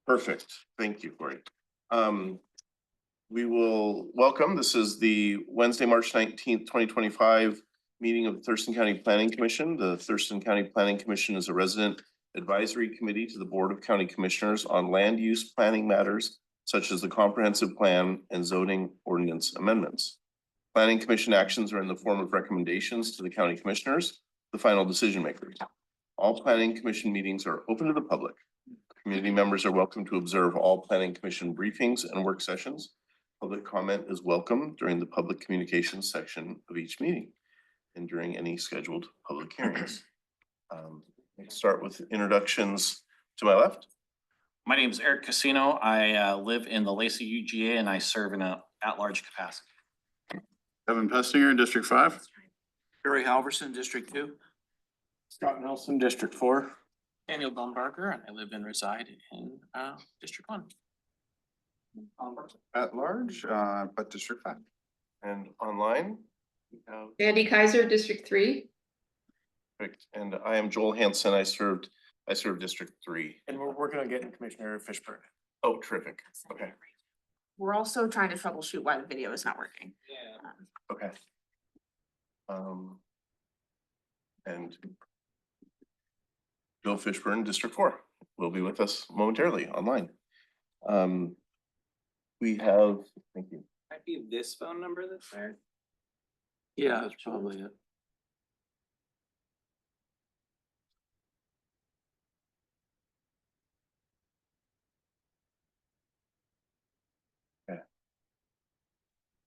Perfect. Thank you, Corey. We will welcome, this is the Wednesday, March 19th, 2025 meeting of the Thurston County Planning Commission. The Thurston County Planning Commission is a resident advisory committee to the Board of County Commissioners on land use planning matters such as the comprehensive plan and zoning ordinance amendments. Planning Commission actions are in the form of recommendations to the county commissioners, the final decision makers. All Planning Commission meetings are open to the public. Community members are welcome to observe all Planning Commission briefings and work sessions. Public comment is welcome during the public communications section of each meeting and during any scheduled public hearings. Let's start with introductions to my left. My name is Eric Casino. I live in the Lacey UGA and I serve in an at-large capacity. Kevin Pestinger, District 5. Barry Halverson, District 2. Scott Nelson, District 4. Daniel Baumbarger, and I live and reside in District 1. At large, but District 5. And online, we have Andy Kaiser, District 3. perfect. And I am Joel Hanson. I served District 3. And we're working on getting Commissioner Fishburne. Oh, terrific. Okay. We're also trying to troubleshoot why the video is not working. Okay. And Joe Fishburne, District 4, will be with us momentarily online. We have, thank you. Might be this phone number that's there. Yeah, that's probably it.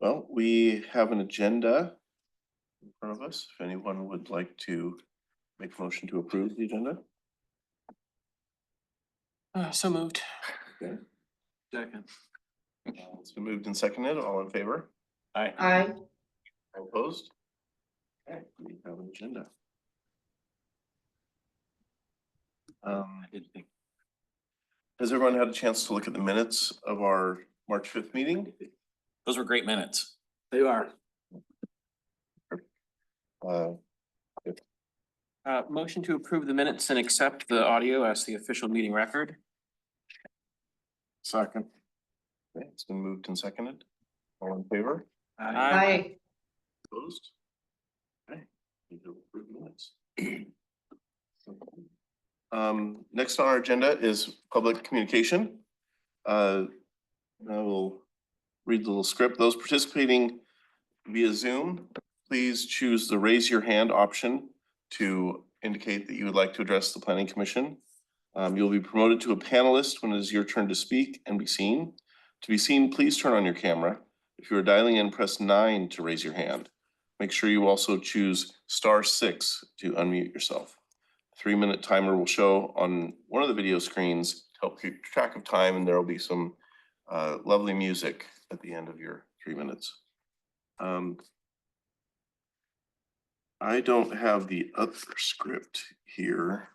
Well, we have an agenda in front of us. If anyone would like to make a motion to approve the agenda. So moved. Okay. Second. It's been moved and seconded. All in favor? Aye. All opposed? Okay, we have an agenda. I didn't think. Has everyone had a chance to look at the minutes of our March 5th meeting? Those were great minutes. They are. Motion to approve the minutes and accept the audio as the official meeting record. Second. Okay, it's been moved and seconded. All in favor? Aye. Opposed? Okay. We do approve minutes. Next on our agenda is public communication. I will read the little script. Those participating via Zoom, please choose the raise your hand option to indicate that you would like to address the Planning Commission. You'll be promoted to a panelist when it is your turn to speak and be seen. To be seen, please turn on your camera. If you are dialing in, press 9 to raise your hand. Make sure you also choose *6 to unmute yourself. A 3-minute timer will show on one of the video screens to help keep track of time, and there will be some lovely music at the end of your 3 minutes. I don't have the other script here,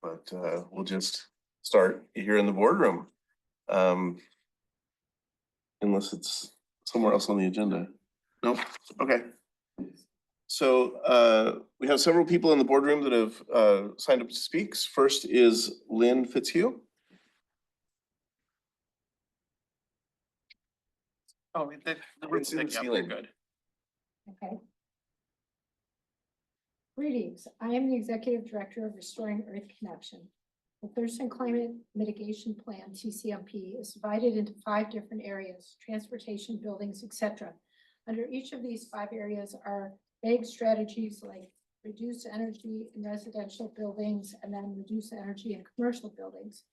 but we'll just start here in the boardroom. Unless it's somewhere else on the agenda. No? Okay. So we have several people in the boardroom that have signed up to speak. First is Lynn Fitzhugh. Oh, the room's in the picking up. ceiling. They're good. Okay. Greetings. I am the Executive Director of Restoring Earth Connection. The Thurston Climate Mitigation Plan, TCMP, is divided into 5 different areas: transportation, buildings, etc. Under each of these 5 areas are vague strategies like reduce energy in residential buildings and then reduce energy in commercial buildings.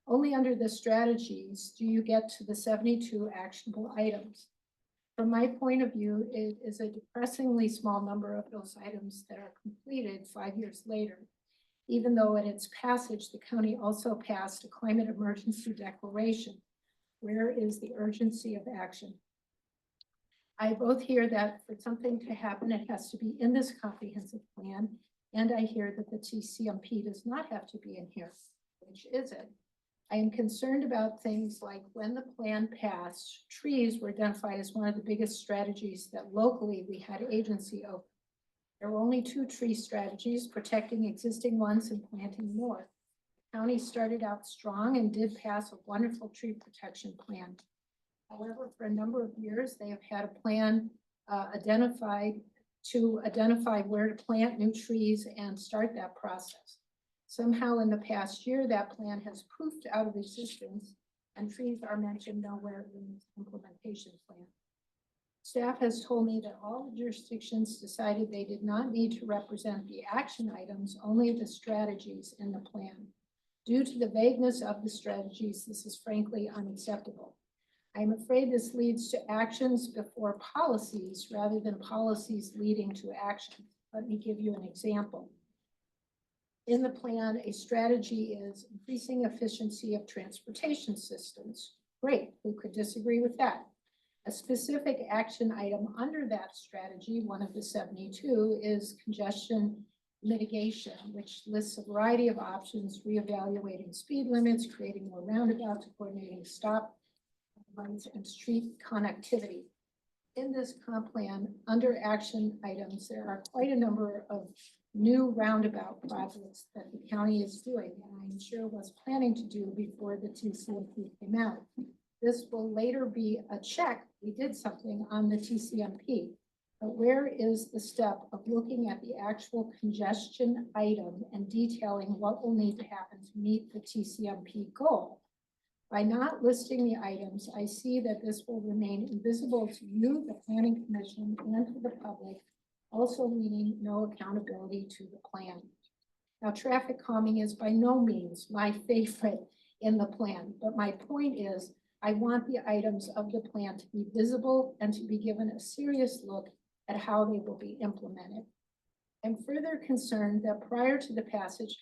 Only under the strategies do you get to the 72 actionable items. From my point of view, it is a depressingly small number of those items that are completed 5 years later, even though in its passage, the county also passed a climate emergency declaration. Where is the urgency of action? I both hear that for something to happen, it has to be in this comprehensive plan, and I hear that the TCMP does not have to be in here. Which is it? I am concerned about things like when the plan passed, trees were identified as one of the biggest strategies that locally we had agency over. There were only 2 tree strategies, protecting existing ones and planting more. county started out strong and did pass a wonderful tree protection plan. However, for a number of years, they have had a plan identify where to plant new trees and start that process. Somehow in the past year, that plan has poofed out of existence and trees are mentioned nowhere in this implementation plan. Staff has told me that all the jurisdictions decided they did not need to represent the action items, only the strategies in the plan. Due to the vagueness of the strategies, this is frankly unacceptable. I'm afraid this leads to actions before policies rather than policies leading to action. Let me give you an example. In the plan, a strategy is increasing efficiency of transportation systems. Great, who could disagree with that? A specific action item under that strategy, one of the 72, is congestion mitigation, which lists a variety of options, reevaluating speed limits, creating more roundabouts, coordinating stop lines, and street connectivity. In this comp plan, under action items, there are quite a number of new roundabout projects that the county is doing, and I'm sure was planning to do before the TCMP came out. This will later be a check. We did something on the TCMP, but where is the step of looking at the actual congestion item and detailing what will need to happen to meet the TCMP goal? By not listing the items, I see that this will remain invisible to you, the Planning Commission, and to the public, also meaning no accountability to the plan. Now, traffic calming is by no means my favorite in the plan, but my point is I want the items of the plan to be visible and to be given a serious look at how they will be implemented. I'm further concerned that prior to the passage,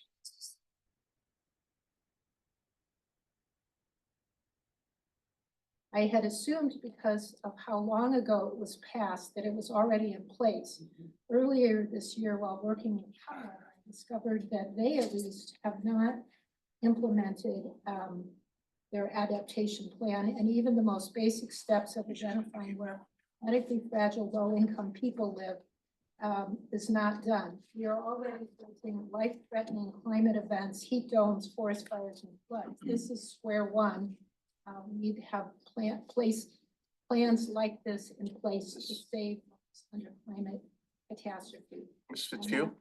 I had assumed because of how long ago it was passed that it was already in place. Earlier this year, while working with Colorado, I discovered that they at least have not implemented their adaptation plan, and even the most basic steps of identifying where medically fragile, low-income people live is not done. We are already facing life-threatening climate events, heat domes, forest fires, and floods. This is square one. We need to have plans like this in place to save under climate catastrophe. Ms. Fitzhugh,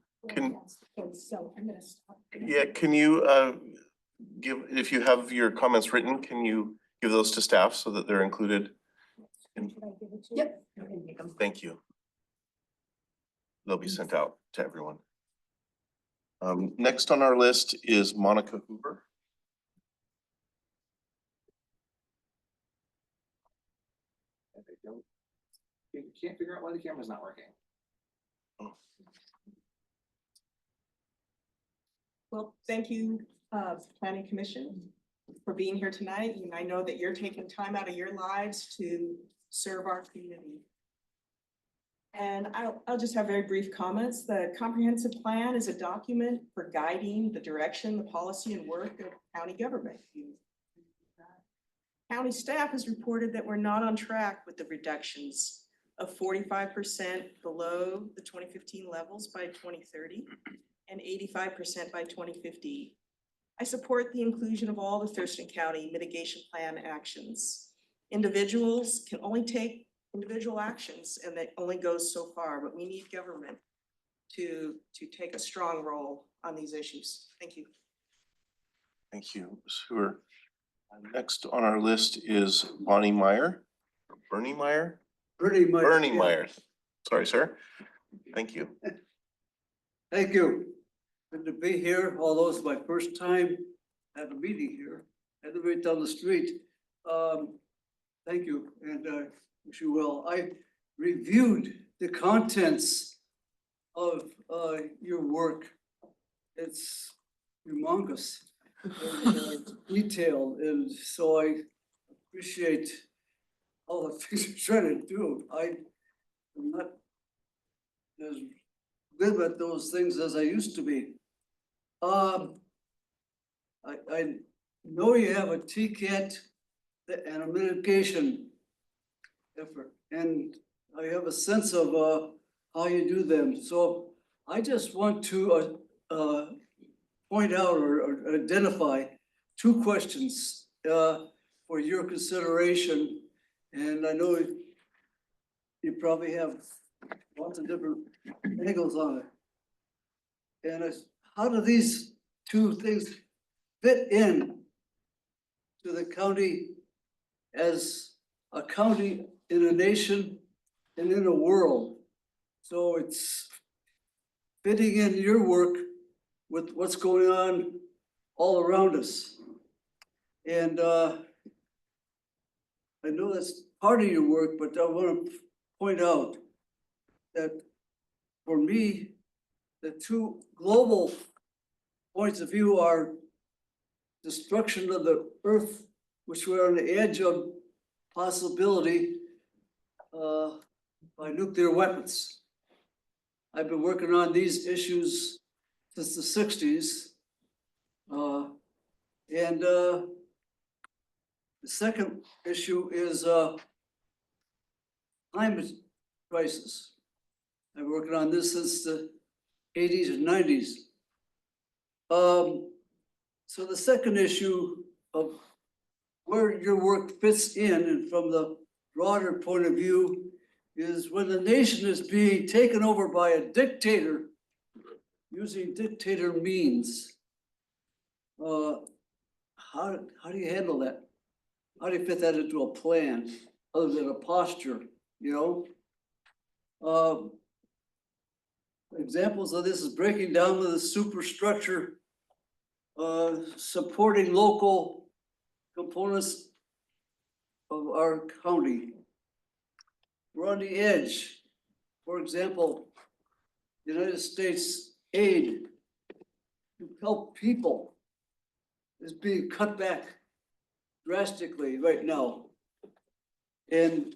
So I'm going to stop. yeah, can you if you have your comments written, can you give those to staff so that they're included? Should I give it to you? Yep. Thank you. They'll be sent out to everyone. Next on our list is Monica Hoover. You can't figure out why the camera's not working. Well, thank you, Planning Commission, for being here tonight. And I know that you're taking time out of your lives to serve our community. And I'll just have very brief comments. The comprehensive plan is a document for guiding the direction, the policy, and work of county government. County staff has reported that we're not on track with the reductions of 45% below the 2015 levels by 2030 and 85% by 2050. I support the inclusion of all the Thurston County mitigation plan actions. Individuals can only take individual actions, and that only goes so far, but we need government to take a strong role on these issues. Thank you. Thank you, Ms. Hoover. Next on our list is Bonnie Meyer, Bernie Meyer? Pretty much. Bernie yeah. Meyer. Sorry, sir. Thank you. Thank you. Good to be here, although it's my first time at a meeting here. I live right down the street. Thank you, and wish you well. I reviewed the contents of your work. It's humongous, and, detailed, and so I appreciate all the things you're trying to do. I am not as good at those things as I used to be. I know you have a TCAT and a mitigation effort, and I have a sense of how you do them. So I just want to point out or identify two questions for your consideration. And I know you probably have lots of different angles on it. And how do these two things fit in to the county as a county in a nation and in a world? So it's fitting in your work with what's going on all around us. And I know that's part of your work, but I want to point out that for me, the two global points of view are destruction of the earth, which we're on the edge of possibility by nuclear weapons. I've been working on these issues since the sixties. The second issue is climate crisis. I've been working on this since the eighties and nineties. So the second issue of where your work fits in and from the broader point of view is when the nation is being taken over by a dictator using dictator means. How do you handle that? How do you fit that into a plan other than a posture, you know? Examples of this is breaking down with the superstructure, supporting local components of our county. We're on the edge. For example, United States aid to help people is being cut back drastically right now. And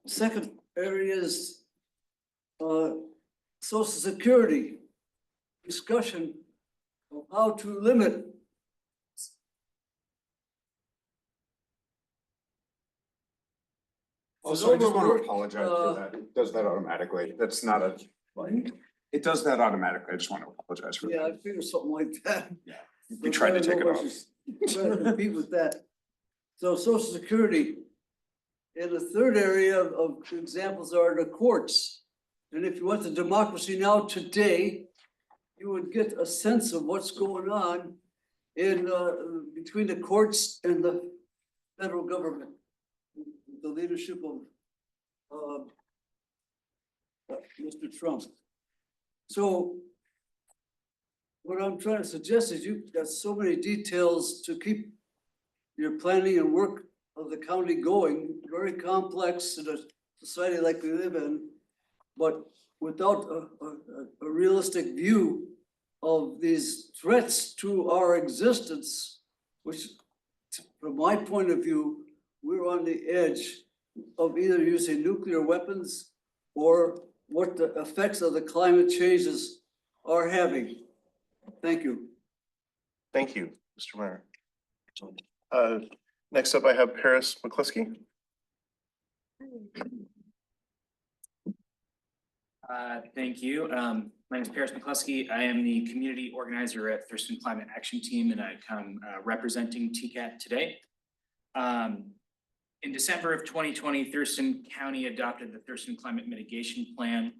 second area is Social Security discussion of how to limit. Also, I just want to Overwork, apologize for that. It does that automatically. That's not a, like, it does that automatically. I just want to apologize for Yeah, I that. figured something like that. We tried to take it off. Trying to compete with that. So Social Security. And the third area of examples are the courts. And if you went to Democracy Now! Today, you would get a sense of what's going on in between the courts and the federal government. The leadership of Mr. Trump. So what I'm trying to suggest is you've got so many details to keep your planning and work of the county going, very complex in a society like we live in, but without a realistic view of these threats to our existence, which from my point of view, we're on the edge of either using nuclear weapons or what the effects of the climate changes are having. Thank you. Thank you, Mr. Mayor. Next up, I have Paris McCluskey. Thank you. My name is Paris McCluskey. I am the community organizer at Thurston Climate Action Team, and I come representing TCAT today. In December of 2020, Thurston County adopted the Thurston Climate Mitigation Plan,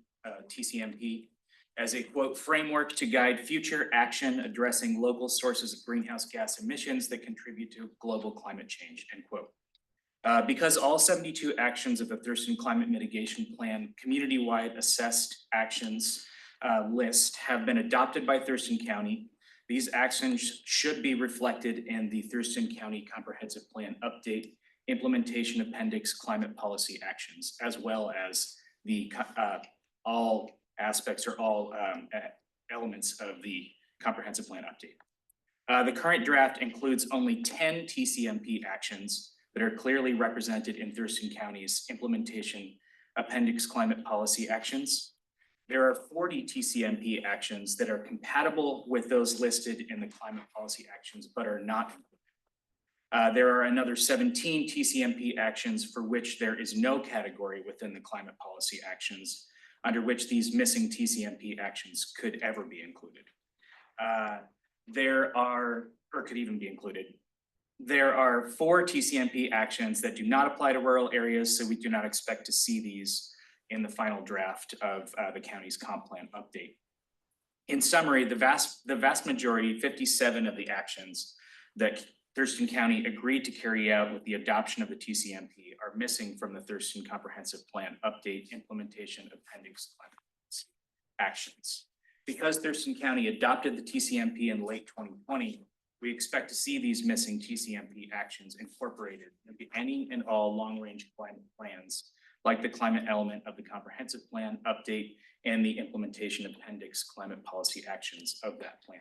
TCMP, as a quote, framework to guide future action addressing local sources of greenhouse gas emissions that contribute to global climate change, end quote. Because all 72 actions of the Thurston Climate Mitigation Plan community-wide assessed actions list have been adopted by Thurston County, these actions should be reflected in the Thurston County Comprehensive Plan Update Implementation Appendix Climate Policy Actions, as well as the all aspects or all elements of the Comprehensive Plan Update. The current draft includes only 10 TCMP actions that are clearly represented in Thurston County's Implementation Appendix Climate Policy Actions. There are 40 TCMP actions that are compatible with those listed in the Climate Policy Actions, but are not included. There are another 17 TCMP actions for which there is no category within the Climate Policy Actions under which these missing TCMP actions could ever be included. or could even be included. There are 4 TCMP actions that do not apply to rural areas, so we do not expect to see these in the final draft of the county's comp plan update. In summary, the vast majority, 57 of the actions that Thurston County agreed to carry out with the adoption of the TCMP are missing from the Thurston Comprehensive Plan Update Implementation Appendix actions. Because Thurston County adopted the TCMP in late 2020, we expect to see these missing TCMP actions incorporated into any and all long-range climate plans, like the climate element of the comprehensive plan update and the implementation appendix climate policy actions of that plan.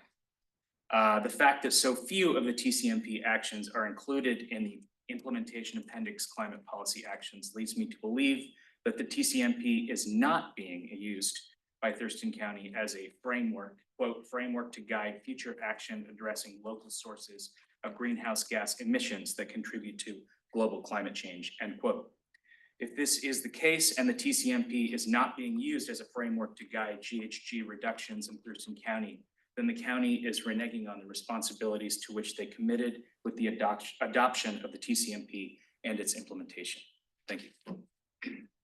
The fact that so few of the TCMP actions are included in the implementation appendix climate policy actions leads me to believe that the TCMP is not being used by Thurston County as a framework, quote, framework to guide future action addressing local sources of greenhouse gas emissions that contribute to global climate change, end quote. If this is the case and the TCMP is not being used as a framework to guide GHG reductions in Thurston County, then the county is reneging on the responsibilities to which they committed with the adoption of the TCMP and its implementation. Thank you.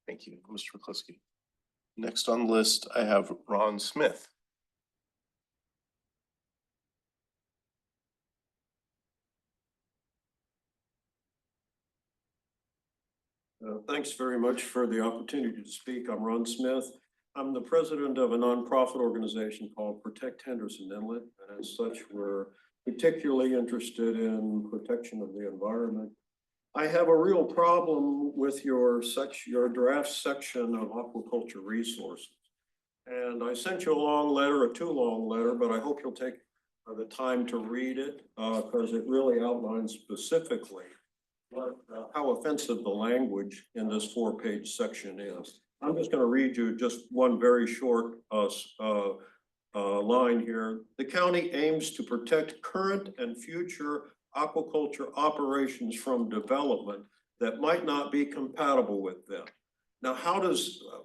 Thank you, Mr. McCluskey. Next on the list, I have Ron Smith. Thanks very much for the opportunity to speak. I'm Ron Smith. I'm the president of a nonprofit organization called Protect Henderson Inlet. And as such, we're particularly interested in protection of the environment. I have a real problem with your draft section of aquaculture resources. And I sent you a long letter, a too long letter, but I hope you'll take the time to read it because it really outlines specifically how offensive the language in this 4-page section is. I'm just going to read you just one very short line here. The county aims to protect current and future aquaculture operations from development that might not be compatible with them. Now,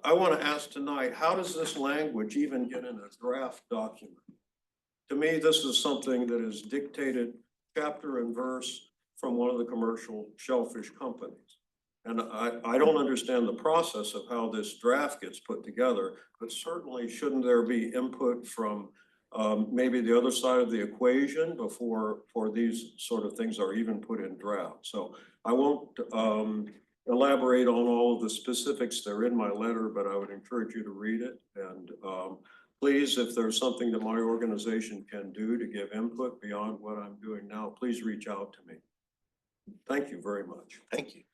I want to ask tonight, how does this language even get in a draft document? To me, this is something that is dictated chapter and verse from one of the commercial shellfish companies. And I don't understand the process of how this draft gets put together, but certainly shouldn't there be input from maybe the other side of the equation before these sort of things are even put in draft. So I won't elaborate on all of the specifics. They're in my letter, but I would encourage you to read it. And please, if there's something that my organization can do to give input beyond what I'm doing now, please reach out to me. Thank you very much. Thank you.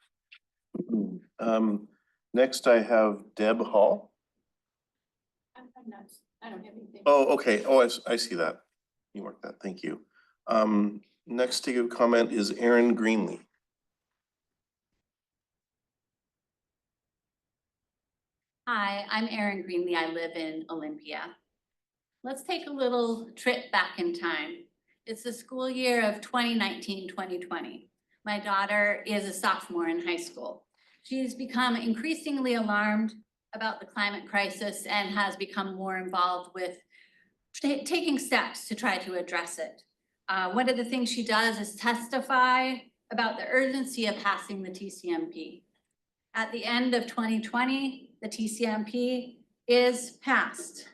Next I have Deb Hall. I'm not, I don't have anything. Oh, okay. Oh, I see that. You marked that. Thank you. Next to give comment is Erin Greenlee. Hi, I'm Erin Greenlee. I live in Olympia. Let's take a little trip back in time. It's the school year of 2019-2020. My daughter is a sophomore in high school. She's become increasingly alarmed about the climate crisis and has become more involved with taking steps to try to address it. One of the things she does is testify about the urgency of passing the TCMP. At the end of 2020, the TCMP is passed.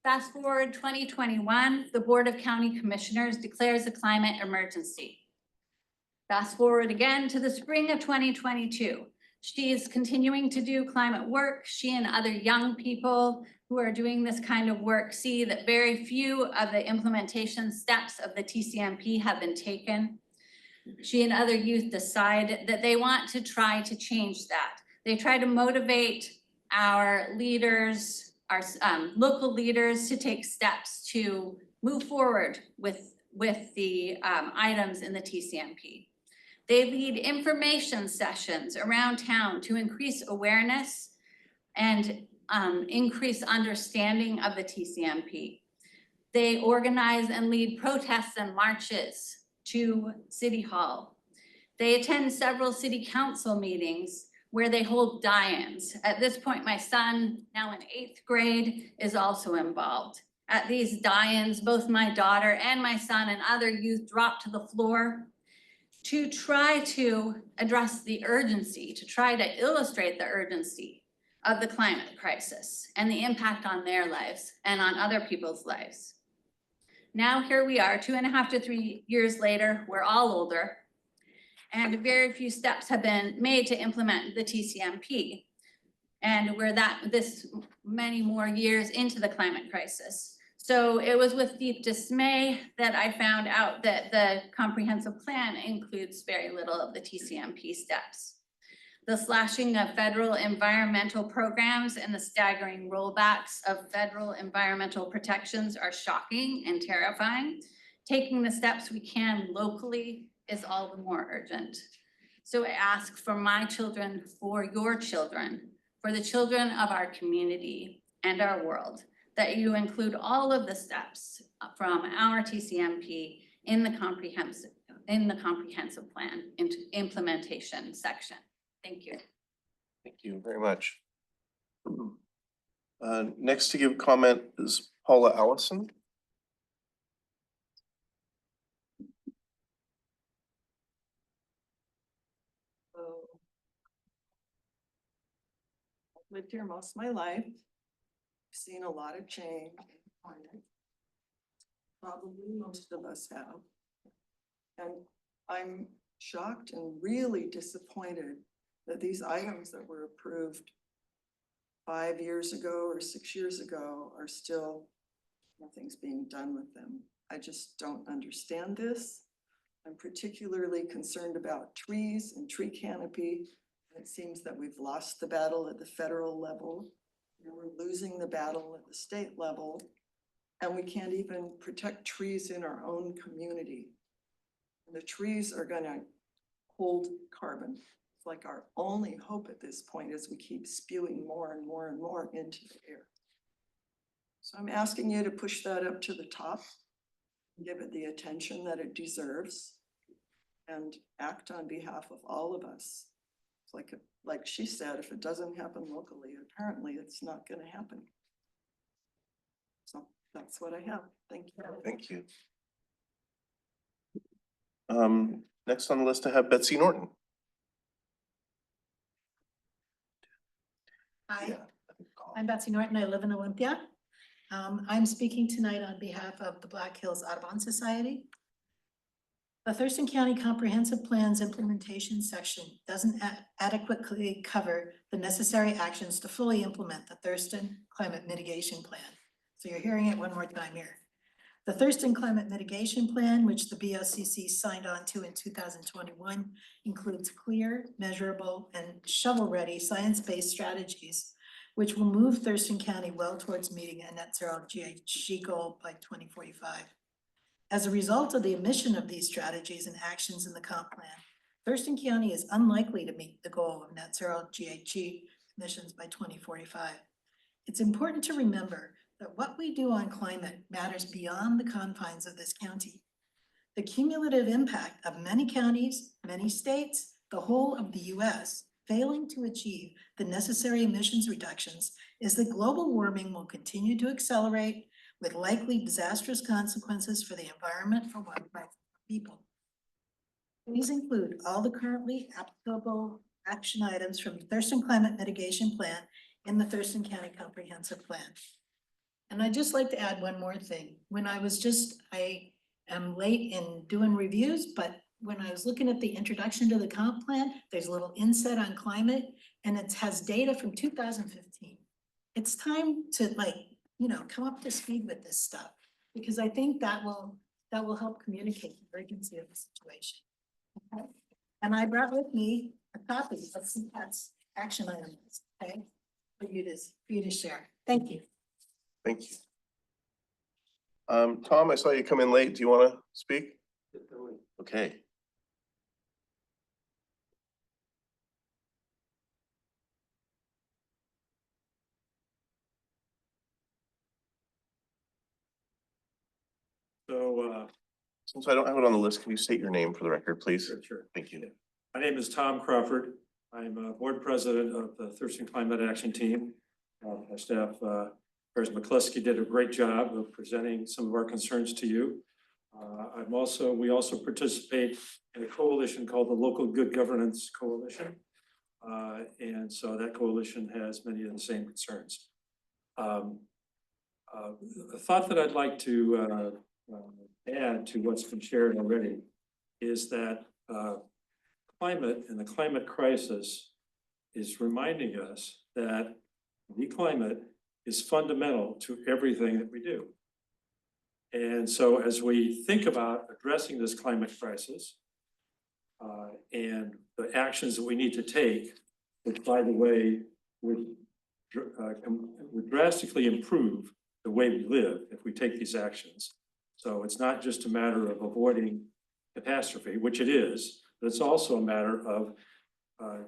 Fast forward 2021, the Board of County Commissioners declares a climate emergency. Fast forward again to the spring of 2022. She is continuing to do climate work. She and other young people who are doing this kind of work see that very few of the implementation steps of the TCMP have been taken. She and other youth decide that they want to try to change that. They try to motivate our leaders, our local leaders to take steps to move forward with the items in the TCMP. They lead information sessions around town to increase awareness and increase understanding of the TCMP. They organize and lead protests and marches to City Hall. They attend several city council meetings where they hold die-ins. At this point, my son, now in 8th grade, is also involved. at these die-ins, both my daughter and my son and other youth dropped to the floor to try to address the urgency, to try to illustrate the urgency of the climate crisis and the impact on their lives and on other people's lives. Now here we are, 2.5 to 3 years later, we're all older, and very few steps have been made to implement the TCMP. And we're this many more years into the climate crisis. So it was with deep dismay that I found out that the comprehensive plan includes very little of the TCMP steps. The slashing of federal environmental programs and the staggering rollbacks of federal environmental protections are shocking and terrifying. Taking the steps we can locally is all the more urgent. So I ask for my children, for your children, for the children of our community and our world, that you include all of the steps from our TCMP in the comprehensive plan into implementation section. Thank you. Thank you very much. Next to give comment is Paula Allison. I've lived here most of my life. Seen a lot of change. Probably most of us have. And I'm shocked and really disappointed that these items that were approved 5 years ago or 6 years ago are still, nothing's being done with them. I just don't understand this. I'm particularly concerned about trees and tree canopy. It seems that we've lost the battle at the federal level. And we're losing the battle at the state level. And we can't even protect trees in our own community. And the trees are gonna hold carbon. It's like our only hope at this point as we keep spewing more and more and more into the air. So I'm asking you to push that up to the top, give it the attention that it deserves, and act on behalf of all of us. It's like she said, if it doesn't happen locally, apparently it's not gonna happen. So that's what I have. Thank you. Thank you. Next on the list I have Betsy Norton. Hi, I'm Betsy Norton. I live in Olympia. I'm speaking tonight on behalf of the Black Hills Audubon Society. The Thurston County Comprehensive Plan's implementation section doesn't adequately cover the necessary actions to fully implement the Thurston Climate Mitigation Plan. So you're hearing it one more time here. The Thurston Climate Mitigation Plan, which the BOCC signed on to in 2021, includes clear, measurable, and shovel-ready science-based strategies, which will move Thurston County well towards meeting a net zero GHG goal by 2045. As a result of the omission of these strategies and actions in the comp plan, Thurston County is unlikely to meet the goal of net zero GHG emissions by 2045. It's important to remember that what we do on climate matters beyond the confines of this county. The cumulative impact of many counties, many states, the whole of the US, failing to achieve the necessary emissions reductions is that global warming will continue to accelerate with likely disastrous consequences for the environment, for wildlife, and people. These include all the currently applicable action items from the Thurston Climate Mitigation Plan in the Thurston County Comprehensive Plan. And I'd just like to add one more thing. I am late in doing reviews, but when I was looking at the introduction to the comp plan, there's a little inset on climate and it has data from 2015. It's time to come up to speed with this stuff because I think that will help communicate the urgency of the situation. Okay? And I brought with me a copy of CPAT's action items, okay, for you to share. Thank you. Thank you. Tom, I saw you come in late. Do you want to speak? Okay. So, Since I don't have it on the list, can you state your name for the record, please? sure. Thank you. My name is Tom Crawford. I'm board president of the Thurston Climate Action Team. My staff Congressman McCluskey did a great job of presenting some of our concerns to you. We also participate in a coalition called the Local Good Governance Coalition. And so that coalition has many of the same concerns. A thought that I'd like to add to what's been shared already is that climate and the climate crisis is reminding us that the climate is fundamental to everything that we do. And so as we think about addressing this climate crisis and the actions that we need to take, which by the way, would drastically improve the way we live if we take these actions. So it's not just a matter of avoiding catastrophe, which it is, but it's also a matter of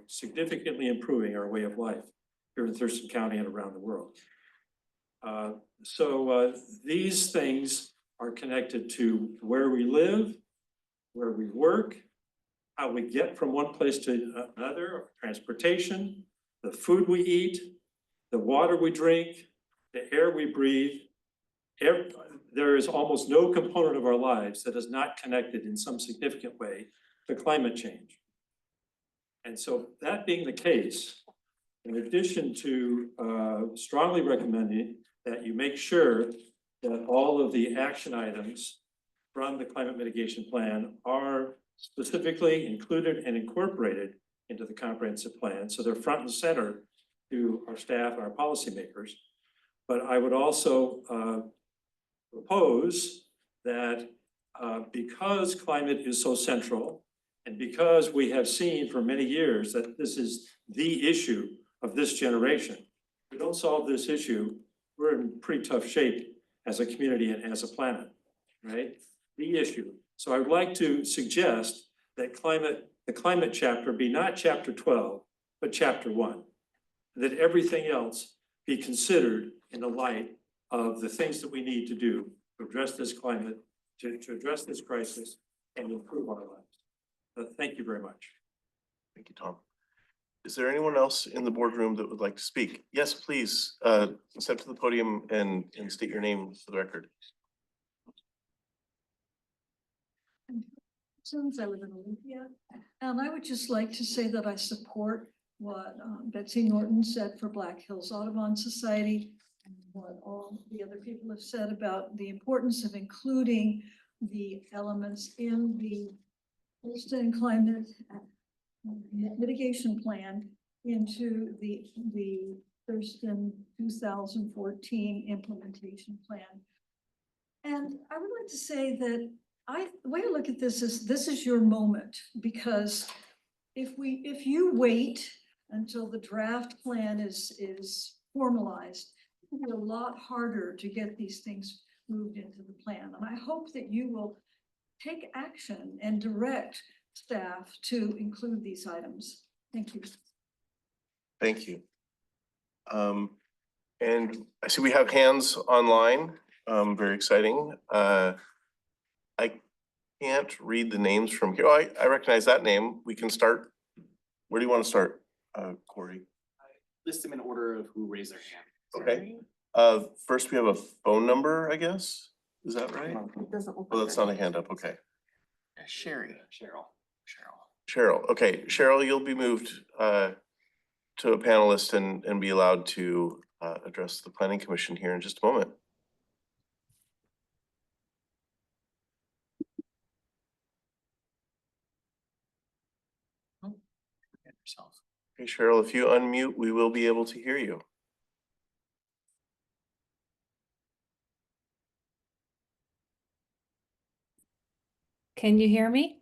significantly improving our way of life here in Thurston County and around the world. These things are connected to where we live, where we work, how we get from one place to another, transportation, the food we eat, the water we drink, the air we breathe. There is almost no component of our lives that is not connected in some significant way to climate change. And so that being the case, in addition to strongly recommending that you make sure that all of the action items from the climate mitigation plan are specifically included and incorporated into the comprehensive plan, so they're front and center to our staff and our policymakers. But I would also propose that because climate is so central, and because we have seen for many years that this is the issue of this generation, if we don't solve this issue, we're in pretty tough shape as a community and as a planet, right? The issue. So I would like to suggest that the climate chapter be not chapter 12, but chapter 1. That everything else be considered in the light of the things that we need to do to address this climate, to address this crisis and improve our lives. Thank you very much. Thank you, Tom. Is there anyone else in the boardroom that would like to speak? Yes, please, step to the podium and state your name for the record. I live in Olympia, and I would just like to say that I support what Betsy Norton said for Black Hills Audubon Society and what all the other people have said about the importance of including the elements in the Thurston Climate Mitigation Plan into the Thurston 2014 Implementation Plan. And I would like to say that the way I look at this is your moment, because if you wait until the draft plan is formalized, it'll be a lot harder to get these things moved into the plan. And I hope that you will take action and direct staff to include these items. Thank you. Thank you. And I see we have hands online, very exciting. I can't read the names from here. Oh, I recognize that name. We can start. Where do you want to start, Corey? List them in order of who raised their hand. Okay. First we have a phone number, I guess. Is that right? It doesn't look. Oh, that's not a hand up. Okay. Cheryl. Okay, Cheryl, you'll be moved to a panelist and be allowed to address the planning commission here in just a moment. Okay, Cheryl, if you unmute, we will be able to hear you. Can you hear me?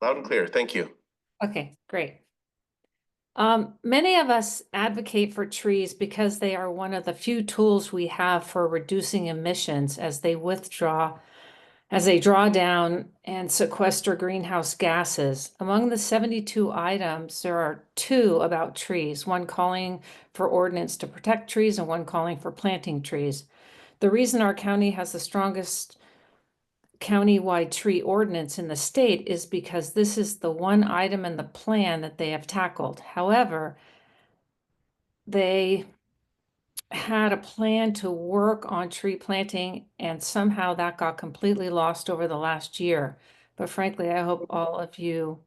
Loud and clear, thank you. Okay, great. Many of us advocate for trees because they are one of the few tools we have for reducing emissions as they draw down and sequester greenhouse gases. Among the 72 items, there are 2 about trees, one calling for ordinance to protect trees and one calling for planting trees. The reason our county has the strongest countywide tree ordinance in the state is because this is the one item in the plan that they have tackled. However, they had a plan to work on tree planting, and somehow that got completely lost over the last year. But frankly, I hope all of you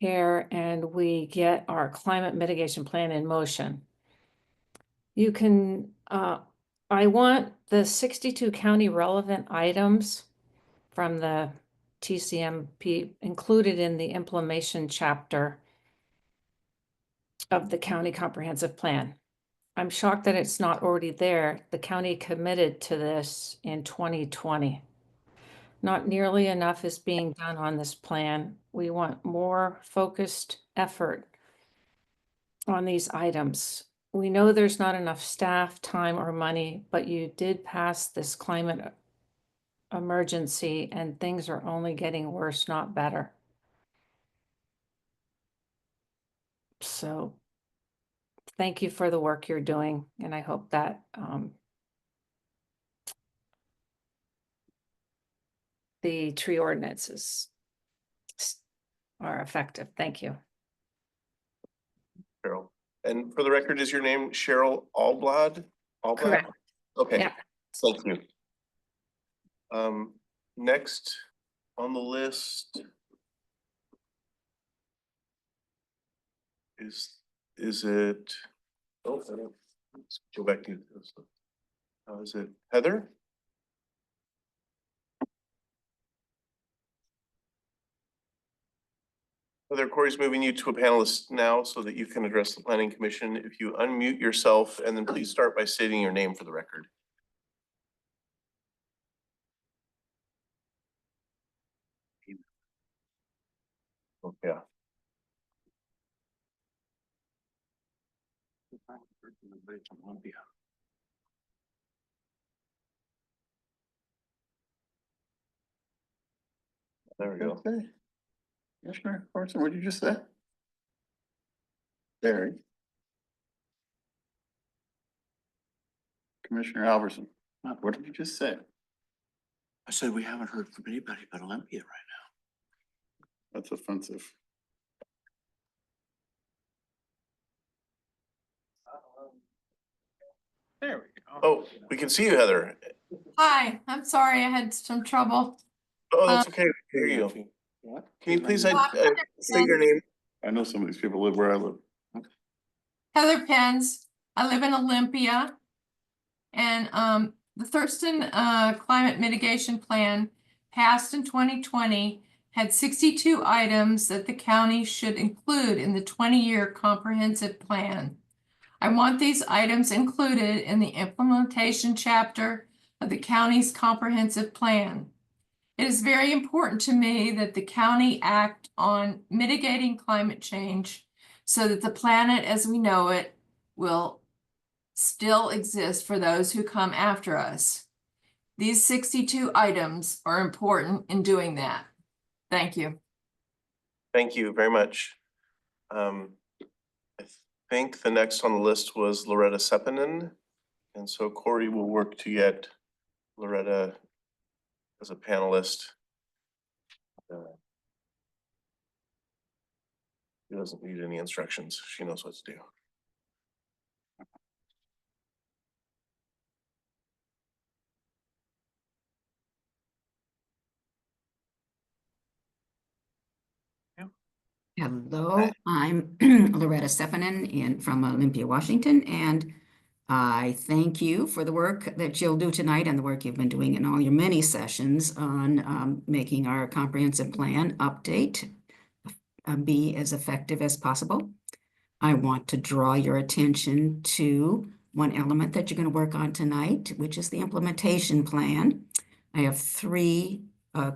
care and we get our climate mitigation plan in motion. You can, I want the 62 county relevant items from the TCMP included in the implementation chapter of the county comprehensive plan. I'm shocked that it's not already there. The county committed to this in 2020. Not nearly enough is being done on this plan. We want more focused effort on these items. We know there's not enough staff, time, or money, but you did pass this climate emergency and things are only getting worse, not better. So thank you for the work you're doing, and I hope that the tree ordinances are effective. Thank you. Cheryl. And for the record, is your name Cheryl Alblad? Alblad? Correct. Okay, Yeah. thank you. Next on the list is it, oh, I don't, let's go back to this. Is it Heather? Heather, Corey's moving you to a panelist now so that you can address the planning commission. If you unmute yourself and then please start by stating your name for the record. Oh, yeah. There we go. Okay. Commissioner Carson, what did you just say? Barry. Commissioner Alverson, what did you just say? I said we haven't heard from anybody but Olympia right now. That's offensive. There we go. Oh, we can see you, Heather. Hi, I'm sorry, I had some trouble. Oh, that's okay. Here you go. Can you please say your name? I know some of these people live where I live. Heather Pence, I live in Olympia. And the Thurston Climate Mitigation Plan passed in 2020 had 62 items that the county should include in the 20-year comprehensive plan. I want these items included in the implementation chapter of the county's comprehensive plan. It is very important to me that the county act on mitigating climate change so that the planet as we know it will still exist for those who come after us. These 62 items are important in doing that. Thank you. Thank you very much. I think the next on the list was Loretta Sepinen. And so Corey will work to get Loretta as a panelist. She doesn't need any instructions. She knows what to do. Hello, I'm Loretta Sepinen from Olympia, Washington, and I thank you for the work that you'll do tonight and the work you've been doing in all your many sessions on making our comprehensive plan update be as effective as possible. I want to draw your attention to one element that you're going to work on tonight, which is the implementation plan. I have three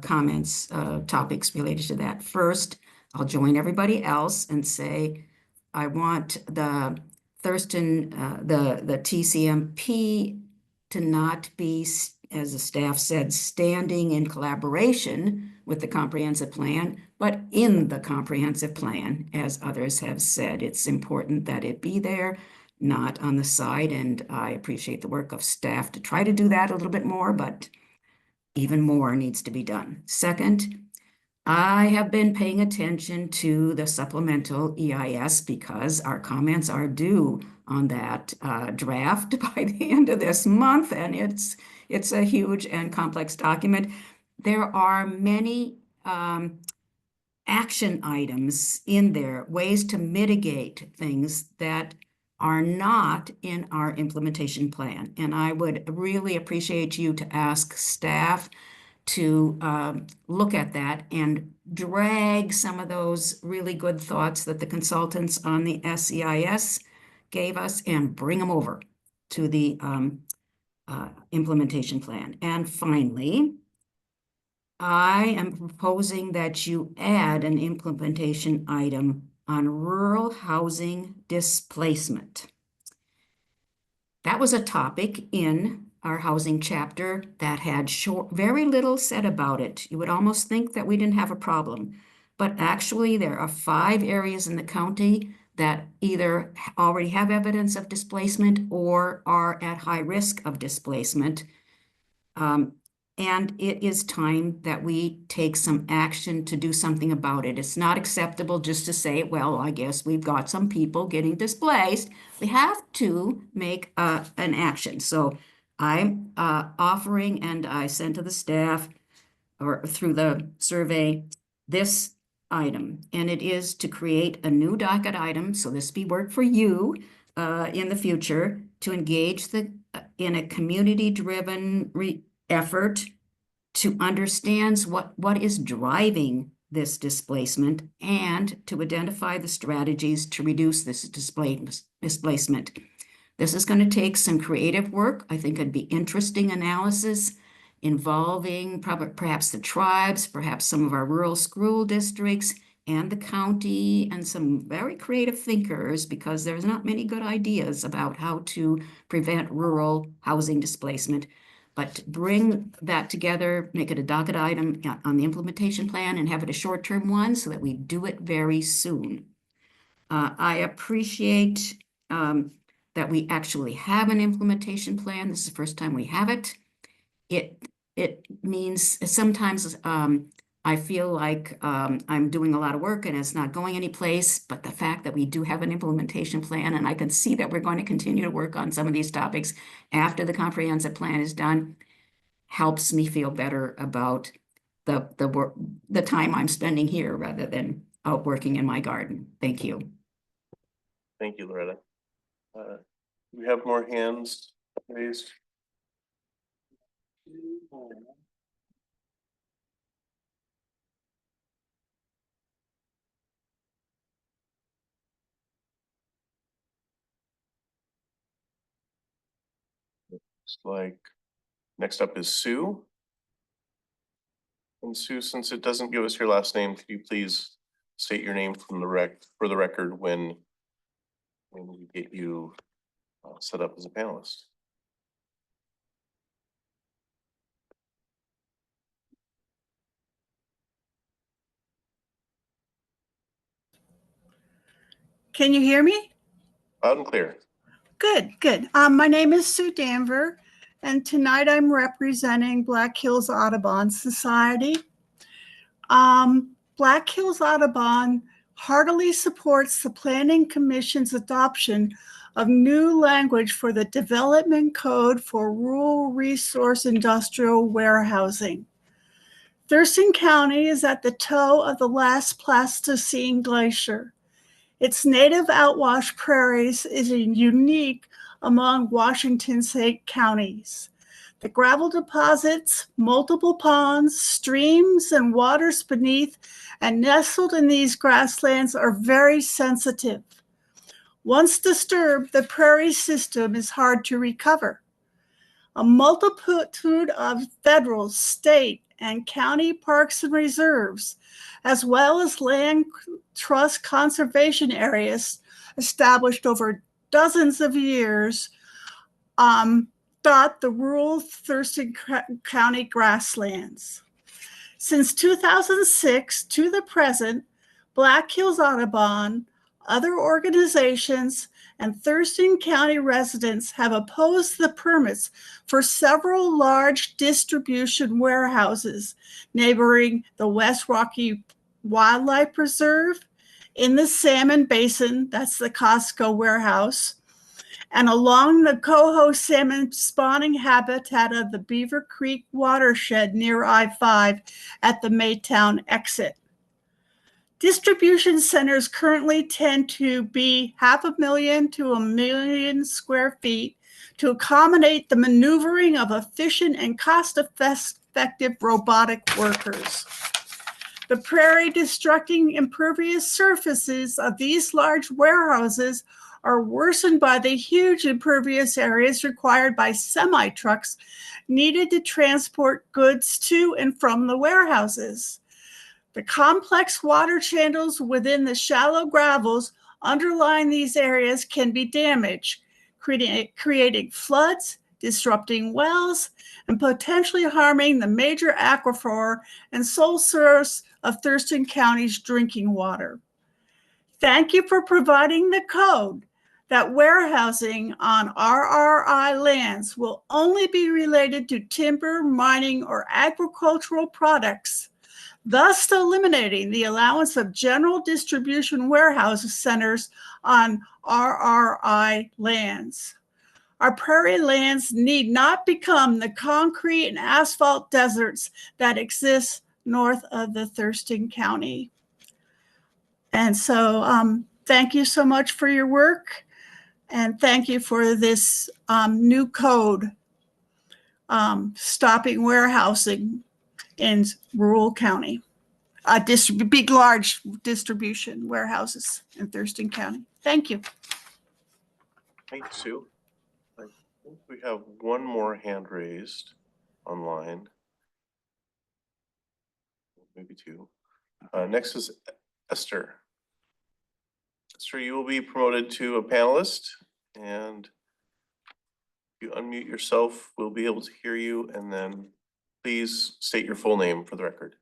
comments, topics related to that. First, I'll join everybody else and say, I want the Thurston, the TCMP to not be, as the staff said, standing in collaboration with the comprehensive plan, but in the comprehensive plan, as others have said. It's important that it be there, not on the side, and I appreciate the work of staff to try to do that a little bit more, but even more needs to be done. Second, I have been paying attention to the supplemental EIS because our comments are due on that draft by the end of this month, and it's a huge and complex document. There are many action items in there, ways to mitigate things that are not in our implementation plan. And I would really appreciate you to ask staff to look at that and drag some of those really good thoughts that the consultants on the SEIS gave us and bring them over to the implementation plan. And finally, I am proposing that you add an implementation item on rural housing displacement. That was a topic in our housing chapter that had very little said about it. You would almost think that we didn't have a problem, but actually there are 5 areas in the county that either already have evidence of displacement or are at high risk of displacement. And it is time that we take some action to do something about it. It's not acceptable just to say, well, I guess we've got some people getting displaced. We have to make an action. So I'm offering, and I sent to the staff or through the survey, this item, and it is to create a new docket item. So this be work for you in the future to engage in a community-driven effort to understand what is driving this displacement and to identify the strategies to reduce this displacement. This is going to take some creative work. I think it'd be interesting analysis involving perhaps the tribes, perhaps some of our rural school districts and the county and some very creative thinkers, because there's not many good ideas about how to prevent rural housing displacement. But bring that together, make it a docket item on the implementation plan and have it a short-term one so that we do it very soon. I appreciate that we actually have an implementation plan. This is the first time we have it. It means sometimes I feel like I'm doing a lot of work and it's not going anyplace, but the fact that we do have an implementation plan, and I can see that we're going to continue to work on some of these topics after the comprehensive plan is done, helps me feel better about the time I'm spending here rather than out working in my garden. Thank you. Thank you, Loretta. Do we have more hands raised? Looks like next up is Sue. And Sue, since it doesn't give us your last name, could you please state your name for the record when we get you set up as a panelist? Can you hear me? Loud and clear. Good, good. My name is Sue Danver, and tonight I'm representing Black Hills Audubon Society. Black Hills Audubon heartily supports the Planning Commission's adoption of new language for the Development Code for Rural Resource Industrial Warehousing. Thurston County is at the toe of the last Pleistocene glacier. Its native outwash prairies is unique among Washington state counties. The gravel deposits, multiple ponds, streams, and waters beneath and nestled in these grasslands are very sensitive. Once disturbed, the prairie system is hard to recover. A multitude of federal, state, and county parks and reserves, as well as land trust conservation areas established over dozens of years, dot the rural Thurston County grasslands. Since 2006 to the present, Black Hills Audubon, other organizations, and Thurston County residents have opposed the permits for several large distribution warehouses neighboring the West Rocky Wildlife Preserve, in the Salmon Basin, that's the Costco warehouse, and along the coho salmon spawning habitat of the Beaver Creek watershed near I-5 at the Maytown exit. Distribution centers currently tend to be 500,000 to 1 million square feet to accommodate the maneuvering of efficient and cost-effective robotic workers. The prairie destructing impervious surfaces of these large warehouses are worsened by the huge impervious areas required by semi-trucks needed to transport goods to and from the warehouses. The complex water channels within the shallow gravels underlying these areas can be damaged, creating floods, disrupting wells, and potentially harming the major aquifer and sole source of Thurston County's drinking water. Thank you for providing the code that warehousing on RRI lands will only be related to timber, mining, or agricultural products, thus eliminating the allowance of general distribution warehouse centers on RRI lands. Our prairie lands need not become the concrete and asphalt deserts that exist north of the Thurston County. And so thank you so much for your work. And thank you for this new code stopping warehousing in rural county. Big, large distribution warehouses in Thurston County. Thank you. Thank you, Sue. I think we have one more hand raised online. Maybe two. Next is Esther. Esther, you will be promoted to a panelist, and if you unmute yourself, we'll be able to hear you, and then please state your full name for the record.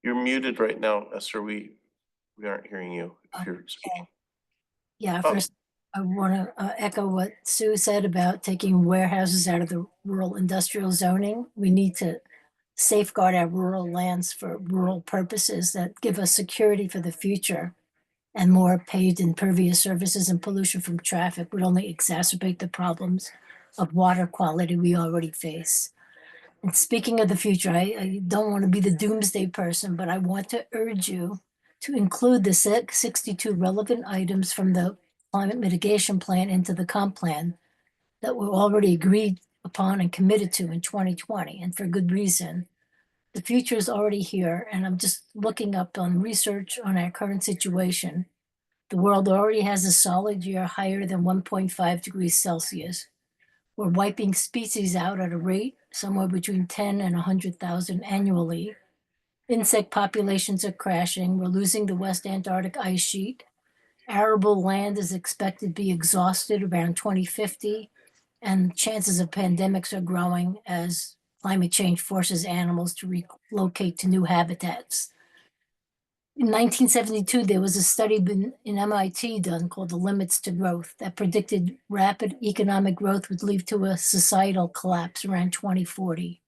You're muted right now, Esther. We aren't hearing you if you're speaking. Yeah, first I want to echo what Sue said about taking warehouses out of the rural industrial zoning. We need to safeguard our rural lands for rural purposes that give us security for the future. And more paved impervious surfaces and pollution from traffic would only exacerbate the problems of water quality we already face. And speaking of the future, I don't want to be the doomsday person, but I want to urge you to include the 62 relevant items from the climate mitigation plan into the comp plan that were already agreed upon and committed to in 2020, and for good reason. The future is already here, and I'm just looking up on research on our current situation. The world already has a solid year higher than 1.5 degrees Celsius. We're wiping species out at a rate somewhere between 10 and 100,000 annually. Insect populations are crashing. We're losing the West Antarctic ice sheet. Arable land is expected to be exhausted around 2050, and chances of pandemics are growing as climate change forces animals to relocate to new habitats. In 1972, there was a study in MIT done called The Limits to Growth that predicted rapid economic growth would lead to a societal collapse around 2040.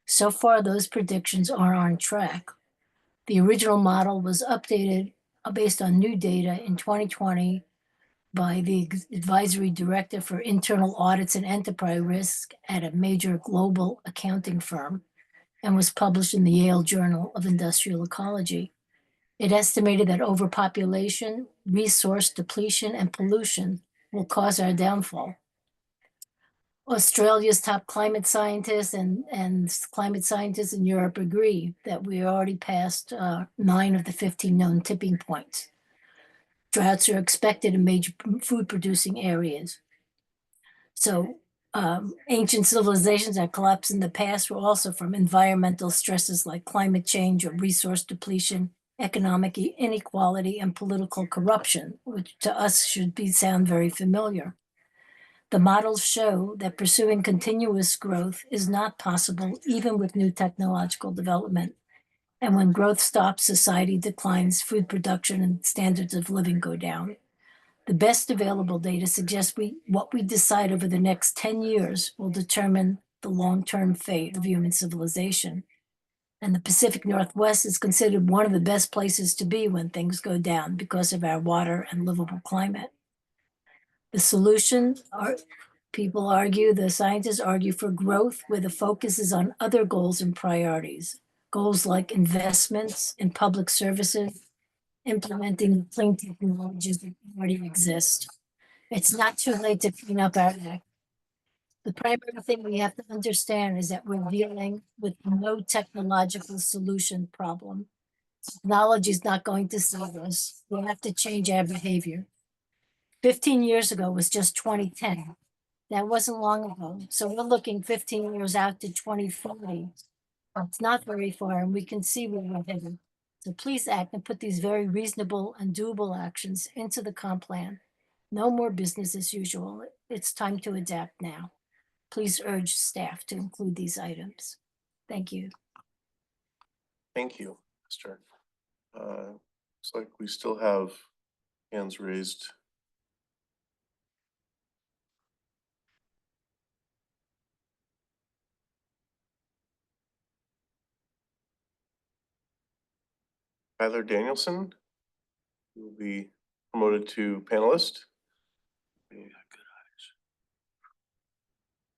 So far, those predictions are on track. The original model was updated based on new data in 2020 by the advisory director for internal audits and enterprise risk at a major global accounting firm and was published in the Yale Journal of Industrial Ecology. It estimated that overpopulation, resource depletion, and pollution will cause our downfall. Australia's top climate scientists and climate scientists in Europe agree that we already passed 9 of the 15 known tipping points. Droughts are expected in major food-producing areas. So ancient civilizations that collapsed in the past were also from environmental stresses like climate change or resource depletion, economic inequality, and political corruption, which to us should sound very familiar. The models show that pursuing continuous growth is not possible even with new technological development. And when growth stops, society declines, food production and standards of living go down. The best available data suggests what we decide over the next 10 years will determine the long-term fate of human civilization. And the Pacific Northwest is considered one of the best places to be when things go down because of our water and livable climate. The solution are, people argue, the scientists argue for growth where the focus is on other goals and priorities. Goals like investments in public services, implementing clean technologies that already exist. It's not too late to clean up our act. The primary thing we have to understand is that we're dealing with no technological solution problem. Technology is not going to save us. We have to change our behavior. 15 years ago was just 2010. That wasn't long ago. So we're looking 15 years out to 2040. It's not very far, and we can see where we're headed. So please act and put these very reasonable and doable actions into the comp plan. No more business as usual. It's time to adapt now. Please urge staff to include these items. Thank you. Thank you, Esther. Looks like we still have hands raised. Tyler Danielson will be promoted to panelist. Yeah, good eyes.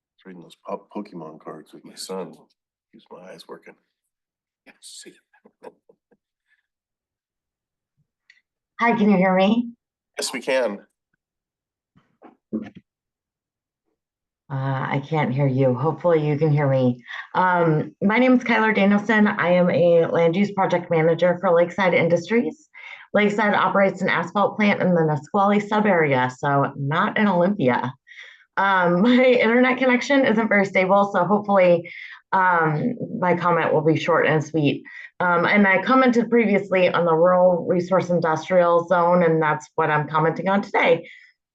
I was reading those Pokemon cards with my son. Keeps my eyes working. Yes, see. Hi, can you hear me? Yes, we can. I can't hear you. Hopefully you can hear me. My name is Kyler Danielson. I am a land use project manager for Lakeside Industries. Lakeside operates an asphalt plant in the Nisqually sub area, so not in Olympia. My internet connection isn't very stable, so hopefully my comment will be short and sweet. And I commented previously on the rural resource industrial zone, and that's what I'm commenting on today.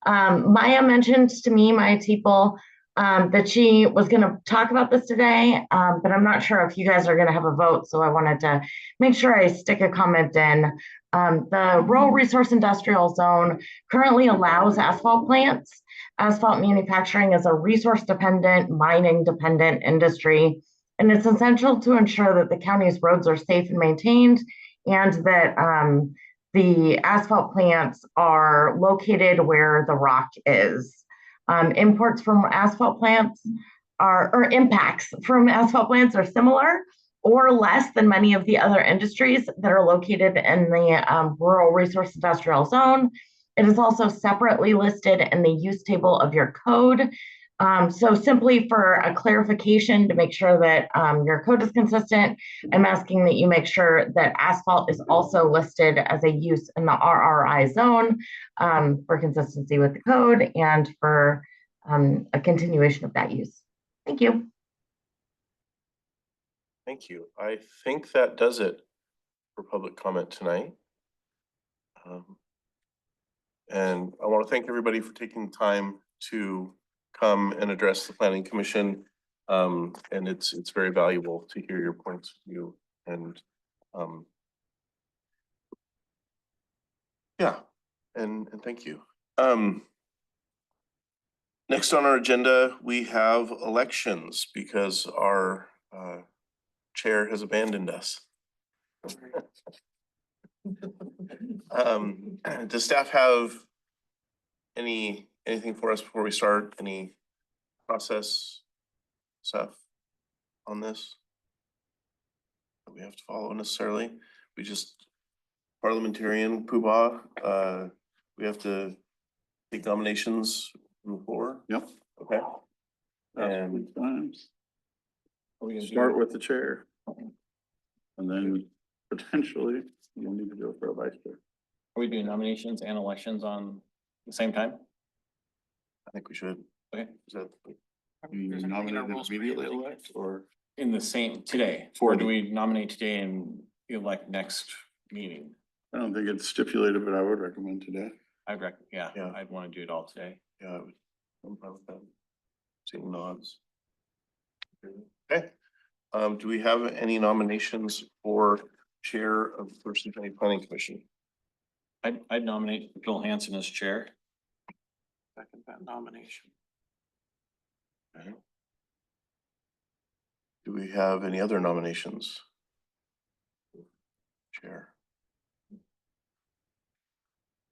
Maya mentioned to me, Maya Teeple, that she was going to talk about this today, but I'm not sure if you guys are going to have a vote, so I wanted to make sure I stick a comment in. The rural resource industrial zone currently allows asphalt plants. Asphalt manufacturing is a resource-dependent, mining-dependent industry, and it's essential to ensure that the county's roads are safe and maintained, and that the asphalt plants are located where the rock is. Imports from asphalt plants or impacts from asphalt plants are similar or less than many of the other industries that are located in the rural resource industrial zone. It is also separately listed in the use table of your code. So simply for a clarification to make sure that your code is consistent, I'm asking that you make sure that asphalt is also listed as a use in the RRI zone for consistency with the code and for a continuation of that use. Thank you. Thank you. I think that does it for public comment tonight. And I want to thank everybody for taking time to come and address the Planning Commission. And it's very valuable to hear your points of view and yeah, and thank you. Next on our agenda, we have elections because our chair has abandoned us. Does staff have anything for us before we start? Any process stuff on this that we have to follow necessarily? We just parliamentarian poobah. We have to take nominations from the floor. Yep. Okay. And Times. Start with the chair. And then potentially you'll need to go for a vice chair. Are we doing nominations and elections on the same time? I think we should. Okay. Is that You nominated immediately elect or? In the same, today, or do we nominate today and elect next meeting? I don't think it's stipulated, but I would recommend today. Yeah, I'd want to do it all today. Yeah, I'm fine with that. Seeing nods. Okay. Do we have any nominations for chair of the Thurston County Planning Commission? I'd nominate Bill Hanson as chair. Second that nomination. Okay. Do we have any other nominations? Chair.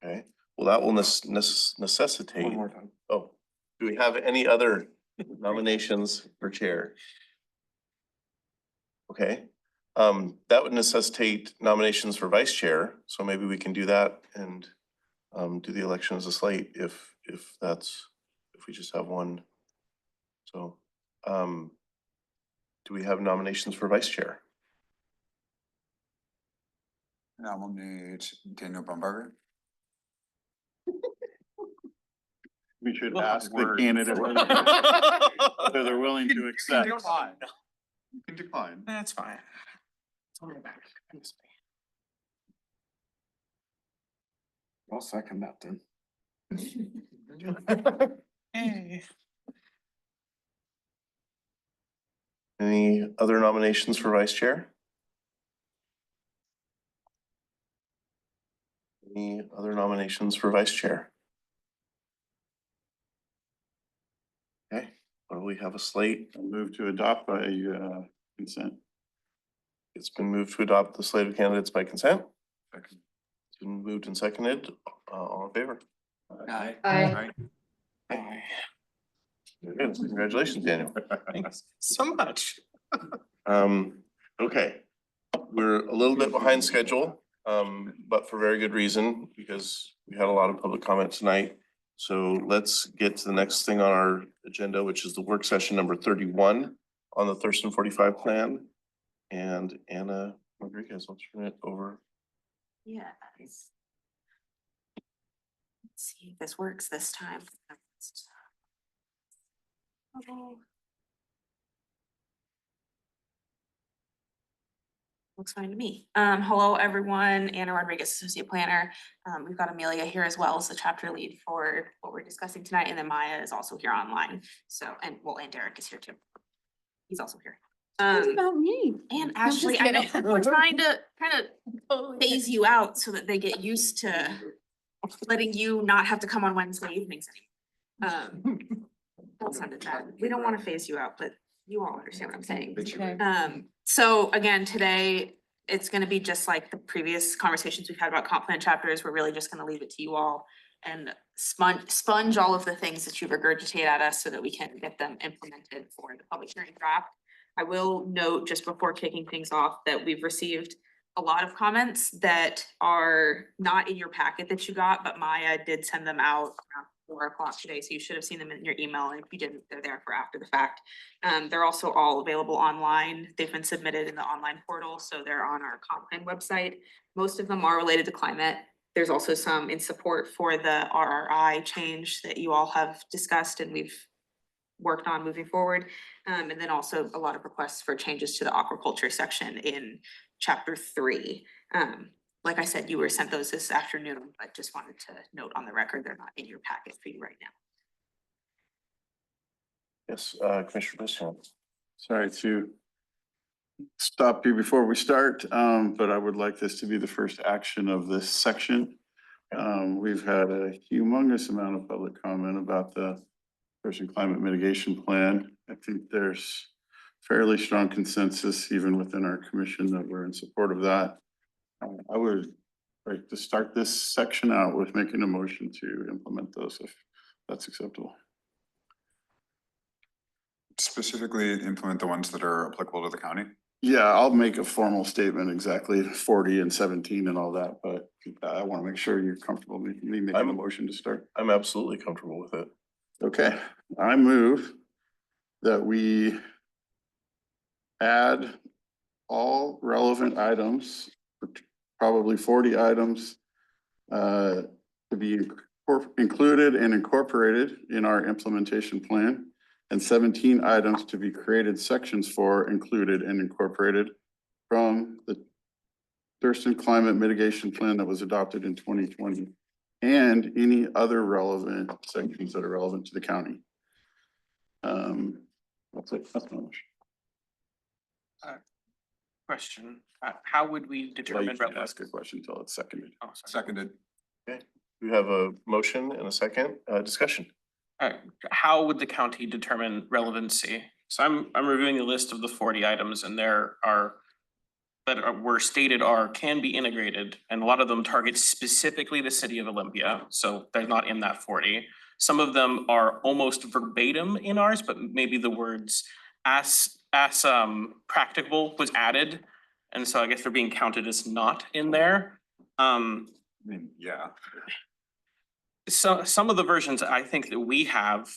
Okay, well, that will necessitate. One more time. Oh, do we have any other nominations for chair? Okay, that would necessitate nominations for vice chair, so maybe we can do that and do the election as a slate if we just have one. So, do we have nominations for vice chair? Nominate Daniel Bumbarger. We should Well, ask the word. candidate whether they're willing to accept. You can decline. That's fine. It's on my back. I'll second that then. Hey. Any other nominations for vice chair? Any other nominations for vice chair? Okay, well, we have a slate. I'll move to adopt by consent. It's been moved to adopt the slate of candidates by consent. Second. It's been moved and seconded. All in favor? Aye. Aye. Very good. Congratulations, Daniel. Thanks so much. Okay, we're a little bit behind schedule, but for very good reason, because we had a lot of public comment tonight. So let's get to the next thing on our agenda, which is the work session number 31 on the Thurston 45 plan. And Anna Rodriguez, I'll turn it over. Yeah. Let's see if this works this time. Okay. Looks fine to me. Hello, everyone. Anna Rodriguez, Associate Planner. We've got Amelia here as well as the chapter lead for what we're discussing tonight, and then Maya is also here online. So, and Derek is here too. He's also here. About me. And I'm just Ashley, I know kidding. we're trying to kind of phase you out so that they get used to letting you not have to come on Wednesday evenings anymore. That sounded bad. We don't want to phase you out, but you all understand what I'm saying. So again, today, it's gonna be just like the previous conversations we've had about comp plan chapters. We're really just gonna leave it to you all and sponge all of the things that you've regurgitated at us so that we can get them implemented for the public hearing draft. I will note just before kicking things off that we've received a lot of comments that are not in your packet that you got, but Maya did send them out around 4 o'clock today, so you should have seen them in your email, and if you didn't, they're there for after the fact. They're also all available online. They've been submitted in the online portal, so they're on our comp plan website. Most of them are related to climate. There's also some in support for the RRI change that you all have discussed and we've worked on moving forward. And then also a lot of requests for changes to the aquaculture section in chapter 3. Like I said, you were sent those this afternoon, but just wanted to note on the record, they're not in your packet for you right now. Yes, Commissioner Bisson. Sorry to stop you before we start, but I would like this to be the first action of this section. We've had a humongous amount of public comment about the Thurston Climate Mitigation Plan. I think there's fairly strong consensus even within our commission that we're in support of that. I would like to start this section out with making a motion to implement those if that's acceptable. Specifically implement the ones that are applicable to the county? Yeah, I'll make a formal statement exactly 40 and 17 and all that, but I want to make sure you're comfortable with me making a motion to start. I'm absolutely comfortable with it. Okay, I move that we add all relevant items, probably 40 items, to be included and incorporated in our implementation plan, and 17 items to be created sections for, included and incorporated from the Thurston Climate Mitigation Plan that was adopted in 2020, and any other relevant sections that are relevant to the county. That's it, that's my motion. Question, how would we Well, determine? you can't ask a question until it's seconded. Oh, sorry. Seconded. Okay, we have a motion and a second discussion. How would the county determine relevancy? So I'm reviewing the list of the 40 items and there are were stated can be integrated, and a lot of them target specifically the city of Olympia, so they're not in that 40. Some of them are almost verbatim in ours, but maybe the words as practicable was added. And so I guess they're being counted as not in there. Yeah. So some of the versions I think that we have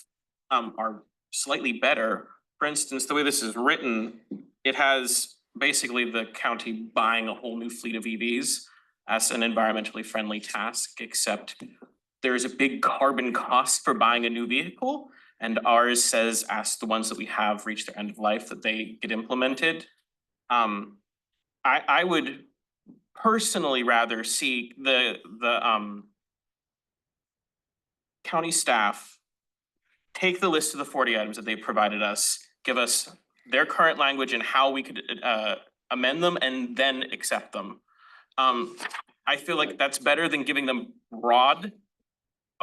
are slightly better. For instance, the way this is written, it has basically the county buying a whole new fleet of EVs as an environmentally friendly task, except there is a big carbon cost for buying a new vehicle. And ours says, as the ones that we have reach their end of life, that they get implemented. I would personally rather see the county staff take the list of the 40 items that they provided us, give us their current language and how we could amend them and then accept them. I feel like that's better than giving them a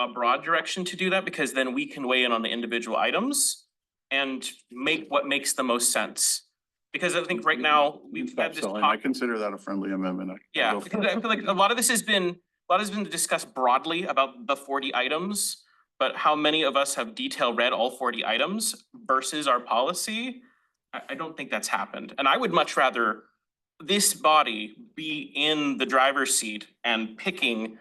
broad direction to do that, because then we can weigh in on the individual items and make what makes the most sense. Because I think right now we've had this I consider that a friendly amendment. Yeah, because I feel like a lot of this has been discussed broadly about the 40 items, but how many of us have detail read all 40 items versus our policy? I don't think that's happened. And I would much rather this body be in the driver's seat and picking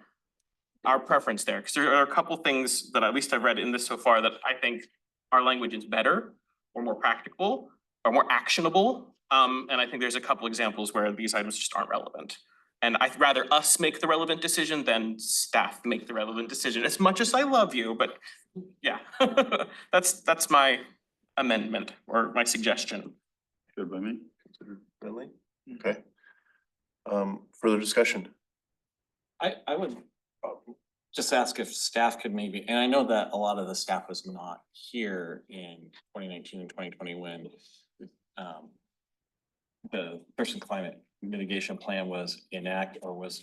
our preference there. Because there are a couple things that at least I've read in this so far that I think our language is better or more practical or more actionable. And I think there's a couple examples where these items just aren't relevant. And I'd rather us make the relevant decision than staff make the relevant decision, as much as I love you, but yeah. That's my amendment or my suggestion. Good by me. Considered friendly? Okay. Further discussion? I would just ask if staff could maybe, and I know that a lot of the staff was not here in 2019 and 2020 when the Thurston Climate Mitigation Plan was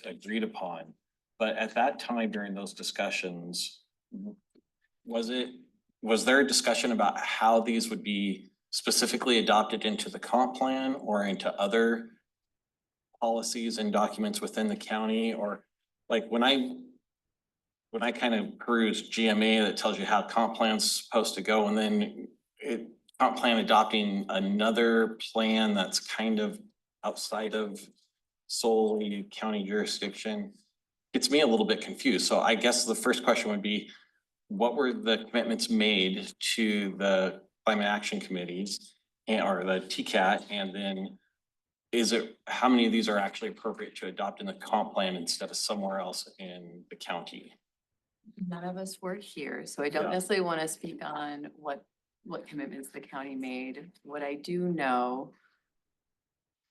agreed upon. But at that time during those discussions, was there a discussion about how these would be specifically adopted into the comp plan or into other policies and documents within the county? Or like when I kind of peruse GMA that tells you how comp plan's supposed to go, and then comp plan adopting another plan that's kind of outside of solely county jurisdiction, gets me a little bit confused. So I guess the first question would be, what were the commitments made to the climate action committees or the TCAT? And then how many of these are actually appropriate to adopt in the comp plan instead of somewhere else in the county? None of us were here, so I don't Yeah. necessarily want to speak on what commitments the county made. What I do know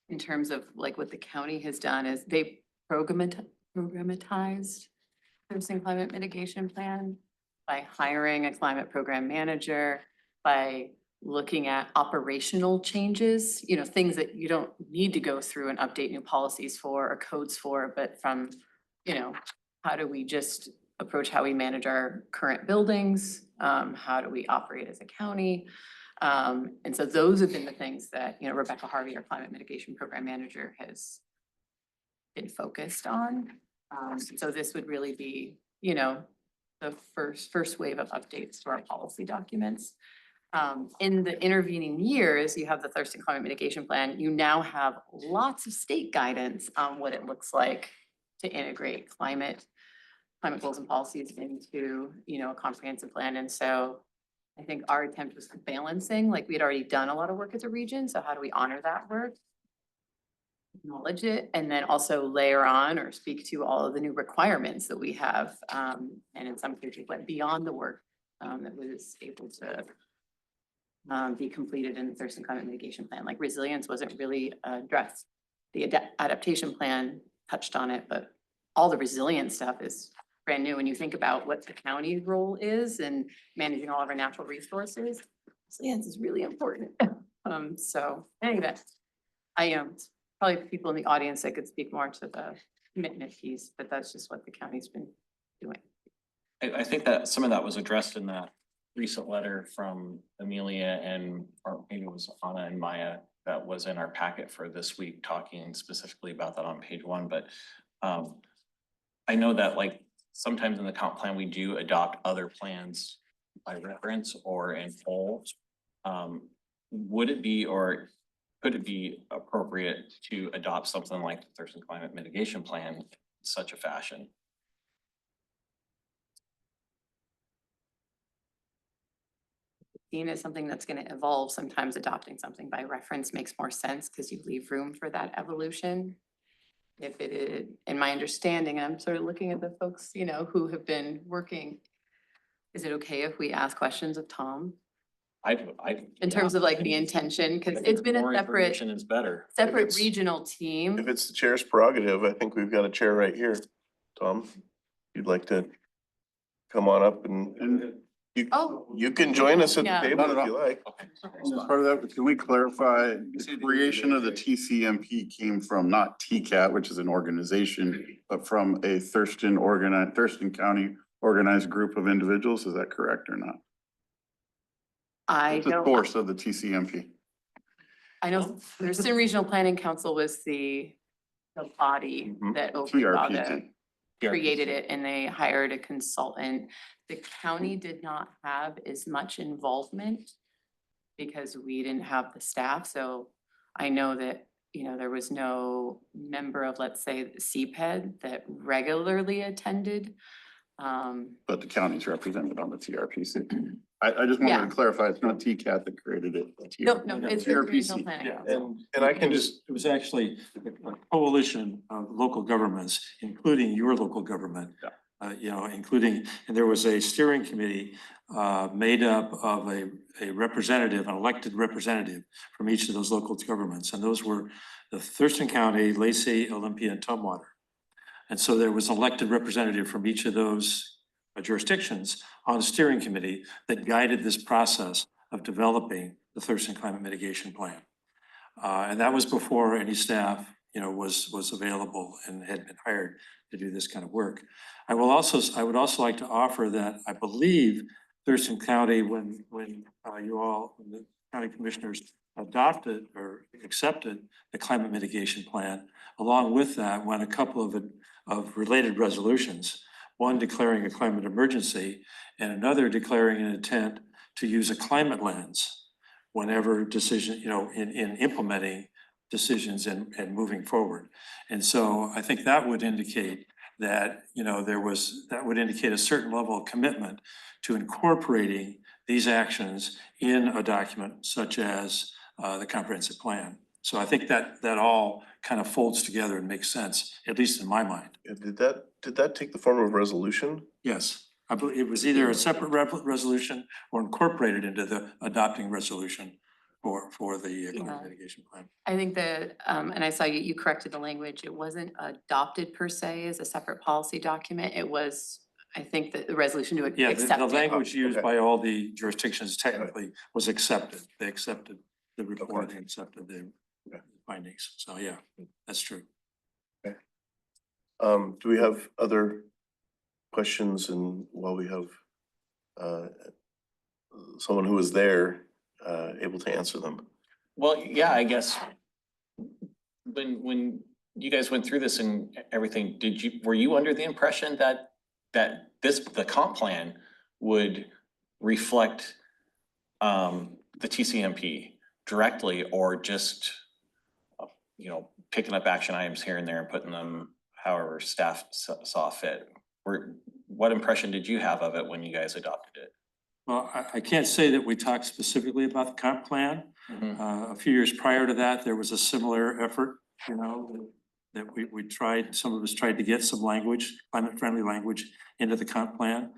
in terms of like what the county has done is they programatized Thurston Climate Mitigation Plan by hiring a climate program manager, by looking at operational changes, things that you don't need to go through and update new policies for or codes for, but from, how do we just approach how we manage our current buildings? How do we operate as a county? And so those have been the things that, Rebecca Harvey, our climate mitigation program manager, has been focused on. So this would really be, the first wave of updates to our policy documents. In the intervening years, you have the Thurston Climate Mitigation Plan. You now have lots of state guidance on what it looks like to integrate climate goals and policies into, a comprehensive plan. And so I think our attempt was balancing, like we had already done a lot of work as a region. So how do we honor that work? Acknowledge it, and then also layer on or speak to all of the new requirements that we have. And in some cases went beyond the work that was able to be completed in the Thurston Climate Mitigation Plan. Like resilience wasn't really addressed. The adaptation plan touched on it, but all the resilience stuff is brand new. When you think about what the county's role is in managing all of our natural resources, resilience is really important. So anyway, I am probably people in the audience that could speak more to the commitment piece, but that's just what the county's been doing. I think that some of that was addressed in the recent letter from Amelia and, or maybe it was Anna and Maya that was in our packet for this week, talking specifically about that on page 1, but I know that like sometimes in the comp plan, we do adopt other plans by reference or in whole. Would it be or could it be appropriate to adopt something like the Thurston Climate Mitigation Plan in such a fashion? Seen as something that's going to evolve, sometimes adopting something by reference makes more sense because you leave room for that evolution. If it is, in my understanding, I'm sort of looking at the folks, you know, who have been working. Is it okay if we ask questions of Tom in terms of like the intention? Because it's been a More separate, information is better. separate regional team. If it's the chair's prerogative, I think we've got a chair right here. Tom, if you'd like to come on up and you can join us at the Yeah. table if you like. As part of that, can we clarify, the creation of the TCMP came from not TCAT, which is an organization, but from a Thurston County organized group of individuals, is that correct or not? I The don't, source of the TCMP. I know Thurston Regional Planning Council was the body that oversaw TRPC. created it, and they hired a consultant. The county did not have as much involvement because we didn't have the staff, so I know that, you know, there was no member of, let's say, the CPED that regularly attended. But the county's represented on the TRPC. I just wanted Yeah. to clarify, it's not TCAT that created it. No, it's the regional planning. And I can just, it was actually a coalition of local governments, including your local government. You know, including, and there was a steering committee made up of a representative, an elected representative from each of those local governments. And those were the Thurston County, Lacey, Olympia, and Tumwater. And so there was an elected representative from each of those jurisdictions on the steering committee that guided this process of developing the Thurston Climate Mitigation Plan. And that was before any staff, you know, was available and had been hired to do this kind of work. I would also like to offer that I believe Thurston County, when the county commissioners adopted or accepted the climate mitigation plan, along with that went a couple of related resolutions, one declaring a climate emergency and another declaring an intent to use a climate lens whenever decision, you know, in implementing decisions and moving forward. And so I think that would indicate that, you know, that would indicate a certain level of commitment to incorporating these actions in a document such as the comprehensive plan. So I think that all kind of folds together and makes sense, at least in my mind. Did that take the form of resolution? Yes, I believe it was either a separate resolution or incorporated into the adopting resolution for the climate mitigation plan. I think that, and I saw you corrected the language, it wasn't adopted per se as a separate policy document, it was, I think that the resolution to Yeah, accept the it. language used by all the jurisdictions technically was accepted. They accepted the report and accepted the findings. So yeah, that's true. Do we have other questions? And while we have someone who was there able to answer them. Well, yeah, I guess when you guys went through this and everything, were you under the impression that the comp plan would reflect the TCMP directly, or just, you know, picking up action items here and there and putting them however staff saw fit? What impression did you have of it when you guys adopted it? Well, I can't say that we talked specifically about the comp plan. A few years prior to that, there was a similar effort, you know, that we tried, some of us tried to get some language, climate friendly language into the comp plan.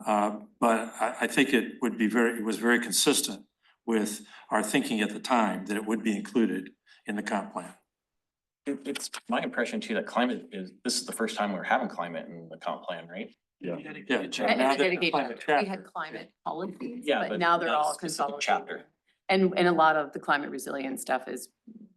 But I think it was very consistent with our thinking at the time that it would be included in the comp plan. It's my impression too that this is the first time we're having climate in the comp plan, right? Yeah. And we had climate policies, Yeah, but now they're not a all specific consolidated. chapter. And a lot of the climate resilience stuff is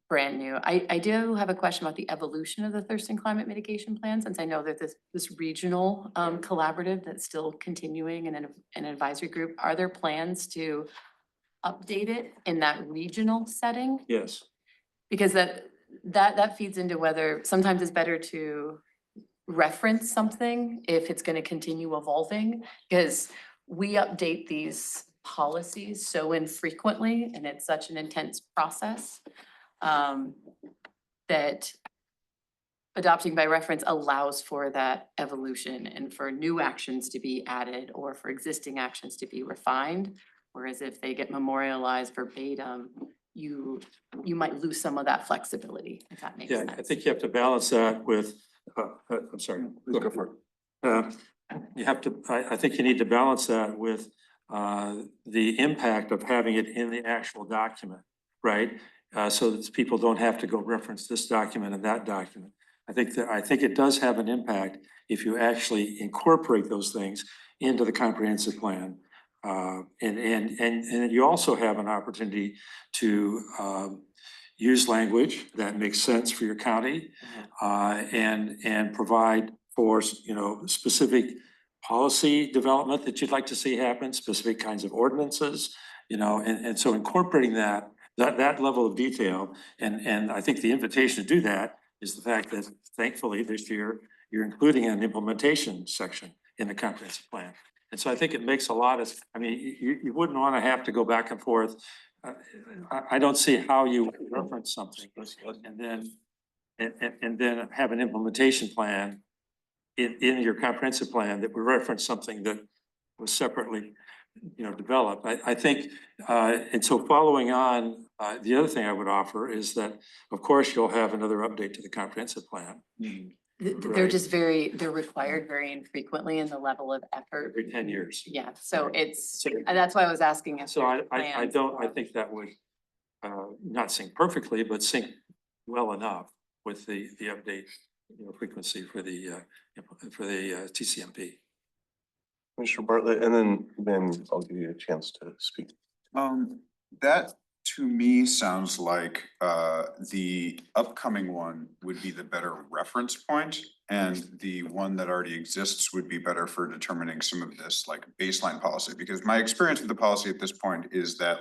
brand new. I do have a question about the evolution of the Thurston Climate Mitigation Plan, since I know that this regional collaborative that's still continuing in an advisory group. Are there plans to update it in that regional setting? Yes. Because that feeds into whether sometimes it's better to reference something if it's gonna continue evolving, because we update these policies so infrequently and it's such an intense process that adopting by reference allows for that evolution and for new actions to be added or for existing actions to be refined. Whereas if they get memorialized verbatim, you might lose some of that flexibility, if that makes sense. I think you have to balance that with, I'm sorry. Go for it. You have to, I think you need to balance that with the impact of having it in the actual document, right? So that people don't have to go reference this document and that document. I think it does have an impact if you actually incorporate those things into the comprehensive plan. And you also have an opportunity to use language that makes sense for your county and provide for, specific policy development that you'd like to see happen, specific kinds of ordinances, and so incorporating that level of detail. And I think the invitation to do that is the fact that thankfully this year, you're including an implementation section in the comprehensive plan. And so I think it makes a lot of, you wouldn't want to have to go back and forth. I don't see how you reference something and then have an implementation plan in your comprehensive plan that would reference something that was separately, developed. I think, and so following on, the other thing I would offer is that, of course, you'll have another update to the comprehensive plan. They're just they're required very infrequently in the level of effort. Every 10 years. Yeah, so that's why I was asking if So there's I plans. think that would not sync perfectly, but sync well enough with the update, frequency for the TCMP. Commissioner Bartlett, and then I'll give you a chance to speak. That to me sounds like the upcoming one would be the better reference point, and the one that already exists would be better for determining some of this like baseline policy. Because my experience with the policy at this point is that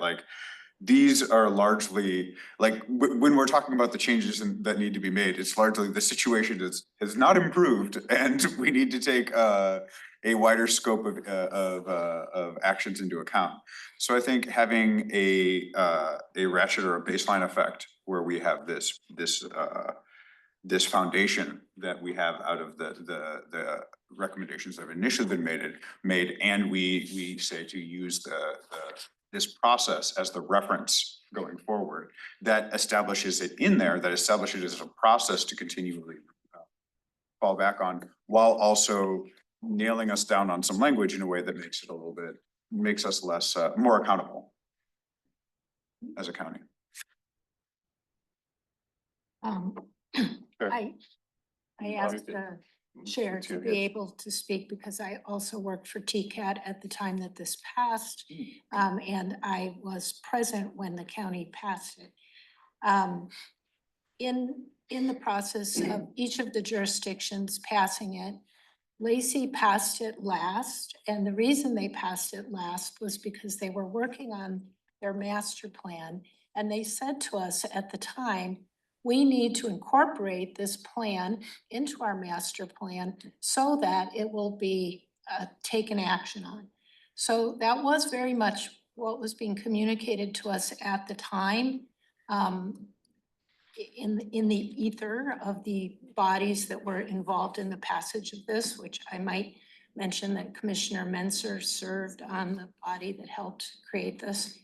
these are largely when we're talking about the changes that need to be made, it's largely the situation has not improved, and we need to take a wider scope of actions into account. So I think having a ratchet or a baseline effect where we have this foundation that we have out of the recommendations that have initially been made, and we say to use this process as the reference going forward, that establishes it in there, that establishes it as a process to continually fall back on, while also nailing us down on some language in a way that makes us less, more accountable as a county. I asked the chair to be able to speak because I also worked for TCAT at the time that this passed. And I was present when the county passed it. In the process of each of the jurisdictions passing it, Lacey passed it last, and the reason they passed it last was because they were working on their master plan, and they said to us at the time, we need to incorporate this plan into our master plan so that it will be taken action on. So that was very much what was being communicated to us at the time. In the ether of the bodies that were involved in the passage of this, which I might mention that Commissioner Menser served on the body that helped create this.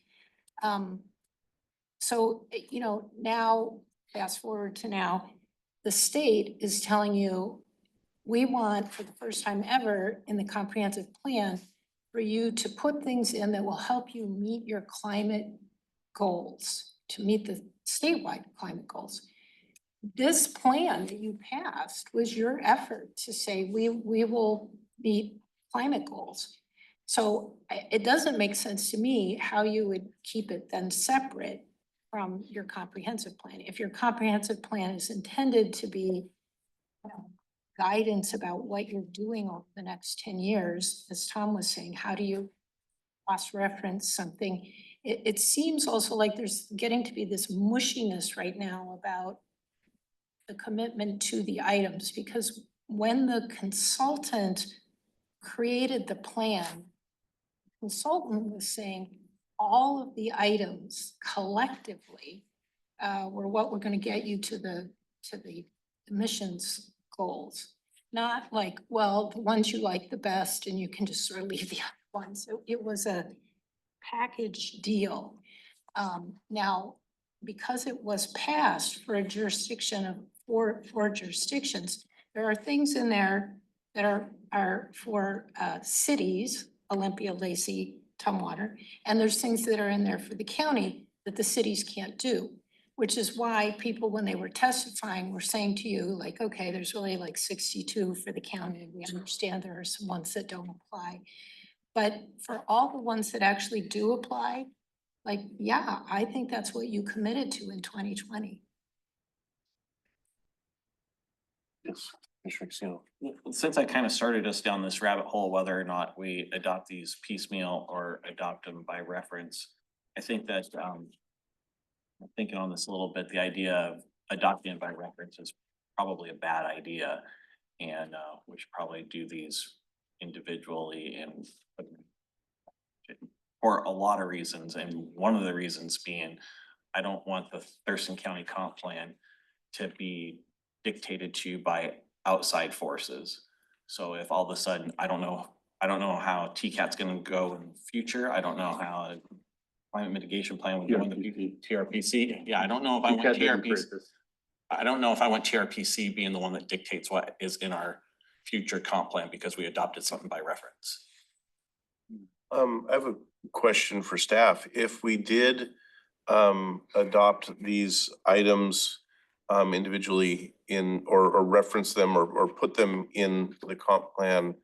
So, now, fast forward to now, the state is telling you, we want for the first time ever in the comprehensive plan for you to put things in that will help you meet your climate goals, to meet the statewide climate goals. This plan that you passed was your effort to say we will meet climate goals. So it doesn't make sense to me how you would keep it then separate from your comprehensive plan. If your comprehensive plan is intended to be guidance about what you're doing over the next 10 years, as Tom was saying, how do you cross-reference something? It seems also like there's getting to be this mushiness right now about the commitment to the items, because when the consultant created the plan, the consultant was saying all of the items collectively were what we're gonna get you to the emissions goals. Not like, well, the ones you like the best and you can just sort of leave the other ones. So it was a package deal. Now, because it was passed for a jurisdiction of four jurisdictions, there are things in there that are for cities, Olympia, Lacey, Tumwater, and there's things that are in there for the county that the cities can't do, which is why people, when they were testifying, were saying to you, like, okay, there's really like 62 for the county. We understand there are some ones that don't apply. But for all the ones that actually do apply, like, yeah, I think that's what you committed to in 2020. Yes, Commissioner Casino. Since I kind of started us down this rabbit hole, whether or not we adopt these piecemeal or adopt them by reference, I think that, I'm thinking on this a little bit, the idea of adopting it by reference is probably a bad idea. And we should probably do these individually and for a lot of reasons. And one of the reasons being, I don't want the Thurston County comp plan to be dictated to by outside forces. So if all of a sudden, I don't know how TCAT's gonna go in the future. I don't know how a climate mitigation plan would go in the TRPC. Yeah, I don't know if I want TRPC. I don't know if I want TRPC being the one that dictates what is in our future comp plan because we adopted something by reference. I have a question for staff. If we did adopt these items individually in or reference them or put them in the comp plan,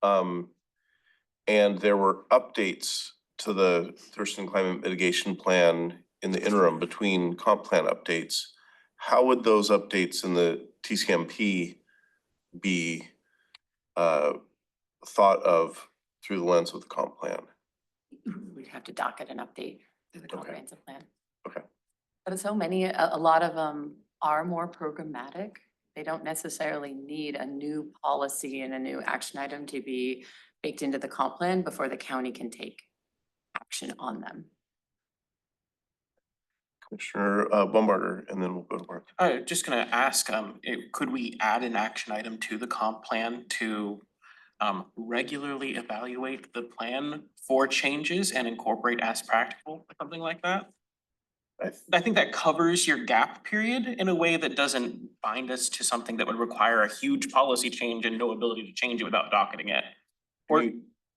and there were updates to the Thurston Climate Mitigation Plan in the interim between comp plan updates, how would those updates in the TCMP be thought of through the lens of the comp plan? We'd have to docket an update through the comprehensive plan. Okay. But so many, a lot of them are more programmatic. They don't necessarily need a new policy and a new action item to be baked into the comp plan before the county can take action on them. Commissioner Bombarder, and then we'll go to Mark. Just gonna ask, could we add an action item to the comp plan to regularly evaluate the plan for changes and incorporate as practical, something like that? I think that covers your gap period in a way that doesn't bind us to something that would require a huge policy change and no ability to change it without docketing it. Or,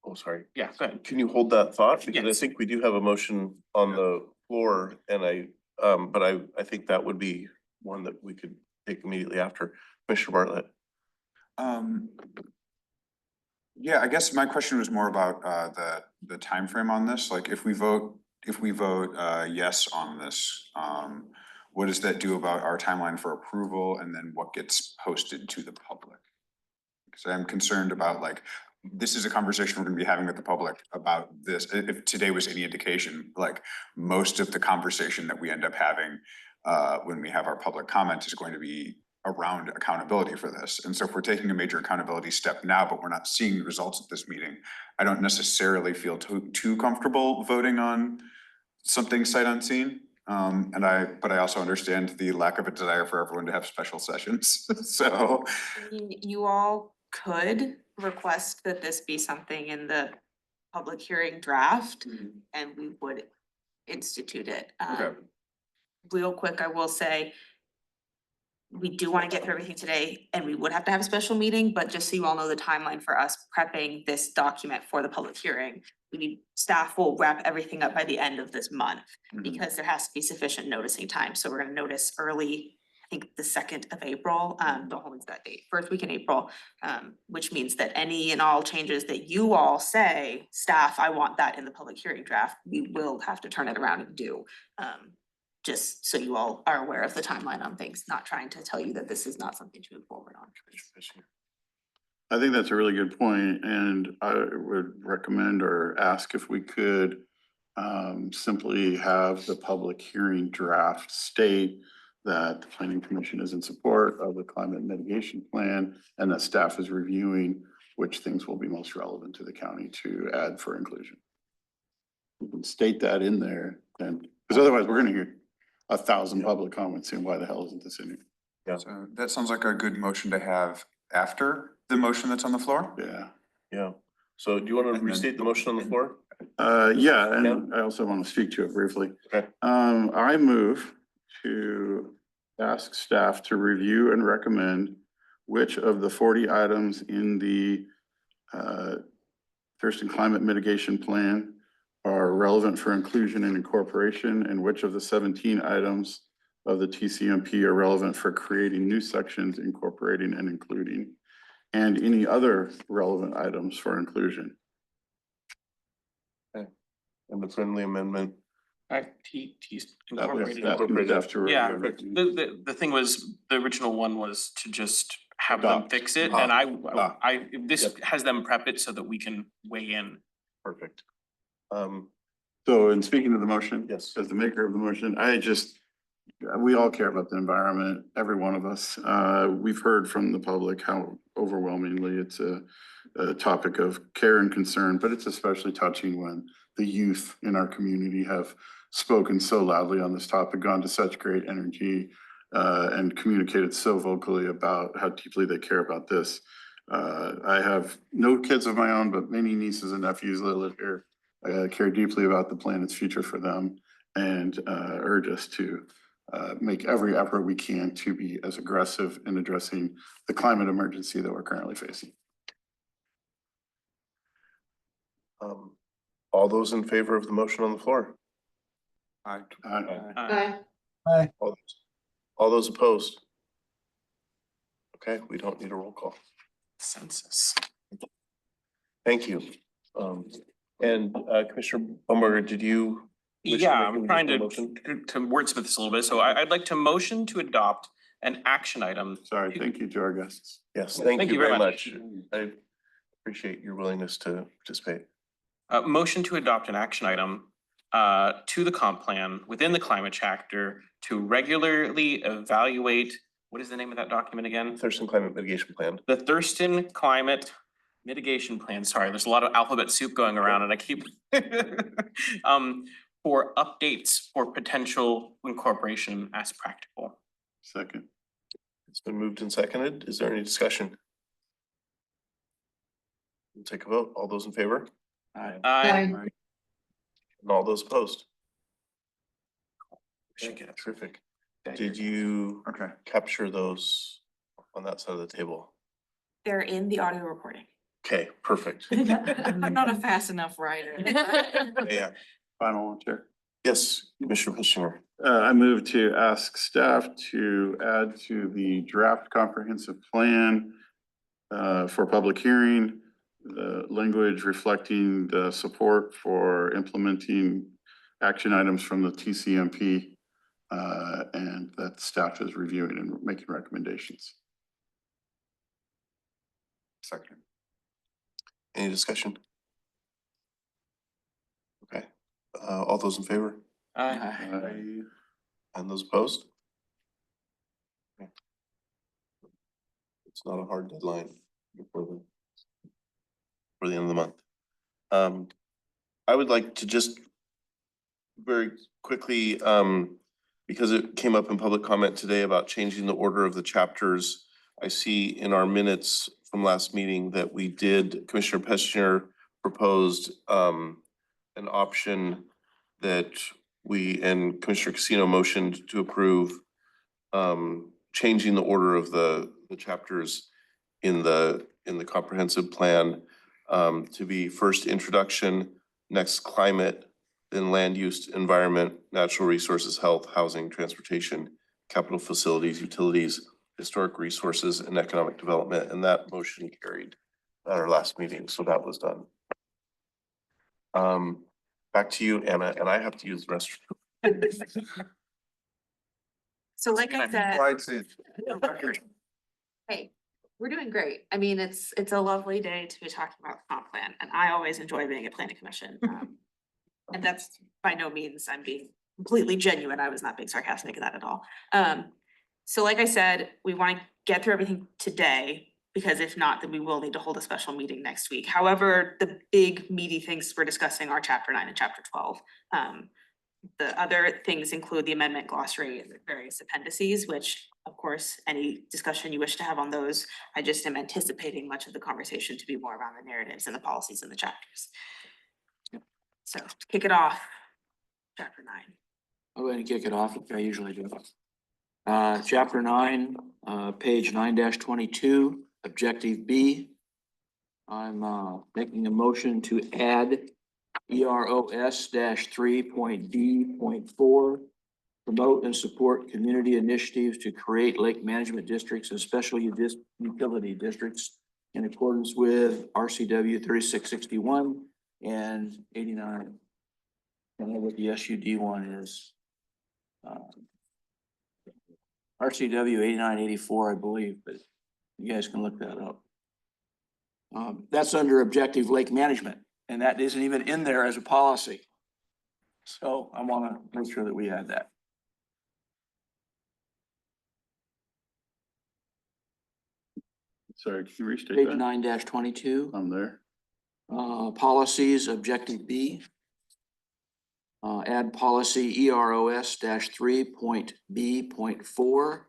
oh, sorry. Yeah, go ahead. Can you hold that thought? Because I Yes. think we do have a motion on the floor and but I think that would be one that we could take immediately after. Commissioner Bartlett. Yeah, I guess my question was more about the timeframe on this. Like if we vote yes on this, what does that do about our timeline for approval and then what gets posted to the public? Because I'm concerned about like, this is a conversation we're gonna be having with the public about this. If today was any indication, like most of the conversation that we end up having when we have our public comment is going to be around accountability for this. And so if we're taking a major accountability step now, but we're not seeing the results of this meeting, I don't necessarily feel too comfortable voting on something sight unseen. But I also understand the lack of a desire for everyone to have special sessions. So You all could request that this be something in the public hearing draft and we would institute it. Okay. Real quick, I will say, we do want to get through everything today and we would have to have a special meeting, but just so you all know the timeline for us prepping this document for the public hearing, staff will wrap everything up by the end of this month because there has to be sufficient noticing time. So we're gonna notice early, I think the 2nd of April, don't hold me to that date, first week in April, which means that any and all changes that you all say, staff, I want that in the public hearing draft, we will have to turn it around and do. Just so you all are aware of the timeline on things, not trying to tell you that this is not something to move forward on. I think that's a really good point, and I would recommend or ask if we could simply have the public hearing draft state that the planning commission is in support of the climate mitigation plan and that staff is reviewing which things will be most relevant to the county to add for inclusion. We can state that in there, and, because otherwise we're gonna hear 1,000 public comments saying, why the hell isn't this in here? Yeah. So that sounds like a good motion to have after the motion that's on the floor. Yeah. Yeah. So do you want to And then- restate the motion on the floor? Yeah, and I also want to speak to it briefly. Okay. I move to ask staff to review and recommend which of the 40 items in the Thurston Climate Mitigation Plan are relevant for inclusion and incorporation, and which of the 17 items of the TCMP are relevant for creating new sections, incorporating and including, and any other relevant items for inclusion. And the friendly amendment. Incorporated. Incorporated. Yeah, the thing was, the original one was to just have them Adopt. fix it, and this has them prep it so that we can weigh in. Perfect. So in speaking of the motion. Yes. As the maker of the motion, we all care about the environment, every one of us. We've heard from the public how overwhelmingly it's a topic of care and concern, but it's especially touching when the youth in our community have spoken so loudly on this topic, gone to such great energy, and communicated so vocally about how deeply they care about this. I have no kids of my own, but many nieces and nephews that live here. I care deeply about the planet's future for them, and urge us to make every effort we can to be as aggressive in addressing the climate emergency that we're currently facing. All those in favor of the motion on the floor? Aye. All those opposed? Okay, we don't need a roll call. Census. Thank you. And Commissioner Bumberger, did you? wish to Yeah, make I'm a trying motion? to wordsmith this a little bit, so I'd like to motion to adopt an action item. Sorry, thank you to our guests. Yes, thank you very much. I appreciate your willingness to participate. Motion to adopt an action item to the comp plan within the climate chapter to regularly evaluate, what is the name of that document again? Thurston Climate Mitigation Plan. The Thurston Climate Mitigation Plan, sorry, there's a lot of alphabet soup going around and I keep for updates for potential incorporation as practical. Second. It's been moved and seconded. Is there any discussion? We'll take a vote. All those in favor? Aye. And all those opposed? Terrific. Did you capture those on that side of the table? They're in the audio recording. Okay, perfect. I'm not a fast enough writer. Yeah. Final one, Chair. Yes, Commissioner Piscinger. I move to ask staff to add to the draft comprehensive plan for public hearing, the language reflecting the support for implementing action items from the TCMP, and that staff is reviewing and making recommendations. Second. Any discussion? Okay, all those in favor? Aye. And those opposed? Okay. It's not a hard deadline for the end of the month. I would like to just very quickly, because it came up in public comment today about changing the order of the chapters. I see in our minutes from last meeting that we did, Commissioner Pesner proposed an option that we and Commissioner Casino motioned to approve, changing the order of the chapters in the comprehensive plan to be first introduction, next climate, then land use, environment, natural resources, health, housing, transportation, capital facilities, utilities, historic resources, and economic development. And that motion carried at our last meeting, so that was done. Back to you, Anna, and I have to use the restroom. So like I said, Right, see. hey, we're doing great. I mean, it's a lovely day to be talking about the comp plan, and I always enjoy being at planning commission. And that's by no means, I'm being completely genuine. I was not being sarcastic at that at all. So like I said, we want to get through everything today, because if not, then we will need to hold a special meeting next week. However, the big meaty things we're discussing are chapter 9 and chapter 12. The other things include the amendment glossary and the various appendices, which of course, any discussion you wish to have on those, I just am anticipating much of the conversation to be more around the narratives and the policies and the chapters. So to kick it off, chapter 9. I'm going to kick it off like I usually do. Chapter 9, page 9-22, objective B. I'm making a motion to add EROS-3.D.4, promote and support community initiatives to create lake management districts and special utility districts in accordance with RCW 3661 and 89. I don't know what the SUD one is. RCW 8984, I believe, but you guys can look that up. That's under objective lake management, and that isn't even in there as a policy. So I want to make sure that we add that. Sorry, can you restate Page that? 9-22. I'm there. Policies, objective B. Add policy EROS-3.B.4.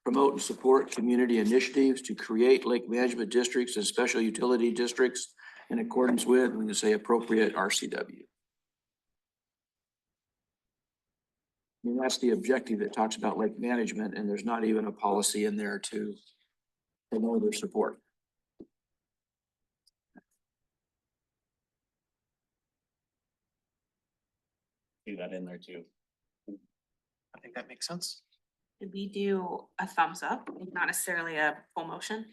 Promote and support community initiatives to create lake management districts and special utility districts in accordance with, we can say appropriate RCW. I mean, that's the objective that talks about lake management, and there's not even a policy in there to promote or support. Do that in there too. I think that makes sense. Did we do a thumbs up, not necessarily a full motion?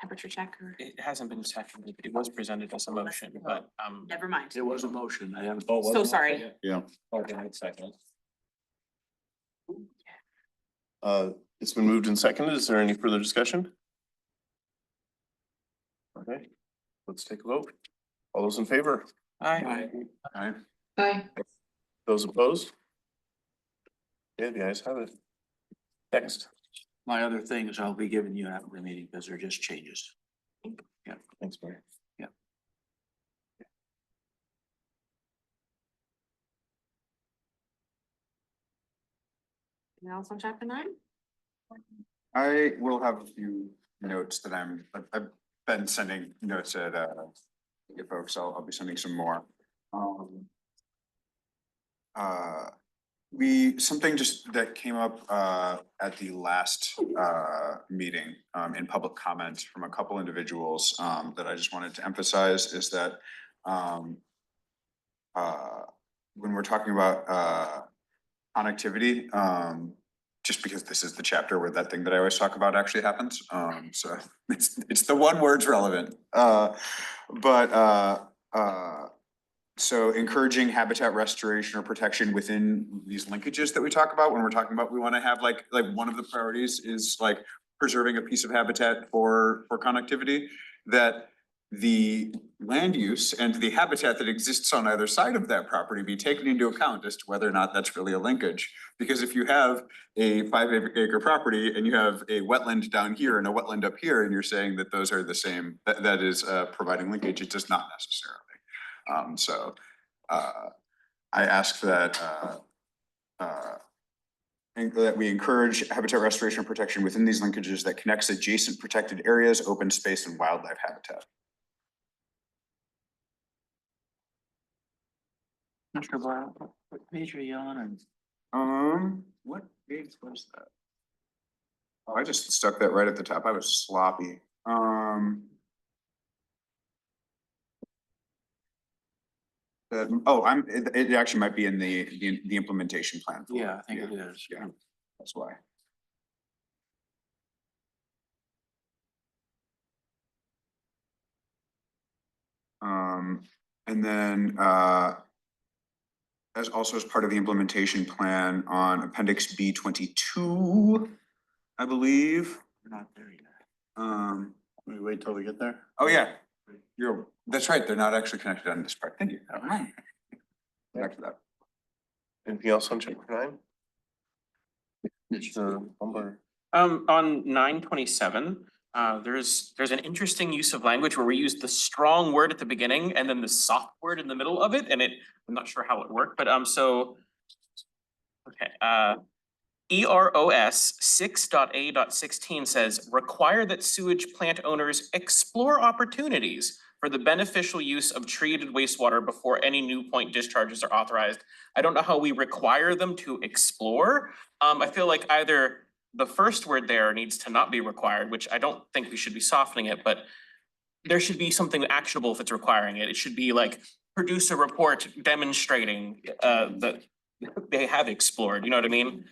Temperature check or, It hasn't been seconded. It was presented as a motion, but never mind. It was a motion. I haven't. So sorry. Yeah. Okay, second. It's been moved and seconded. Is there any further discussion? Okay, let's take a vote. All those in favor? Aye. Aye. Aye. Those opposed? Yeah, the ayes have it. Next. My other things I'll be giving you after the meeting because they're just changes. Yeah. Thanks, Mary. Yeah. Anything else on chapter 9? I will have a few notes that I've been sending notes at you folks. I'll be sending some more. Something just that came up at the last meeting in public comment from a couple individuals that I just wanted to emphasize is that when we're talking about connectivity, just because this is the chapter where that thing that I always talk about actually happens. So it's the one word's relevant. So encouraging habitat restoration or protection within these linkages that we talk about when we're talking about, we want to have like one of the priorities is like preserving a piece of habitat for connectivity, that the land use and the habitat that exists on either side of that property be taken into account as to whether or not that's really a linkage. Because if you have a 5 acre property and you have a wetland down here and a wetland up here, and you're saying that those are the same, that is providing linkage, it does not necessarily. I ask that that we encourage habitat restoration and protection within these linkages that connects adjacent protected areas, open space, and wildlife habitat. Mr. Brown, what page are you on? What page was that? Oh, I just stuck that right at the top. I was sloppy. It actually might be in the implementation plan. Yeah, I think it is. Yeah, that's why. And then, as also as part of the implementation plan on Appendix B 22, I believe. We're not there yet. Um, We wait till we get there? oh yeah, that's right, they're not actually connected on this part. Thank you. Back to that. Anything else on chapter 9? Mr. Bumber. On 927, there's an interesting use of language where we use the strong word at the beginning and then the soft word in the middle of it, and I'm not sure how it worked, but okay, EROS 6.A.16 says, require that sewage plant owners explore opportunities for the beneficial use of treated wastewater before any new point discharges are authorized. I don't know how we require them to explore. I feel like either the first word there needs to not be required, which I don't think we should be softening it, but there should be something actionable if it's requiring it. It should be like, produce a report demonstrating that they have explored, you know what I mean?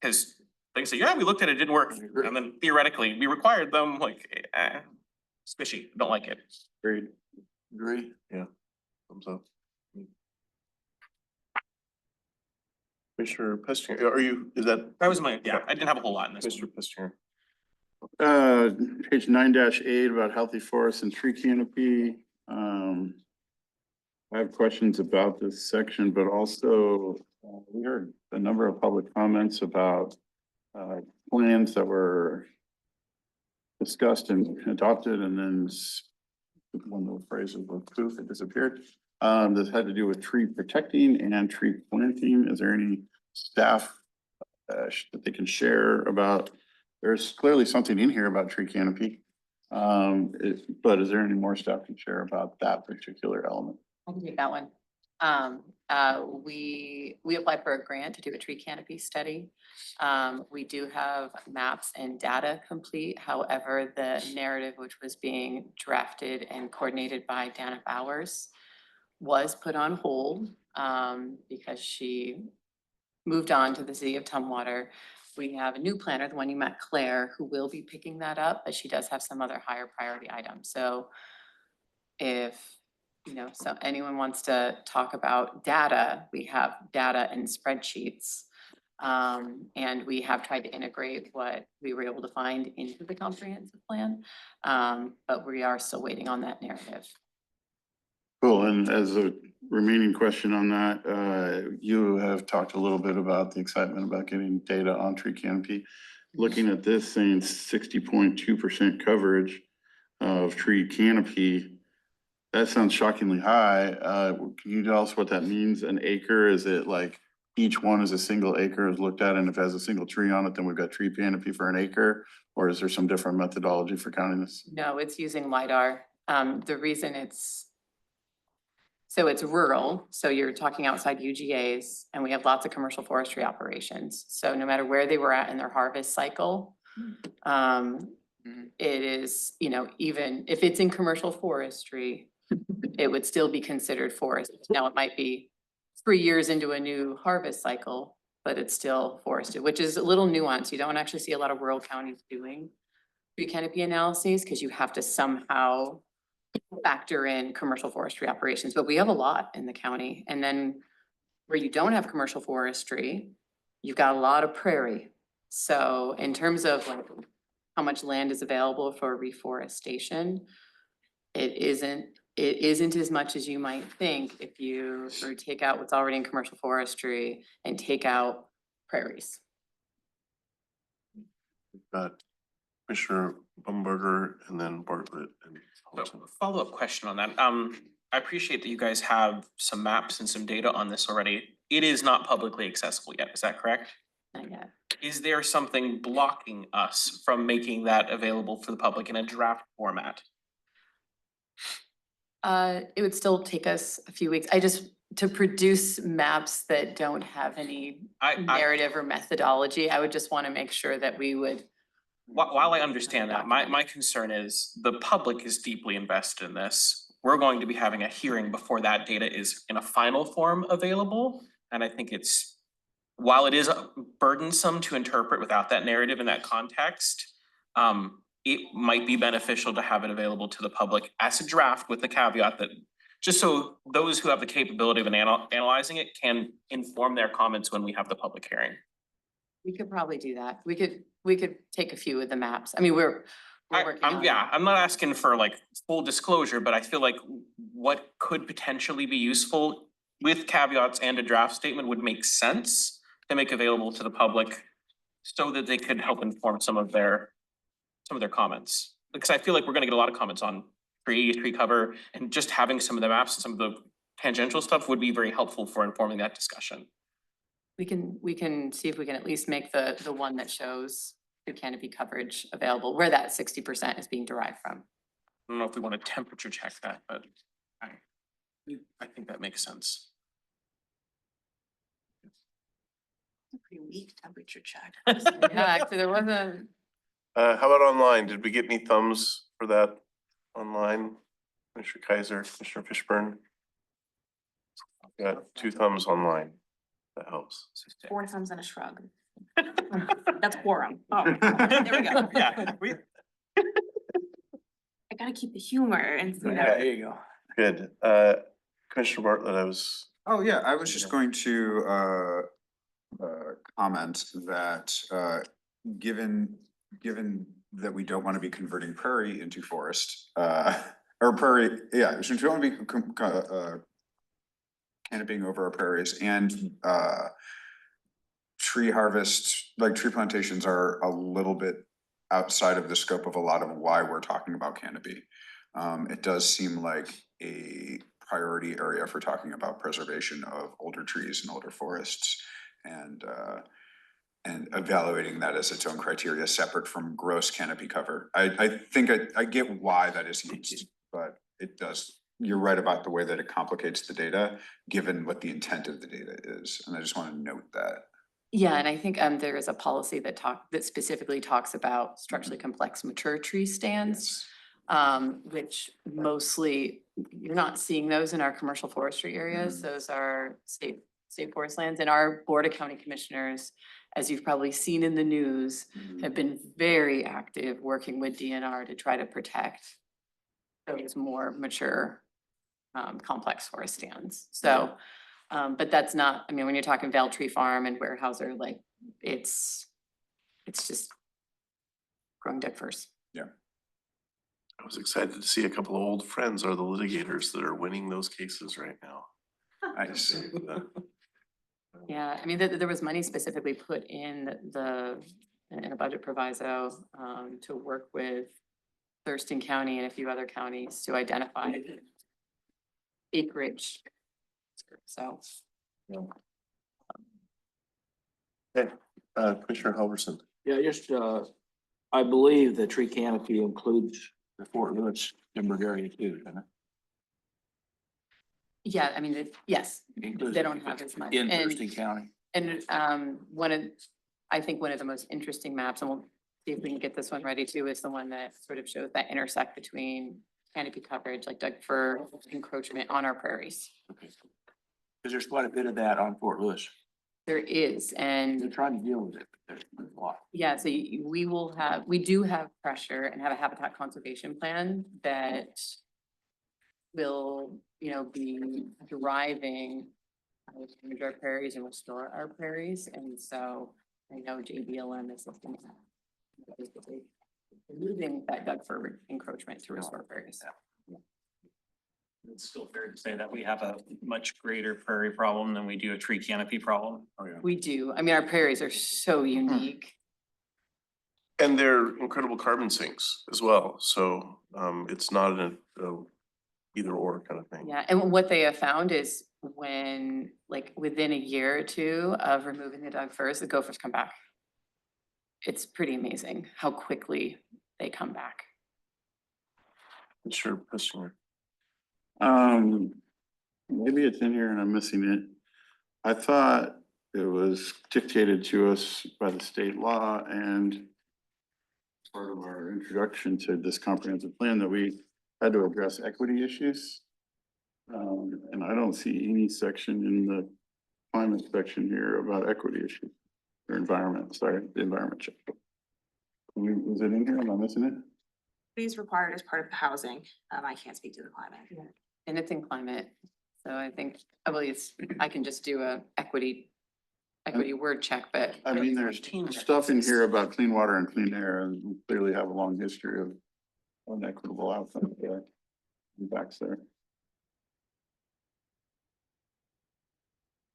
Cause they say, yeah, we looked at it, didn't work, and then theoretically, we required them, like, squishy, don't like it. Agreed. Agree? Yeah, thumbs up. Commissioner Pestinger, is that? That was I didn't have a whole lot in this. Mr. Pestinger. Page 9-8 about healthy forests and tree canopy. I have questions about this section, but also we heard a number of public comments about plans that were discussed and adopted, and then one of the phrases was poof, it disappeared. This had to do with tree protecting and tree planting. Is there any staff that they can share about? There's clearly something in here about tree canopy. But is there any more staff can share about that particular element? I can take that one. We applied for a grant to do a tree canopy study. We do have maps and data complete. However, the narrative which was being drafted and coordinated by Dana Bowers was put on hold because she moved on to the city of Tumwater. We have a new planner, the one you met, Claire, who will be picking that up, but she does have some other higher priority items. So if so anyone wants to talk about data, we have data and spreadsheets. And we have tried to integrate what we were able to find into the comprehensive plan. But we are still waiting on that narrative. Cool, and as a remaining question on that, you have talked a little bit about the excitement about getting data on tree canopy. Looking at this saying 60.2% coverage of tree canopy, that sounds shockingly high. Can you tell us what that means? An acre, is it like each one is a single acre is looked at, and if it has a single tree on it, then we've got tree canopy for an acre? Or is there some different methodology for counting this? No, it's using LiDAR. The reason it's rural, so you're talking outside UGAs, and we have lots of commercial forestry operations. So no matter where they were at in their harvest cycle, it is, even if it's in commercial forestry, it would still be considered forest. Now, it might be 3 years into a new harvest cycle, but it's still forested, which is a little nuanced. You don't actually see a lot of rural counties doing tree canopy analyses because you have to somehow factor in commercial forestry operations, but we have a lot in the county. And then where you don't have commercial forestry, you've got a lot of prairie. So in terms of like how much land is available for reforestation, it isn't as much as you might think if you sort of take out what's already in commercial forestry and take out prairies. Got Commissioner Bumberger and then Bartlett. So, follow-up question on that. I appreciate that you guys have some maps and some data on this already. It is not publicly accessible yet, is that correct? Not yet. Is there something blocking us from making that available for the public in a draft format? It would still take us a few weeks. To produce maps that don't have any narrative or methodology, I would just want to make sure that we would. While I understand that, my concern is the public is deeply invested in this. We're going to be having a hearing before that data is in a final form available. And I think while it is burdensome to interpret without that narrative in that context, it might be beneficial to have it available to the public as a draft with the caveat that just so those who have the capability of analyzing it can inform their comments when we have the public hearing. We could probably do that. We could take a few of the maps. I mean, we're working on it. I'm not asking for like full disclosure, but I feel like what could potentially be useful with caveats and a draft statement would make sense to make available to the public so that they could help inform some of their comments. Because I feel like we're gonna get a lot of comments on tree cover, and just having some of the maps and some of the tangential stuff would be very helpful for informing that discussion. We can see if we can at least make the one that shows the canopy coverage available, where that 60% is being derived from. I don't know if we want to temperature check that, but I think that makes sense. Pretty weak temperature check. Yeah, actually, there wasn't. How about online? Did we get any thumbs for that online? Commissioner Kaiser, Commissioner Fishburne? Got 2 thumbs online. That helps. 4 thumbs and a shrug. That's quorum. Oh, there we go. Yeah, I gotta keep the humor and. There you go. Good. Commissioner Bartlett, Oh, yeah, I was just going to comment that given that we don't want to be converting prairie into forest, or prairie, yeah, since we don't want to be canopying over our prairies, and tree harvest, like tree plantations are a little bit outside of the scope of a lot of why we're talking about canopy. It does seem like a priority area for talking about preservation of older trees and older forests, and evaluating that as its own criteria separate from gross canopy cover. I think I get why that is used, but it does, you're right about the way that it complicates the data, given what the intent of the data is, and I just want to note that. Yeah, and I think there is a policy that specifically talks about structurally complex mature tree stands. Which mostly, you're not seeing those in our commercial forestry areas. Those are state forest lands, and our Board of County Commissioners, as you've probably seen in the news, have been very active working with DNR to try to protect those more mature, complex forest stands. So, but that's not, I mean, when you're talking Vale Tree Farm and Weyerhaeuser, like, it's just growing dead first. Yeah. I was excited to see a couple of old friends are the litigators that are winning those cases right now. Nice. Yeah, I mean, there was money specifically put in in a budget proviso to work with Thurston County and a few other counties to identify acreage. So. Okay, Commissioner Halverson. Yeah, just, I believe the tree canopy includes the Fort Lewis timber area too, doesn't it? Yeah, I mean, yes, they don't have as much. In And- Thurston County. And I think one of the most interesting maps, and we'll see if we can get this one ready too, is the one that sort of shows that intersect between canopy coverage, like Doug fir encroachment on our prairies. Because there's quite a bit of that on Fort Lewis. There is, and They're trying to deal with it, but there's a lot. yeah, so we do have pressure and have a habitat conservation plan that will, be driving how we manage our prairies and restore our prairies. And so I know JBLM is looking at basically removing that Doug fir encroachment to restore prairies. It's still fair to say that we have a much greater prairie problem than we do a tree canopy problem. Oh, yeah. We do. I mean, our prairies are so unique. And they're incredible carbon sinks as well, so it's not a either or kind of thing. Yeah, and what they have found is when, like, within a year or two of removing the Doug firs, the gophers come back. It's pretty amazing how quickly they come back. Sure, Commissioner. Maybe it's in here and I'm missing it. I thought it was dictated to us by the state law and part of our introduction to this comprehensive plan that we had to address equity issues. And I don't see any section in the climate section here about equity issues or environment, sorry, the environment check. Was it in here? Am I missing it? It is required as part of the housing. I can't speak to the climate. And it's in climate, so I think, I believe I can just do a equity word check, but. I mean, there's stuff in here about clean water and clean air, and we clearly have a long history of unequitable outcomes there. Impacts there.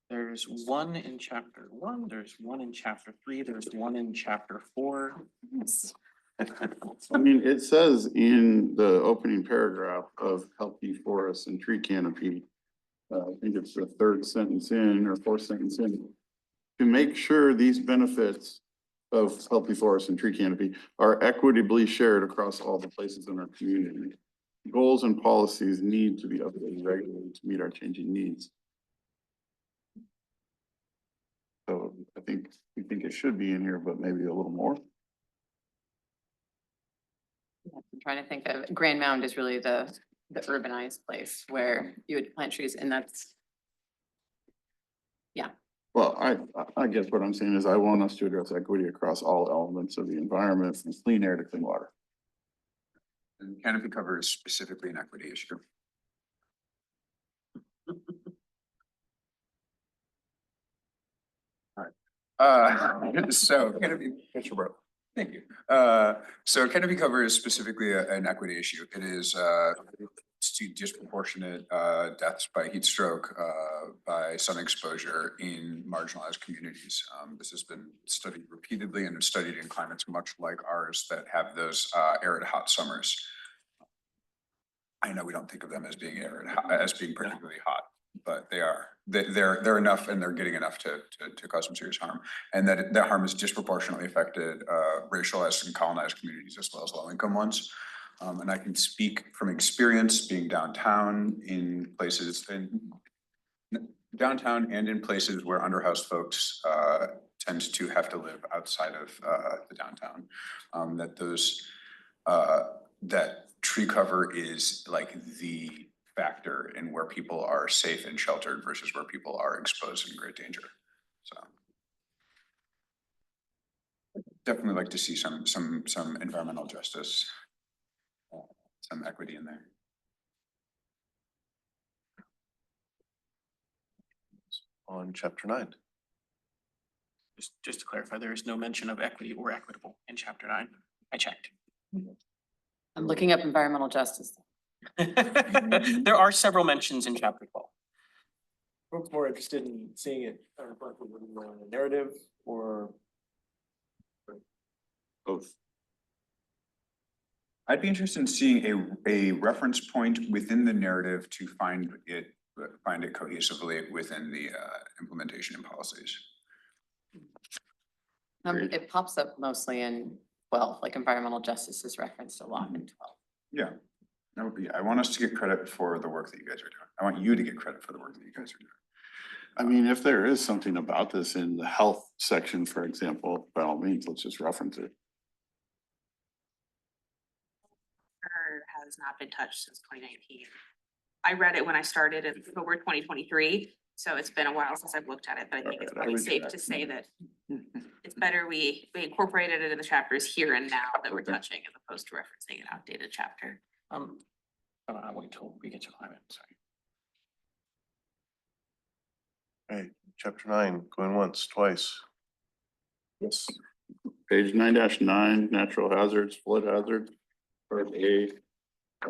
There's one in chapter 1, there's one in chapter 3, there's one in chapter 4. I mean, it says in the opening paragraph of healthy forests and tree canopy, I think it's the third sentence in or fourth sentence in, to make sure these benefits of healthy forests and tree canopy are equitably shared across all the places in our community. Goals and policies need to be updated regularly to meet our changing needs. So we think it should be in here, but maybe a little more. I'm trying to think of, Grand Mound is really the urbanized place where you would plant trees, and that's. Yeah, Well, I guess what I'm saying is I want us to address equity across all elements of the environment, from clean air to clean water. And canopy cover is specifically an equity issue. So canopy, thank you. So canopy cover is specifically an equity issue. It is to disproportionate deaths by heat stroke, by sun exposure in marginalized communities. This has been studied repeatedly and studied in climates much like ours that have those arid hot summers. I know we don't think of them as being arid, as being particularly hot, but they are. They're enough, and they're getting enough to cause some serious harm, and that harm has disproportionately affected racialized and colonized communities as well as low-income ones. And I can speak from experience being downtown in places downtown and in places where underhoused folks tend to have to live outside of the downtown. That tree cover is like the factor in where people are safe and sheltered versus where people are exposed in great danger. So definitely like to see some environmental justice, some equity in there. On chapter 9. Just to clarify, there is no mention of equity or equitable in chapter 9. I checked. I'm looking up environmental justice. There are several mentions in chapter 12. Folks more interested in seeing it reflected in the narrative or? Both. I'd be interested in seeing a reference point within the narrative to find it cohesively within the implementation and policies. It pops up mostly in 12, like environmental justice is referenced a lot in 12. Yeah, that would be, I want us to get credit for the work that you guys are doing. I want you to get credit for the work that you guys are doing. I mean, if there is something about this in the health section, for example, by all means, let's just reference it. Has not been touched since 2019. I read it when I started in October 2023, so it's been a while since I've looked at it, but I think it's probably safe to say that it's better we incorporated it in the chapters here and now that we're touching as opposed to referencing an outdated chapter. I'll wait till we get to climate, sorry. Okay, chapter 9, going once, twice. Yes. Page 9-9, natural hazards, flood hazards, part A. I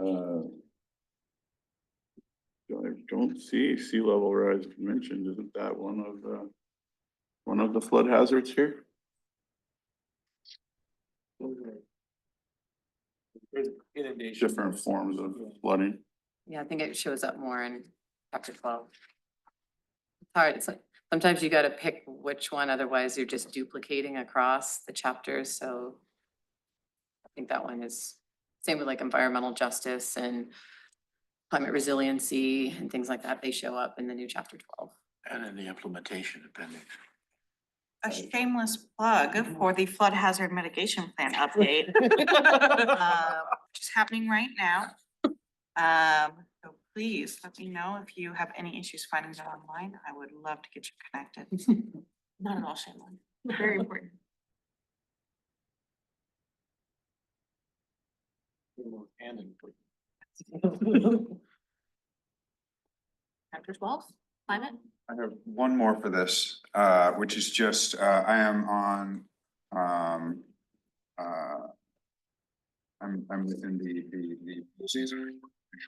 don't see sea level rise mentioned. Isn't that one of the flood hazards here? Inundation. Different forms of flooding. Yeah, I think it shows up more in chapter 12. It's hard. It's like sometimes you got to pick which one, otherwise you're just duplicating across the chapters. So I think that one is same with like environmental justice and climate resiliency and things like that. They show up in the new chapter 12. And in the implementation appendix. A shameless plug for the flood hazard mitigation plan update. Which is happening right now. So please let me know if you have any issues finding that online. I would love to get you connected. Not at all shameless, very important. Chapter 12, climate. I have one more for this, which is just, I am on, I'm within the season,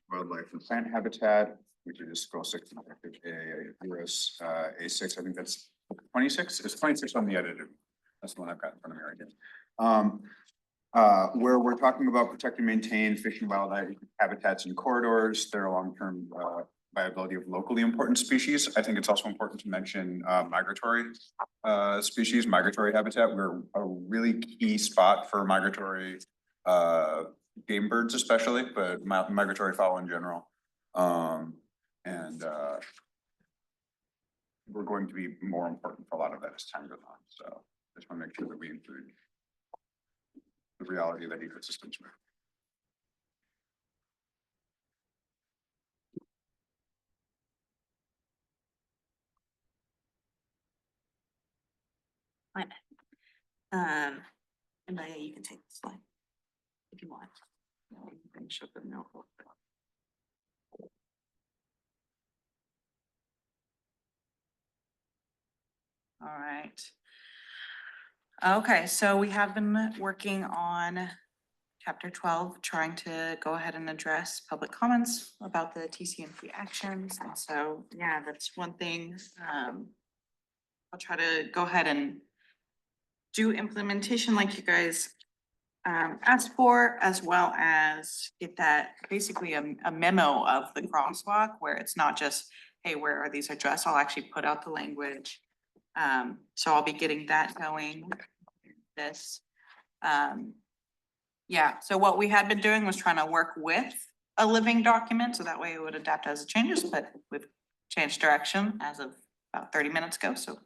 wildlife and plant habitat, which is scroll 6, objective US, A6, I think that's 26, it's 26 on the edited. That's the one I've got in front of me right here. Where we're talking about protect and maintain fish and wildlife habitats and corridors, their long-term viability of locally important species. I think it's also important to mention migratory species, migratory habitat. We're a really key spot for migratory game birds especially, but migratory fowl in general. And we're going to be more important for a lot of that as time goes on. So just want to make sure that we include the reality that ecosystems are. Climate. And Maya, you can take the slide if you want. You can finish up the notebook. All right. Okay, so we have been working on chapter 12, trying to go ahead and address public comments about the TCMP actions. And so, yeah, that's one thing. I'll try to go ahead and do implementation like you guys asked for, as well as get that basically a memo of the crosswalk where it's not just, hey, where are these addressed? I'll actually put out the language. So I'll be getting that going. This. Yeah, so what we had been doing was trying to work with a living document, so that way it would adapt as it changes, but we've changed direction as of about 30 minutes ago, so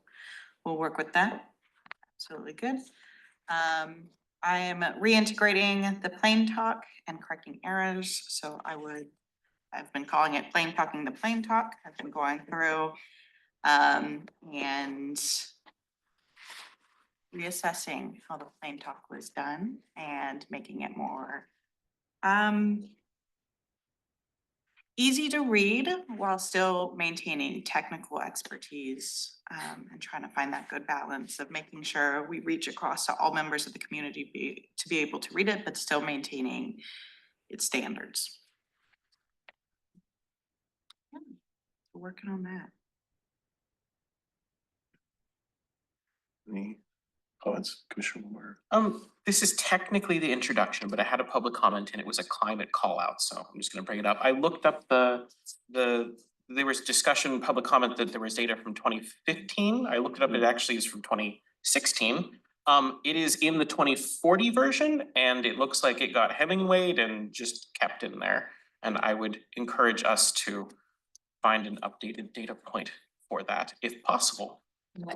we'll work with that. Absolutely good. I am reintegrating the plain talk and correcting errors, so I've been calling it plain talking the plain talk. I've been going through and reassessing how the plain talk was done and making it more easy to read while still maintaining technical expertise, and trying to find that good balance of making sure we reach across to all members of the community to be able to read it, but still maintaining its standards. Yeah, we're working on that. Any comments, Commissioner Moore? This is technically the introduction, but I had a public comment and it was a climate call out, so I'm just gonna bring it up. I looked up there was discussion, public comment that there was data from 2015. I looked it up, it actually is from 2016. It is in the 2040 version and it looks like it got Hemingwayed and just kept in there. And I would encourage us to find an updated data point for that if possible.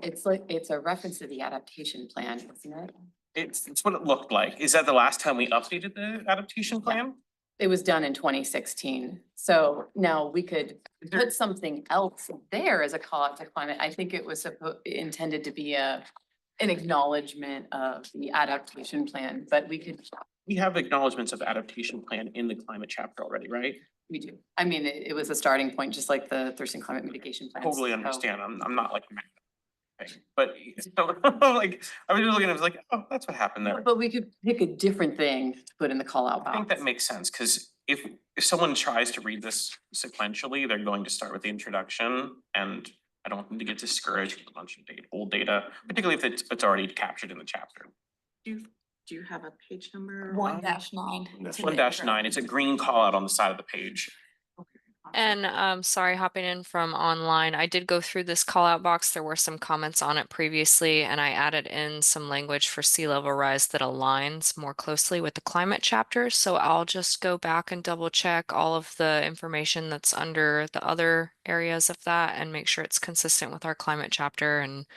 It's like, it's a reference to the adaptation plan, isn't it? It's what it looked like. Is that the last time we updated the adaptation plan? It was done in 2016. So now we could put something else there as a call out to climate. I think it was intended to be an acknowledgement of the adaptation plan, but We have acknowledgements of adaptation plan in the climate chapter already, right? we do. I mean, it was a starting point, just like the Thurston Climate Mitigation Plan. Totally understand. I'm not like. But so, like, I was just looking, I was like, oh, that's what happened there. But we could pick a different thing to put in the call out I box. think that makes sense, because if someone tries to read this sequentially, they're going to start with the introduction. And I don't want them to get discouraged with a bunch of old data, particularly if it's already captured in the chapter. Do you have a page number? 1-9. 1-9, it's a green call out on the side of the page. And sorry, hopping in from online, I did go through this call out box. There were some comments on it previously, and I added in some language for sea level rise that aligns more closely with the climate chapter. So I'll just go back and double check all of the information that's under the other areas of that and make sure it's consistent with our climate chapter, and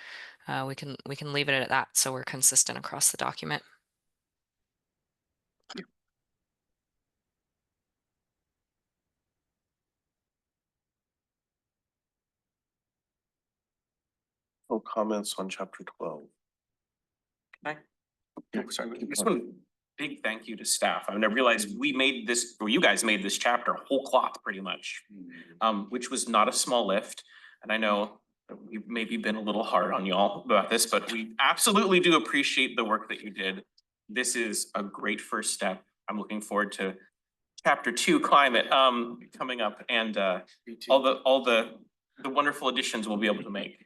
we can leave it at that so we're consistent across the document. No comments on chapter 12. Okay. Yeah, sorry. This one, big thank you to staff. I mean, I realized we made this, or you guys made this chapter whole cloth pretty much. Which was not a small lift. And I know that we've maybe been a little hard on y'all about this, but we absolutely do appreciate the work that you did. This is a great first step. I'm looking forward to chapter 2 climate coming up and all the wonderful additions we'll be able to make.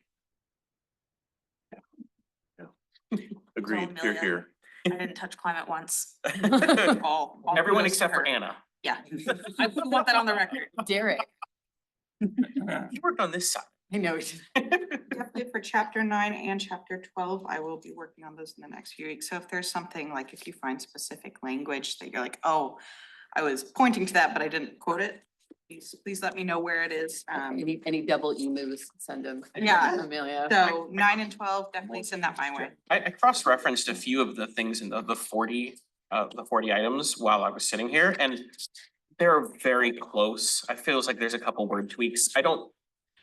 Agreed, here, here. I didn't touch climate once. All Everyone kudos to except for her. Anna. Yeah, I wouldn't want that on the record. Derek. You worked on this side. I know. Definitely for chapter 9 and chapter 12, I will be working on those in the next few weeks. So if there's something like, if you find specific language that you're like, oh, I was pointing to that, but I didn't quote it, please let me know where it is. Any double emos, send them. Yeah. Amelia. So 9 and 12, definitely send that my way. I cross-referenced a few of the things in the 40 items while I was sitting here, and they're very close. I feels like there's a couple word tweaks.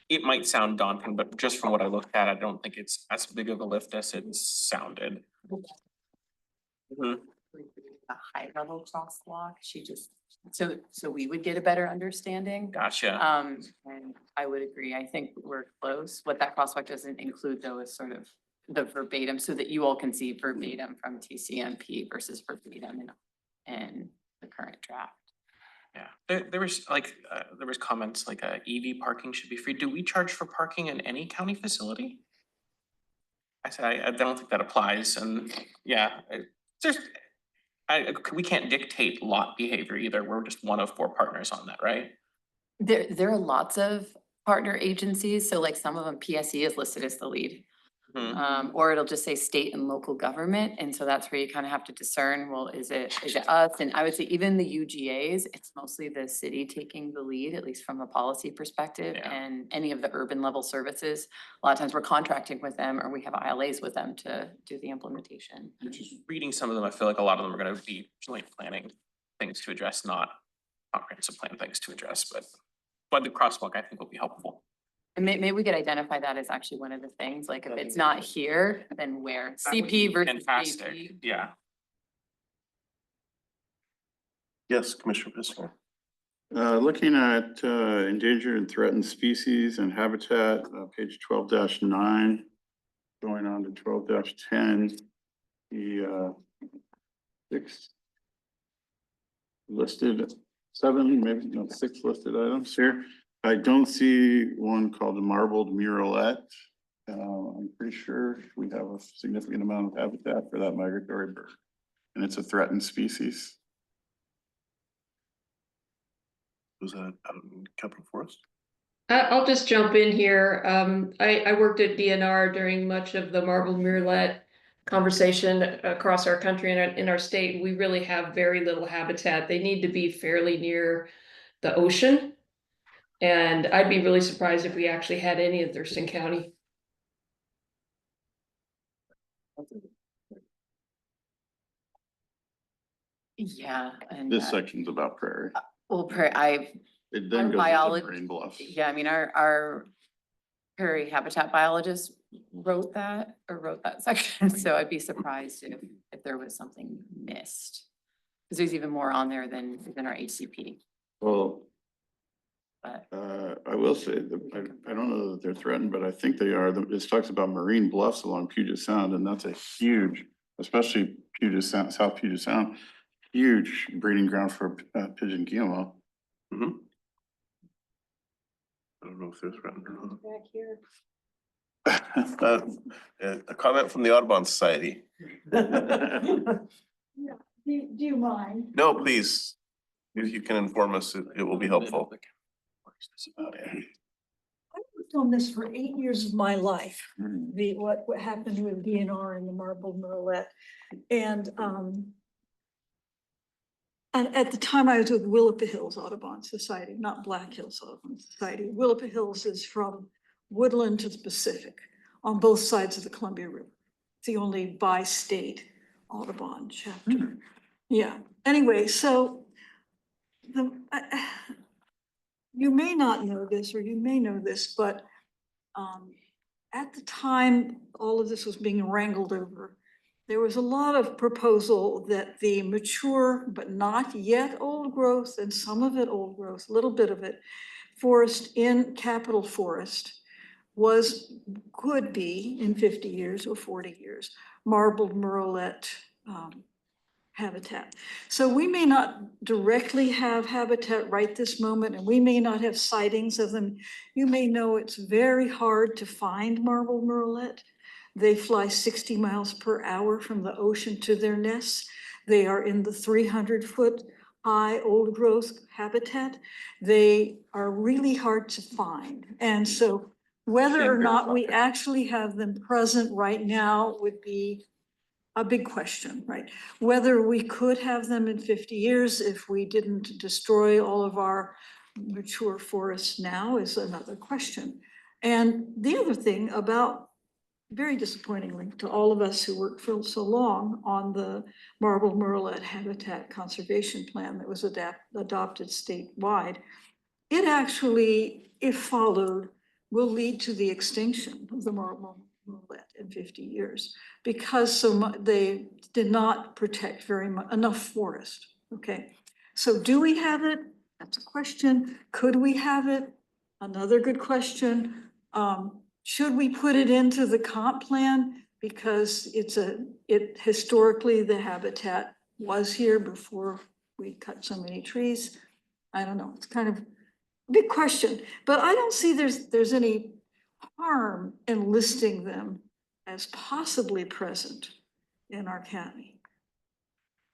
It might sound daunting, but just from what I looked at, I don't think it's as big of a lift as it sounded. A high level crosswalk, so we would get a better understanding. Gotcha. And I would agree, I think we're close. What that crosswalk doesn't include though is sort of the verbatim, so that you all can see verbatim from TCMP versus verbatim in the current draft. Yeah, there was comments like EV parking should be free. Do we charge for parking in any county facility? I said, I don't think that applies, and yeah, we can't dictate lot behavior either. We're just one of 4 partners on that, right? There are lots of partner agencies, so like some of them, PSE is listed as the lead. Or it'll just say state and local government, and so that's where you kind of have to discern, well, is it us? And I would say even the UGAs, it's mostly the city taking the lead, at least from a policy perspective, and any of the urban level services. A lot of times we're contracting with them, or we have ILAs with them to do the implementation. Reading some of them, I feel like a lot of them are gonna be joint planning things to address, not comprehensive plan things to address, but the crosswalk I think will be helpful. And maybe we could identify that as actually one of the things, like if it's not here, then where? CP versus Fantastic, BP. yeah. Yes, Commissioner Pistol. Looking at endangered and threatened species and habitat, page 12-9, going on to 12-10, the 6 listed, 7, maybe not 6 listed items here. I don't see one called the marbled murrelet. I'm pretty sure we have a significant amount of habitat for that migratory bird, and it's a threatened species. Was that Capital Forest? I'll just jump in here. I worked at DNR during much of the marbled murrelet conversation across our country and in our state. We really have very little habitat. They need to be fairly near the ocean. And I'd be really surprised if we actually had any in Thurston County. Yeah, and This section's about prairie. well, It then our goes biology- to Marine Bluffs. yeah, I mean, our prairie habitat biologist wrote that section, so I'd be surprised if there was something missed. Cause there's even more on there than our HCP. Well, But I will say that I don't know that they're threatened, but I think they are. This talks about Marine Bluffs along Puget Sound, and that's a huge, especially Puget Sound, South Puget Sound, huge breeding ground for pigeon guillemot. I don't know if they're threatened or not. Back here. A comment from the Audubon Society. Yeah. Do you mind? No, please, if you can inform us, it will be helpful. I worked on this for 8 years of my life, what happened with DNR and the marbled murrelet. And at the time I was with Willapa Hills Audubon Society, not Black Hills Audubon Society. Willapa Hills is from Woodland to the Pacific on both sides of the Columbia River. It's the only bi-state Audubon chapter. Yeah, anyway, so you may not know this, or you may know this, but at the time all of this was being wrangled over, there was a lot of proposal that the mature but not yet old growth, and some of it old growth, a little bit of it, forest in Capitol Forest could be in 50 years or 40 years, marbled murrelet habitat. So we may not directly have habitat right this moment, and we may not have sightings of them. You may know it's very hard to find marbled murrelet. They fly 60 miles per hour from the ocean to their nests. They are in the 300-foot high old growth habitat. They are really hard to find. And so whether or not we actually have them present right now would be a big question, right? Whether we could have them in 50 years if we didn't destroy all of our mature forests now is another question. And the other thing about, very disappointingly to all of us who worked for so long on the marbled murrelet habitat conservation plan that was adopted statewide, it actually, if followed, will lead to the extinction of the marbled murrelet in 50 years because they did not protect enough forest. Okay, so do we have it? That's a question. Could we have it? Another good question. Should we put it into the comp plan because historically the habitat was here before we cut so many trees? I don't know. It's kind of a big question, but I don't see there's any harm in listing them as possibly present in our county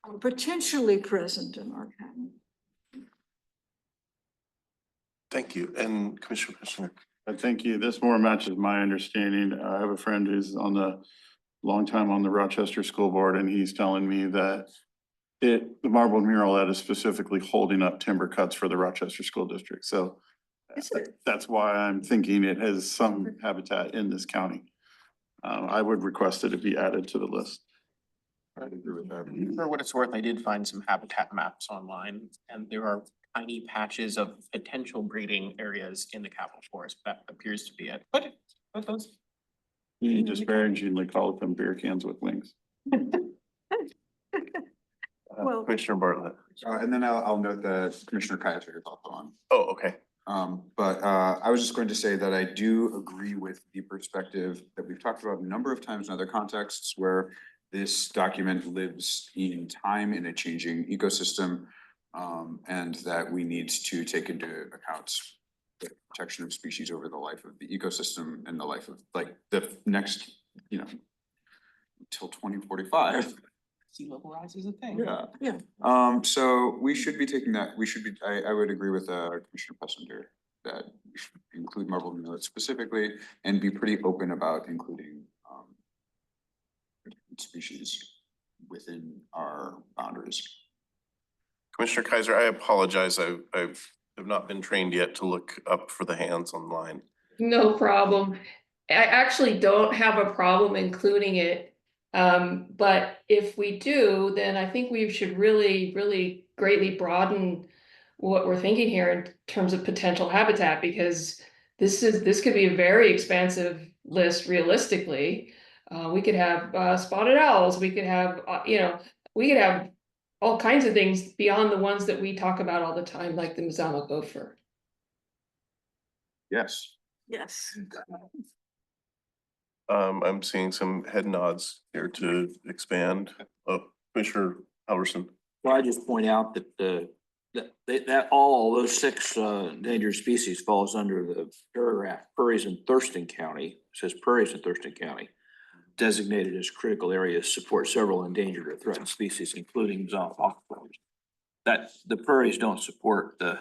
or potentially present in our county. Thank you. And Commissioner Kushner. Thank you. This more matches my understanding. I have a friend who's long time on the Rochester School Board, and he's telling me that the marbled murrelet is specifically holding up timber cuts for the Rochester School District. So that's why I'm thinking it has some habitat in this county. I would request that it be added to the list. I'd agree with that. For what it's worth, I did find some habitat maps online, and there are tiny patches of potential breeding areas in the Capitol Forest. That appears to be it, but those. You disparagingly called them beer cans with wings. Well, Commissioner Bartlett. And then I'll note that Commissioner Kaiser is also on. Oh, okay. But I was just going to say that I do agree with the perspective that we've talked about a number of times in other contexts where this document lives in time in a changing ecosystem, and that we need to take into account the protection of species over the life of the ecosystem and the life of like the next, until 2045. Sea level rise is a thing. Yeah. So we should be taking that, I would agree with Commissioner Pessender that we should include marbled murrelet specifically and be pretty open about including species within our boundaries. Commissioner Kaiser, I apologize. I have not been trained yet to look up for the hands online. No problem. I actually don't have a problem including it. But if we do, then I think we should really, really greatly broaden what we're thinking here in terms of potential habitat, because this could be a very expansive list realistically. We could have spotted owls, we could have, we could have all kinds of things beyond the ones that we talk about all the time, like the Mazama gopher. Yes. Yes. I'm seeing some head nods here to expand. Commissioner Halverson. Well, I just point out that that all those 6 endangered species falls under the paragraph prairies in Thurston County. It says prairies in Thurston County, designated as critical areas, support several endangered or threatened species, including aquifers. That the prairies don't support the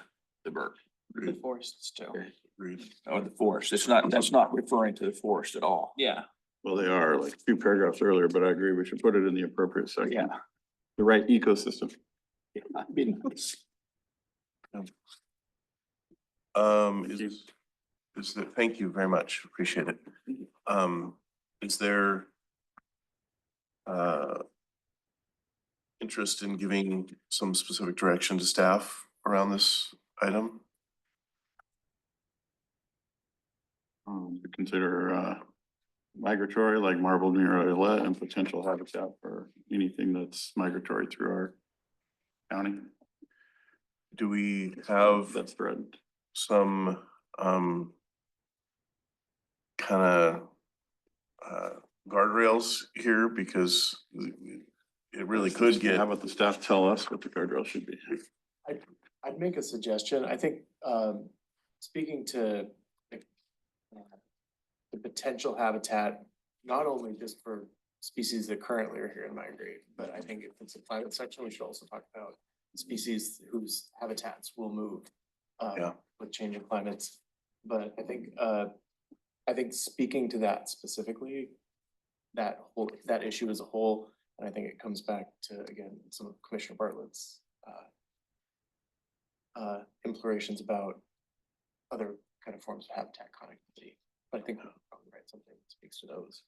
bird. The forests too. Or the forest. That's not referring to the forest at all. Yeah. Well, they are like a few paragraphs earlier, but I agree we should put it in the appropriate section. Yeah. The right ecosystem. Yeah, that'd be nice. Thank you very much. Appreciate it. Is there interest in giving some specific direction to staff around this item? To consider migratory like marbled murrelet and potential habitat for anything that's migratory through our county Do we have that's threatened. some kind of guardrails here, because it really could get. How about the staff tell us what the guardrail should be? I'd make a suggestion. I think, speaking to like, the potential habitat, not only just for species that currently are here and migrate, but I think if it's a climate section, we should also talk about species whose habitats will move with changing climates. But I think speaking to that specifically, that issue as a whole, and I think it comes back to, again, some of Commissioner Bartlett's implorations about other kind of forms of habitat connectivity. But I think we can probably write something that speaks to those.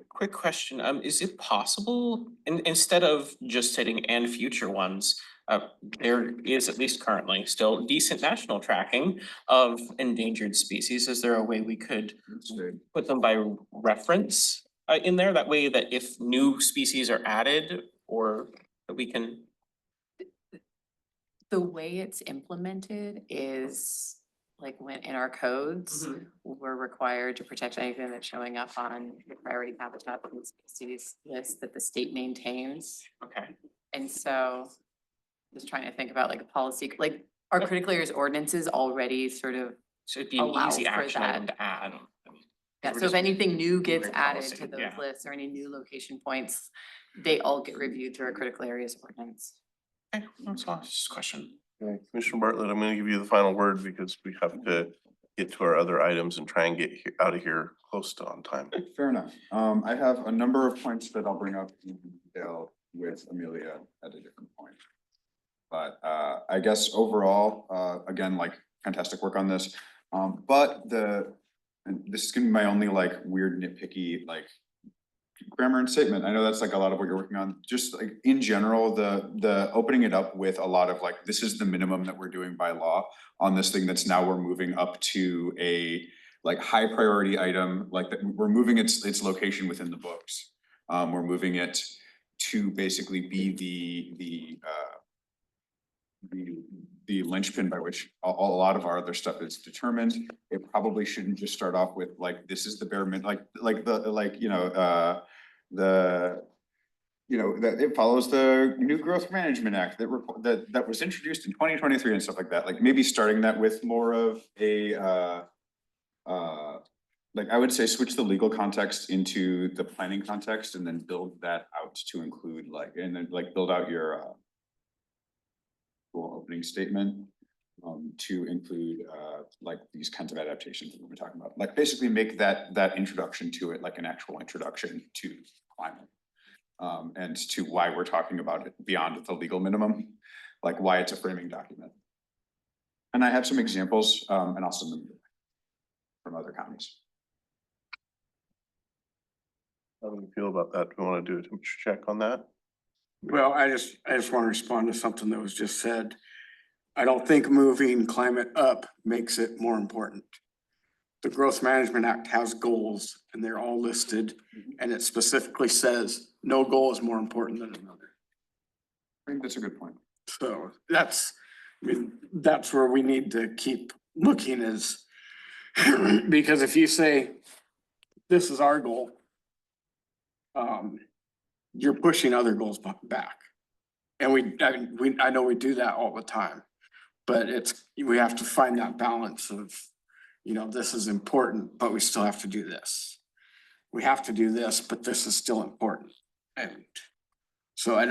Quick question, is it possible, instead of just hitting and future ones, there is at least currently still decent national tracking of endangered species. Is there a way we could put them by reference in there? That way that if new species are added, or that we can. The way it's implemented is like when in our codes, we're required to protect anything that's showing up on the priority habitat and species list that the state maintains. Okay. And so just trying to think about like a policy, like our critical areas ordinances already sort of So it'd be an allow easy for action item that. to add. Yeah, We're so if just anything new gets great added policy, to those yeah. lists or any new location points, they all get reviewed through our critical areas ordinance. Okay, that's all, just a question. Okay, Commissioner Bartlett, I'm gonna give you the final word because we have to get to our other items and try and get out of here close to on time. Fair enough. I have a number of points that I'll bring up in detail with Amelia at a different point. But I guess overall, again, like fantastic work on this. But and this is gonna be my only like weird nitpicky like grammar and statement. I know that's like a lot of what you're working on. Just like in general, the opening it up with a lot of like, this is the minimum that we're doing by law on this thing that's now we're moving up to a like high priority item, like that we're moving its location within the books. We're moving it to basically be the linchpin by which a lot of our other stuff is determined. It probably shouldn't just start off with like, this is the bare minimum, that it follows the New Growth Management Act that was introduced in 2023 and stuff like that. Like maybe starting that with more of a like I would say switch the legal context into the planning context and then build that out to include like, and then like build out your opening statement to include like these kinds of adaptations that we've been talking about. Like basically make that introduction to it like an actual introduction to climate. And to why we're talking about it beyond the legal minimum, like why it's a framing document. And I have some examples and I'll send them from other counties. How do you feel about that? Do we want to do a temperature check on that? Well, I just want to respond to something that was just said. I don't think moving climate up makes it more important. The Growth Management Act has goals and they're all listed and it specifically says no goal is more important than another. I think that's a good point. So that's where we need to keep looking is because if you say this is our goal, you're pushing other goals back. And I know we do that all the time, but we have to find that balance of, this is important, but we still have to do this. We have to do this, but this is still important. And so I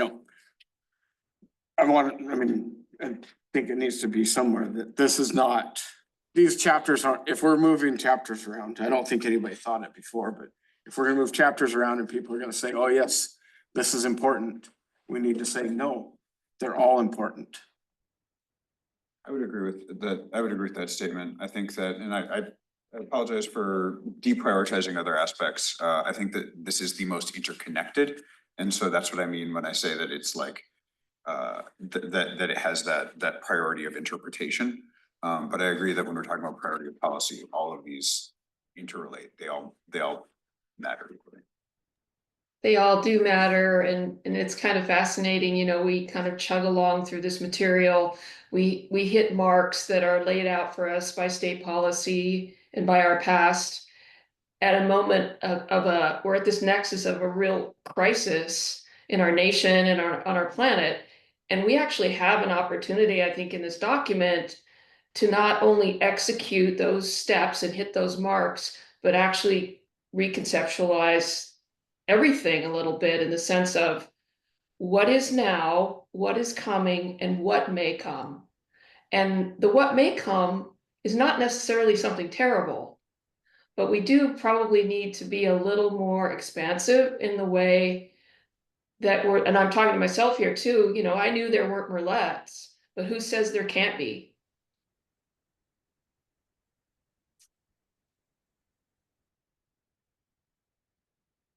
think it needs to be somewhere that this is not, these chapters aren't, if we're moving chapters around, I don't think anybody thought it before, but if we're gonna move chapters around and people are gonna say, oh yes, this is important, we need to say, no, they're all important. I would agree with that. I would agree with that statement. I think that, and I apologize for deprioritizing other aspects. I think that this is the most interconnected. And so that's what I mean when I say that it's like, that it has that priority of interpretation. But I agree that when we're talking about priority of policy, all of these interrelate. They all matter equally. They all do matter and it's kind of fascinating, you know, we kind of chug along through this material. We hit marks that are laid out for us by state policy and by our past. At a moment we're at this nexus of a real crisis in our nation and on our planet. And we actually have an opportunity, I think, in this document to not only execute those steps and hit those marks, but actually reconceptualize everything a little bit in the sense of what is now, what is coming, and what may come. And the what may come is not necessarily something terrible, but we do probably need to be a little more expansive in the way that we're, and I'm talking to myself here too, you know, I knew there weren't merlettes, but who says there can't be?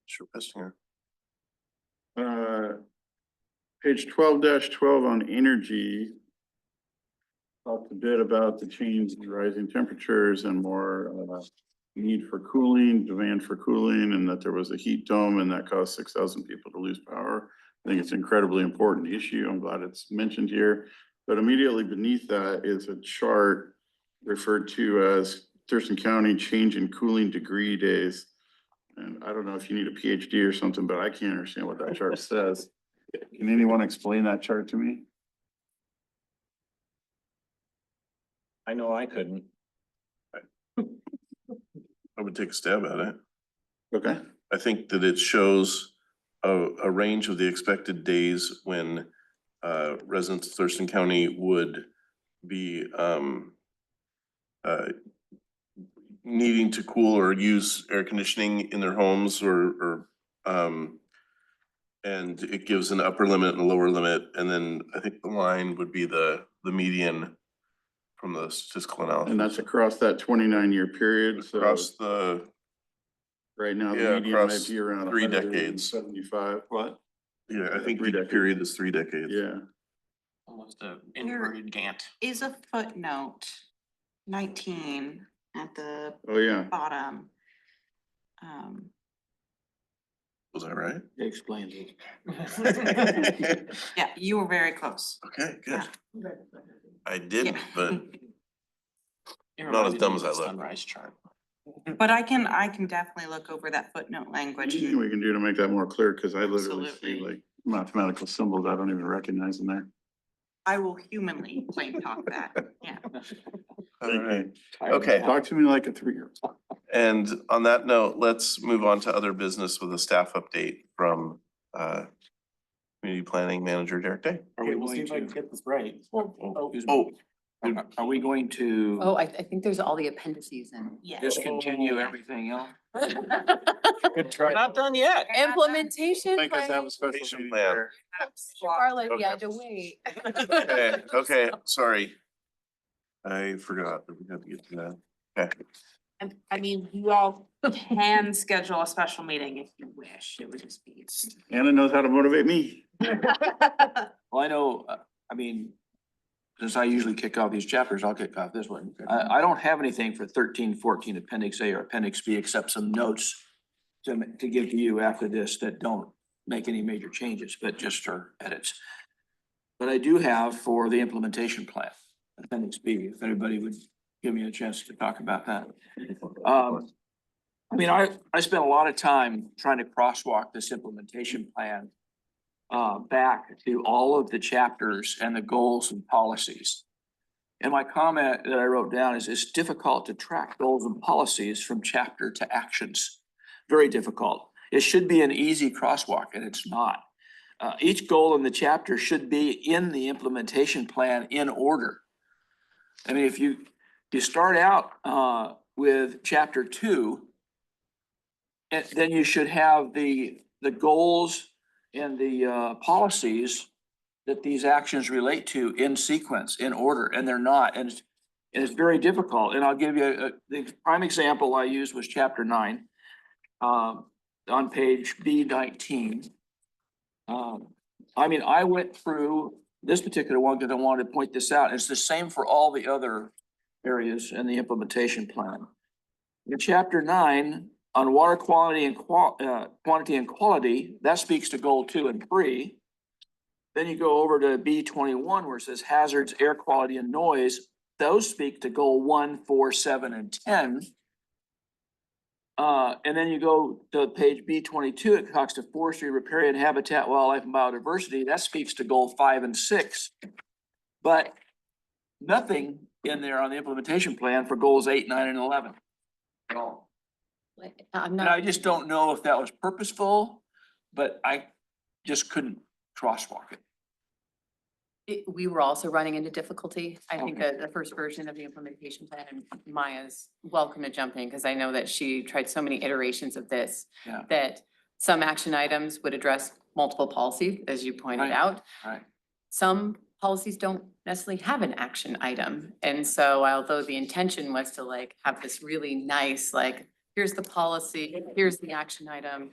Sure, Pestinger. Page 12-12 on energy. Talked a bit about the change in rising temperatures and more need for cooling, demand for cooling, and that there was a heat dome and that caused 6,000 people to lose power. I think it's an incredibly important issue. I'm glad it's mentioned here. But immediately beneath that is a chart referred to as Thurston County change in cooling degree days. And I don't know if you need a PhD or something, but I can't understand what that chart says. Can anyone explain that chart to me? I know I couldn't. I would take a stab at it. Okay. I think that it shows a range of the expected days when residents of Thurston County would be needing to cool or use air conditioning in their homes or and it gives an upper limit and a lower limit. And then I think the line would be the median from the statistical analysis. And that's across that 29-year period. So Across the, right now, the yeah, median might across be around 3 decades. 75. What? Yeah, I think 3 the decades. period is 3 decades. Yeah. Almost a inverted Gantt. Is a footnote 19 at the Oh, yeah. bottom. Was I right? It explains it. Yeah, you were very close. Okay, good. I didn't, Yeah. but It not as reminded dumb me as of I the look. Sunrise chart. But I can definitely look over that footnote language. Anything we can do to make that more clear, because I literally see Absolutely. like mathematical symbols I don't even recognize in there. I will humanly plain talk that, yeah. All right, okay. Talk to me like a 3-year-old. And on that note, let's move on to other business with a staff update from Community Planning Manager Derek Day. Are we Okay, we'll see going if I can to, get this right. excuse me, Oh, are we going to Oh, I think there's all the appendices in. Yeah. discontinue everything else? Good try. We're not done yet. Implementation Make us have plan. a special Patient meeting plan. there. Carla, Okay. you had to wait. okay, sorry. I forgot that we had to get to that. Okay. And I mean, you all can schedule a special meeting if you wish. It would just be. Anna knows how to motivate me. Well, I know, I mean, since I usually kick off these chapters, I'll kick off this one. I don't have anything for 13, 14 Appendix A or Appendix B except some notes to give to you after this that don't make any major changes, but just are edits. But I do have for the implementation plan, Appendix B, if anybody would give me a chance to talk about that. I mean, I spent a lot of time trying to crosswalk this implementation plan back to all of the chapters and the goals and policies. And my comment that I wrote down is it's difficult to track goals and policies from chapter to actions. Very difficult. It should be an easy crosswalk and it's not. Each goal in the chapter should be in the implementation plan in order. I mean, if you start out with chapter 2, and then you should have the goals and the policies that these actions relate to in sequence, in order, and they're not, and it's very difficult. And I'll give you the prime example I used was chapter 9 on page B19. I mean, I went through this particular one because I wanted to point this out. It's the same for all the other areas in the implementation plan. In chapter 9, on water quality and quantity and quality, that speaks to goal 2 and 3. Then you go over to B21 where it says hazards, air quality and noise. Those speak to goal 1, 4, 7, and 10. And then you go to page B22, it talks to forestry, riparian habitat, wildlife and biodiversity. That speaks to goal 5 and 6. But nothing in there on the implementation plan for goals 8, 9, and 11. at all. I'm And I not, just don't know if that was purposeful, but I just couldn't crosswalk it. we were also running into difficulty. I think Okay. that the first version of the implementation plan, and Maya's welcome to jump in, because I know that she tried so many iterations of this. Yeah. That some action items would address multiple policies, as you pointed Right. out. Right. Some policies don't necessarily have an action item. And so although the intention was to like have this really nice, like, here's the policy, here's the action item.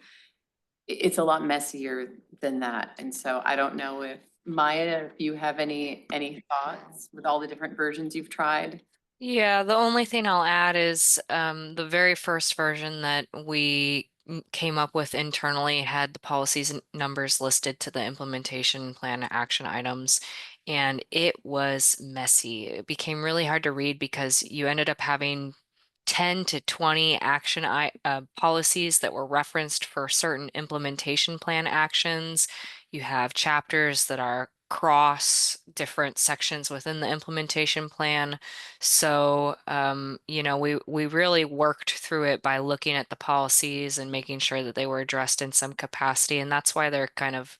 It's a lot messier than that. And so I don't know if Maya, if you have any thoughts with all the different versions you've tried? Yeah, the only thing I'll add is the very first version that we came up with internally had the policies and numbers listed to the implementation plan action items, and it was messy. It became really hard to read because you ended up having 10 to 20 policies that were referenced for certain implementation plan actions. You have chapters that are cross different sections within the implementation plan. So, we really worked through it by looking at the policies and making sure that they were addressed in some capacity. And that's why they're kind of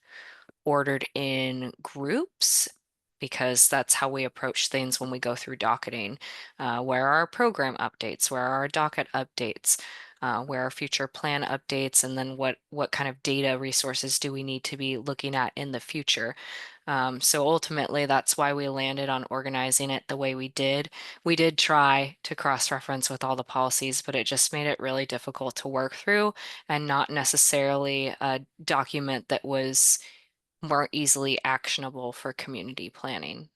ordered in groups, because that's how we approach things when we go through docketing. Where are our program updates? Where are our docket updates? Where are future plan updates? And then what kind of data resources do we need to be looking at in the future? So ultimately, that's why we landed on organizing it the way we did. We did try to cross-reference with all the policies, but it just made it really difficult to work through and not necessarily a document that was more easily actionable for community planning.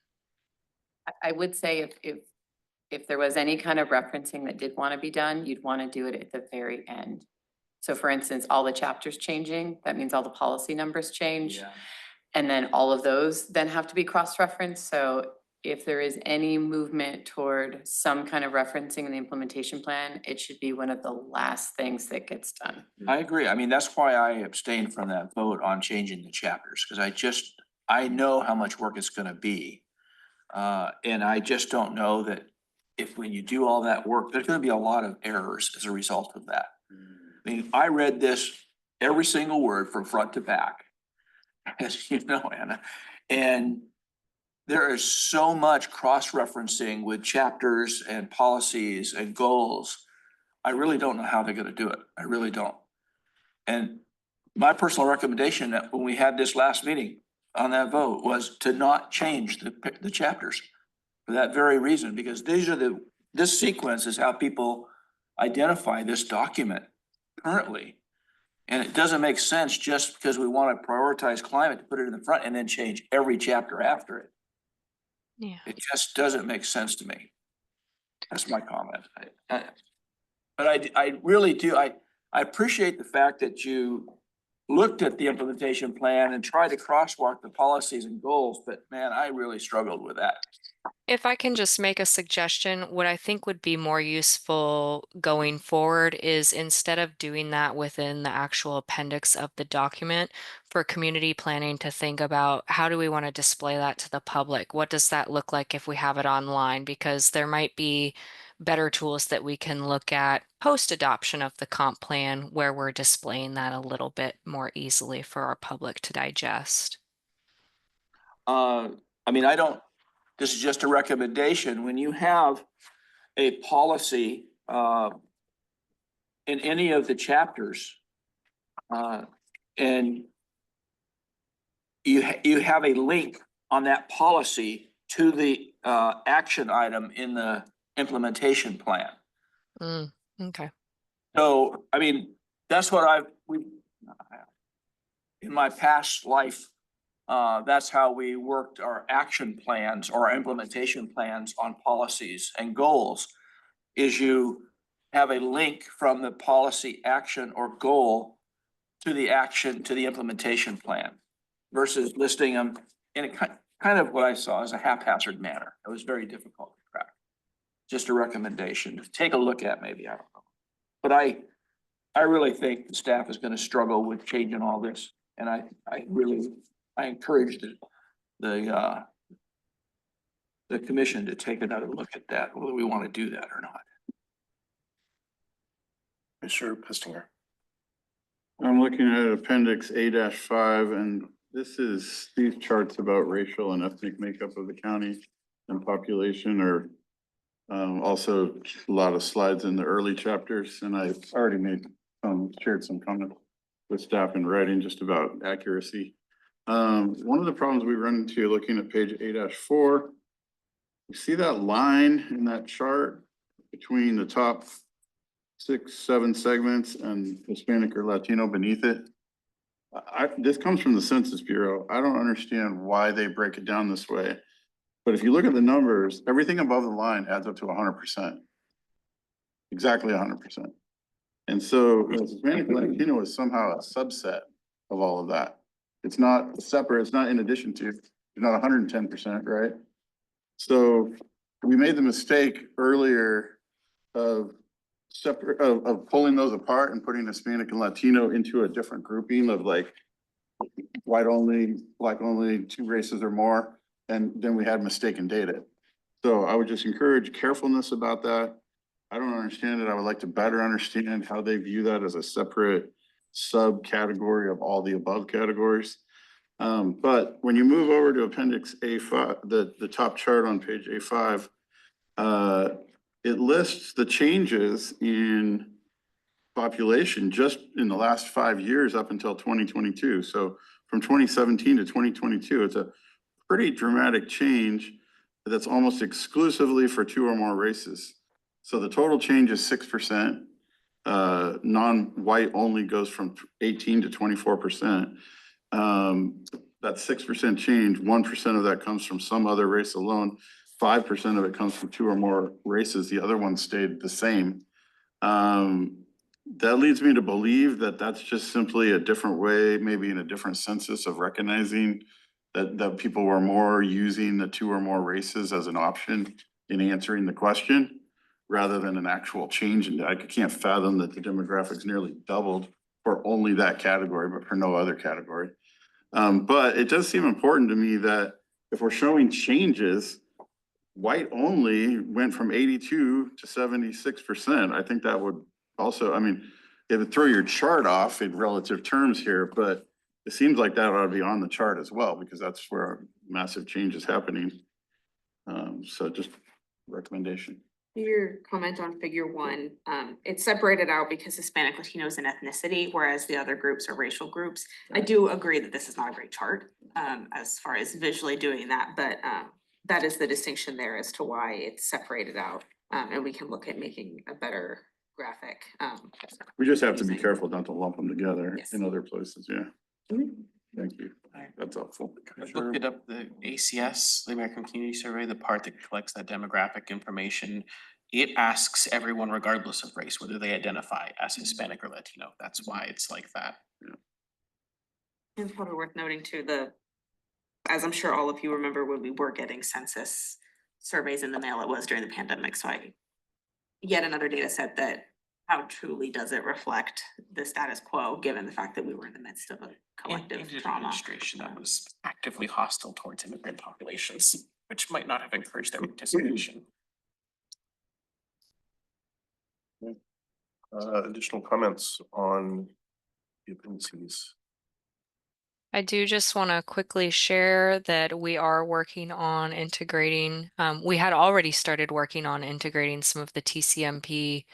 I would say if there was any kind of referencing that did want to be done, you'd want to do it at the very end. So for instance, all the chapters changing, that means all the policy numbers change. And then all of those then have to be cross-referenced. So if there is any movement toward some kind of referencing in the implementation plan, it should be one of the last things that gets done. I agree. I mean, that's why I abstained from that vote on changing the chapters, because I know how much work it's gonna be. And I just don't know that if when you do all that work, there's gonna be a lot of errors as a result of that. I mean, I read this, every single word from front to back, as you know, Anna, and there is so much cross-referencing with chapters and policies and goals. I really don't know how they're gonna do it. I really don't. And my personal recommendation that when we had this last meeting on that vote was to not change the chapters for that very reason, because this sequence is how people identify this document currently. And it doesn't make sense just because we want to prioritize climate to put it in the front and then change every chapter after it. Yeah. It just doesn't make sense to me. That's my comment. But I really do, I appreciate the fact that you looked at the implementation plan and tried to crosswalk the policies and goals, but man, I really struggled with that. If I can just make a suggestion, what I think would be more useful going forward is instead of doing that within the actual appendix of the document, for community planning to think about how do we want to display that to the public? What does that look like if we have it online? Because there might be better tools that we can look at post-adoption of the comp plan where we're displaying that a little bit more easily for our public to digest. I mean, this is just a recommendation. When you have a policy in any of the chapters and you have a link on that policy to the action item in the implementation plan. Okay. So, I mean, that's what in my past life That's how we worked our action plans or our implementation plans on policies and goals. Is you have a link from the policy action or goal to the action to the implementation plan versus listing them in a kind of what I saw as a haphazard manner. It was very difficult to track. Just a recommendation to take a look at maybe, I don't know. But I really think the staff is gonna struggle with changing all this. And I encourage the commission to take another look at that, whether we want to do that or not. Commissioner Pistinger. I'm looking at appendix A-5, and this is these charts about racial and ethnic makeup of the county and population are also a lot of slides in the early chapters, and I've already shared some comments with staff in writing just about accuracy. One of the problems we run into looking at page A-4, you see that line in that chart between the top 6, 7 segments and Hispanic or Latino beneath it. This comes from the Census Bureau. I don't understand why they break it down this way. But if you look at the numbers, everything above the line adds up to 100%. Exactly 100%. And so Hispanic and Latino is somehow a subset of all of that. It's not separate, it's not in addition to, it's not 110%, right? So we made the mistake earlier of pulling those apart and putting Hispanic and Latino into a different grouping of like white only, black only, 2 races or more. And then we had mistaken data. So I would just encourage carefulness about that. I don't understand it. I would like to better understand how they view that as a separate subcategory of all the above categories. But when you move over to appendix A5, the top chart on page A5, it lists the changes in population just in the last 5 years up until 2022. So from 2017 to 2022, it's a pretty dramatic change that's almost exclusively for 2 or more races. So the total change is 6%. Non-white only goes from 18 to 24%. That 6% change, 1% of that comes from some other race alone. 5% of it comes from 2 or more races. The other one stayed the same. That leads me to believe that that's just simply a different way, maybe in a different census of recognizing that people were more using the 2 or more races as an option in answering the question rather than an actual change. And I can't fathom that the demographics nearly doubled for only that category, but for no other category. But it does seem important to me that if we're showing changes, white only went from 82 to 76%. I think that would also, I mean, it would throw your chart off in relative terms here, but it seems like that ought to be on the chart as well, because that's where massive change is happening. So just recommendation. Your comment on figure 1, it's separated out because Hispanic, Latino is an ethnicity, whereas the other groups are racial groups. I do agree that this is not a great chart, as far as visually doing that, but, that is the distinction there as to why it's separated out. And we can look at making a better graphic. We just have to be careful not to lump them together Yes. in other places, yeah. Thank you. That's helpful. I looked it up, the ACS, the American Community Survey, the part that collects that demographic information. It asks everyone regardless of race, whether they identify as Hispanic or Latino. That's why it's like that. It's probably worth noting too, as I'm sure all of you remember when we were getting census surveys in the mail, it was during the pandemic. So yet another data set that how truly does it reflect the status quo, given the fact that we were in the midst of a collective And an trauma. administration that was actively hostile towards immigrant populations, which might not have encouraged their participation. Additional comments on the appendices? I do just want to quickly share that we are working on integrating, we had already started working on integrating some of the TCMP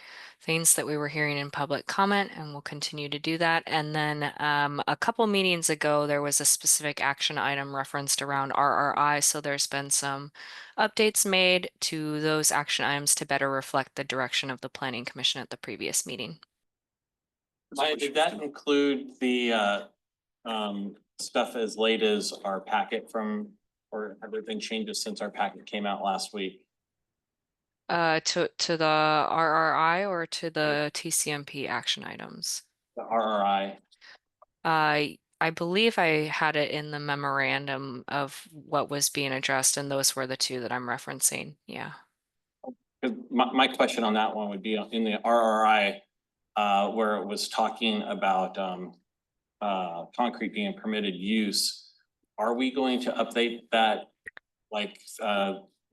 things that we were hearing in public comment, and we'll continue to do that. And then a couple meetings ago, there was a specific action item referenced around RRI. So there's been some updates made to those action items to better reflect the direction of the Planning Commission at the previous meeting. Maya, did that include the stuff as late as our packet or have there been changes since our packet came out last week? To the RRI or to the TCMP action items? The RRI. I believe I had it in the memorandum of what was being addressed, and those were the two that I'm referencing. Yeah. 'Cause my question on that one would be in the RRI, where it was talking about, concrete being permitted use. Are we going to update that? Like,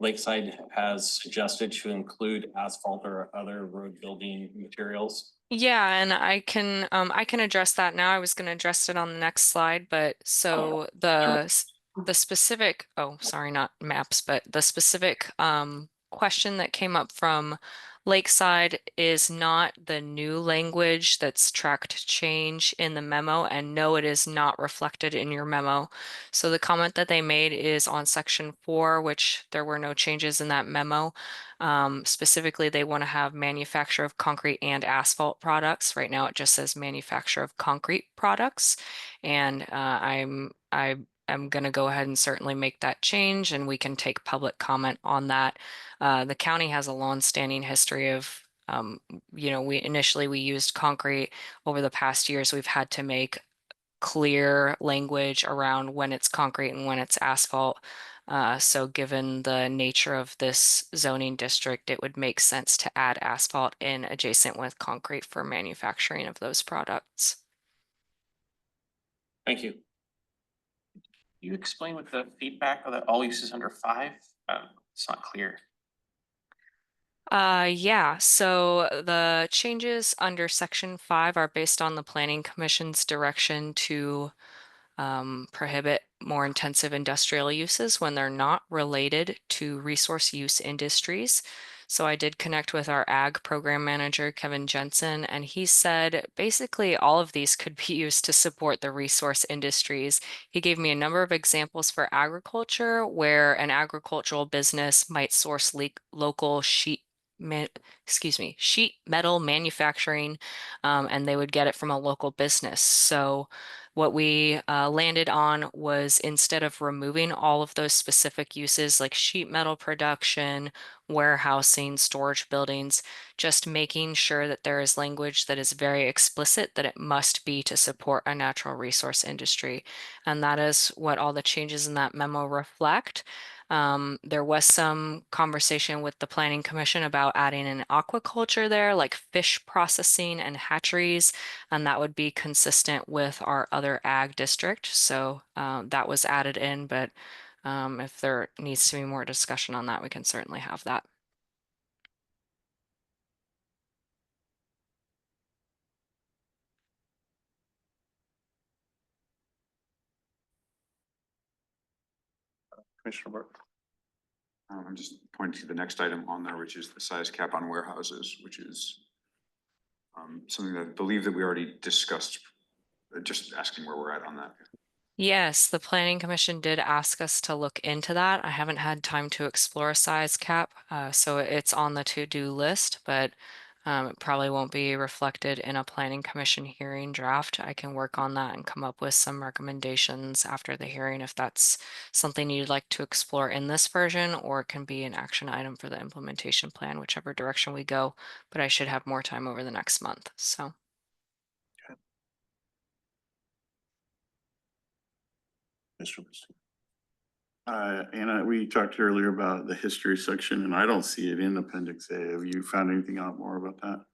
Lakeside has suggested to include asphalt or other road building materials? Yeah, and I can address that now. I was going to address it on the next slide, but so the specific, oh, sorry, not maps, but the specific question that came up from Lakeside is not the new language that's tracked change in the memo, and no, it is not reflected in your memo. So the comment that they made is on section 4, which there were no changes in that memo. Specifically, they want to have manufacture of concrete and asphalt products. Right now, it just says manufacture of concrete products. And I'm going to go ahead and certainly make that change, and we can take public comment on that. The county has a long-standing history of, we used concrete. Over the past years, we've had to make clear language around when it's concrete and when it's asphalt. So given the nature of this zoning district, it would make sense to add asphalt in adjacent with concrete for manufacturing of those products. Thank you. You explain what the feedback of the all uses under 5? It's not clear. Yeah, so the changes under section 5 are based on the Planning Commission's direction to prohibit more intensive industrial uses when they're not related to resource use industries. So I did connect with our ag program manager, Kevin Jensen, and he said basically all of these could be used to support the resource industries. He gave me a number of examples for agriculture where an agricultural business might source local sheet metal manufacturing, and they would get it from a local business. So what we landed on was, instead of removing all of those specific uses like sheet metal production, warehousing, storage buildings, just making sure that there is language that is very explicit that it must be to support a natural resource industry. And that is what all the changes in that memo reflect. There was some conversation with the Planning Commission about adding an aquaculture there, like fish processing and hatcheries, and that would be consistent with our other ag district. So that was added in, but if there needs to be more discussion on that, we can certainly have that. Commissioner Burke. I'm just pointing to the next item on there, which is the size cap on warehouses, which is something that I believe that we already discussed. Just asking where we're at on that. Yes, the Planning Commission did ask us to look into that. I haven't had time to explore a size cap, so it's on the to-do list, but it probably won't be reflected in a Planning Commission hearing draft. I can work on that and come up with some recommendations after the hearing if that's something you'd like to explore in this version, or it can be an action item for the implementation plan, whichever direction we go. But I should have more time over the next month, so. Mr. Christie. Anna, we talked earlier about the history section, and I don't see it in Appendix A. Have you found anything out more about that?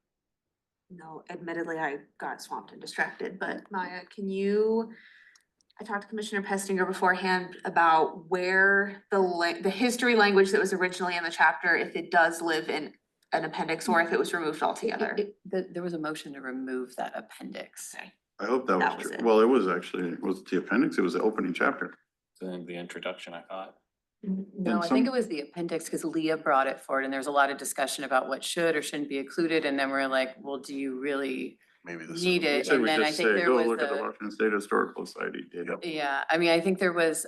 No, admittedly, I got swamped and distracted, but Maya, I talked to Commissioner Pestinger beforehand about where the history language that was originally in the chapter, if it does live in an appendix or if it was removed altogether. There was a motion to remove that appendix. I hope that That was was true. it. Well, it was actually, it was the appendix, it was the opening chapter. The introduction, I thought. No, I think it was the appendix because Leah brought it forward and there's a lot of discussion about what should or shouldn't be included. And then we're like, well, do you really Maybe this need it? So And we then I just think say, there go was look at the the, Washington State Historical Society data. yeah, I mean, I think there was,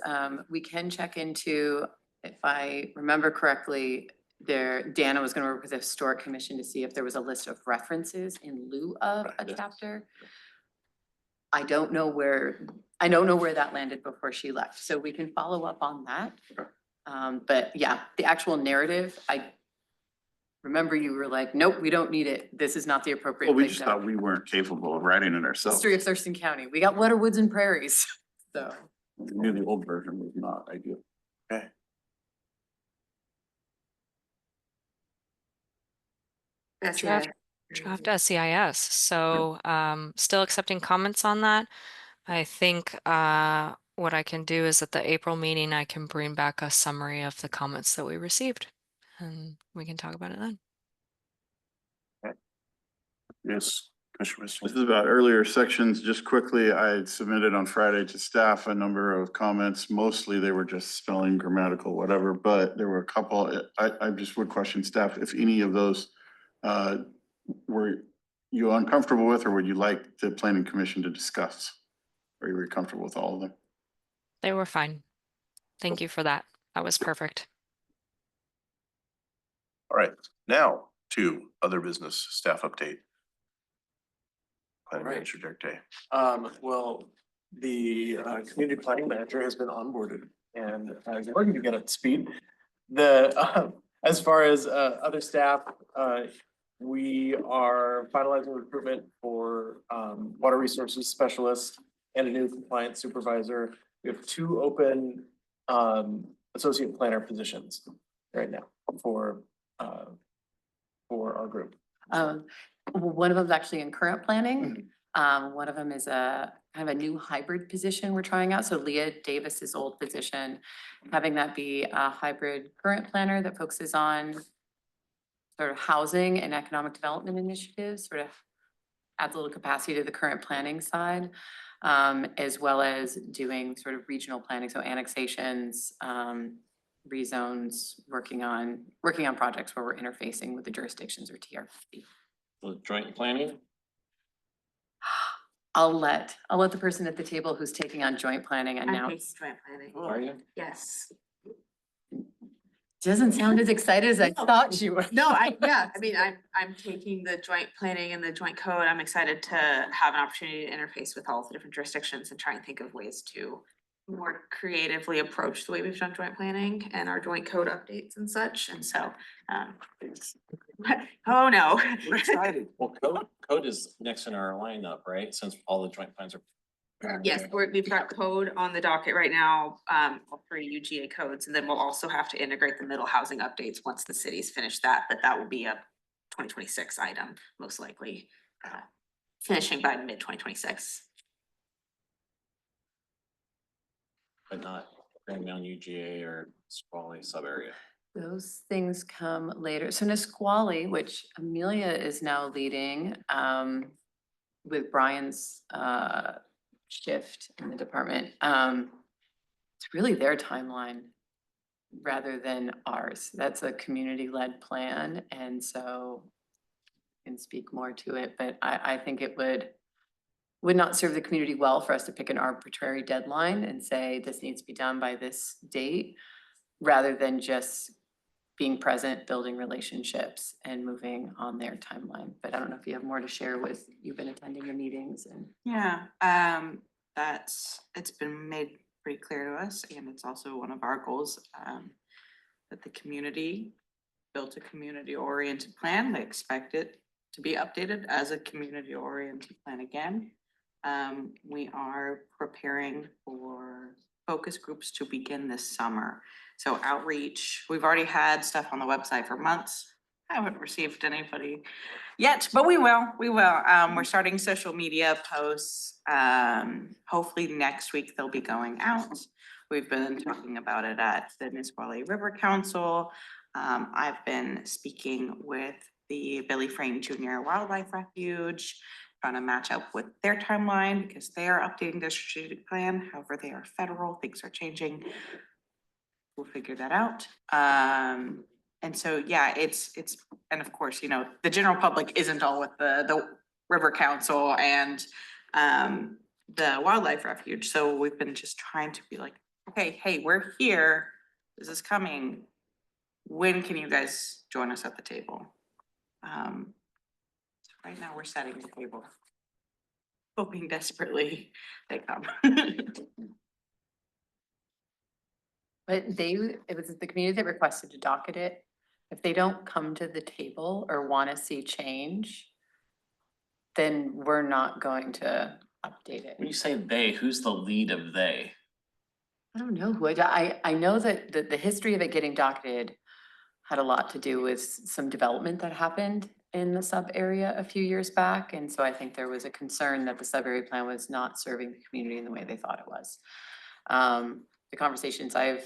we can check into, if I remember correctly, Dana was gonna work with the Historic Commission to see if there was a list of references in lieu of a chapter. I don't know where that landed before she left, so we can follow up on that. But yeah, the actual narrative, I remember you were like, nope, we don't need it. This is not the appropriate Well, we place just to thought we weren't capable of writing it ourselves. History of Thurston County. We got wetter woods and prairies, so. We knew the old version was not ideal. Okay. That's Draft, draft SEIS, so still accepting comments on that. I think what I can do is at the April meeting, I can bring back a summary of the comments that we received. And we can talk about it then. Yes, Commissioner This Mr. is about earlier sections. Just quickly, I had submitted on Friday to staff a number of comments. Mostly they were just spelling, grammatical, whatever, but there were a couple. I just would question staff if any of those were you uncomfortable with, or would you like the planning commission to discuss? Or you were comfortable with all of them? They were fine. Thank you for that. That was perfect. All right, now to other business staff update. Planning Right. Manager Derek Day. Well, the community planning manager has been onboarded and is working to get up to speed. As far as other staff, we are finalizing recruitment for water resources specialists and a new compliance supervisor. We have 2 open associate planner positions right now for our group. One of them is actually in current planning. One of them is a kind of a new hybrid position we're trying out. So Leah Davis's old position, having that be a hybrid current planner that focuses on sort of housing and economic development initiatives, sort of adds a little capacity to the current planning side, as well as doing sort of regional planning, so annexations, rezones, working on projects where we're interfacing with the jurisdictions or TRP. The joint planning? I'll let the person at the table who's taking on joint planning announce. Joint planning. Are you? Yes. Doesn't sound as excited as I thought you were. No, I mean, I'm taking the joint planning and the joint code. I'm excited to have an opportunity to interface with all the different jurisdictions and try and think of ways to more creatively approach the way we've done joint planning and our joint code updates and such. And so, oh no. We're excited. Well, code is next in our lineup, right? Since all the joint plans are. Yes, we've got code on the docket right now, all 3 UGA codes, and then we'll also have to integrate the middle housing updates once the cities finish that, but that will be a 2026 item, most likely, finishing by mid-2026. But not Grand Mountain UGA or Squally sub-area. Those things come later. So Nisqually, which Amelia is now leading, with Brian's shift in the department, it's really their timeline rather than ours. That's a community-led plan, and so I can speak more to it, but I think it would not serve the community well for us to pick an arbitrary deadline and say this needs to be done by this date, rather than just being present, building relationships and moving on their timeline. But I don't know if you have more to share with, you've been attending your meetings and. Yeah, it's been made pretty clear to us, and it's also one of our goals, that the community built a community-oriented plan. They expect it to be updated as a community-oriented plan again. We are preparing for focus groups to begin this summer. So outreach, we've already had stuff on the website for months. I haven't received anybody yet, but we will. We're starting social media posts. Hopefully next week they'll be going out. We've been talking about it at the Nisqually River Council. I've been speaking with the Billy Frame Jr. Wildlife Refuge, trying to match up with their timeline because they are updating their strategic plan. However, they are federal, things are changing. We'll figure that out. And so, yeah, it's, and of course, you know, the general public isn't all with the River Council and the Wildlife Refuge. So we've been just trying to be like, okay, hey, we're here. This is coming. When can you guys join us at the table? So right now we're setting the table. hoping desperately they come. But it was the community that requested to docket it. If they don't come to the table or want to see change, then we're not going to update it. When you say they, who's the lead of they? I don't know who, I know that the history of it getting docketed had a lot to do with some development that happened in the sub area a few years back. And so I think there was a concern that the sub area plan was not serving the community in the way they thought it was. The conversations I've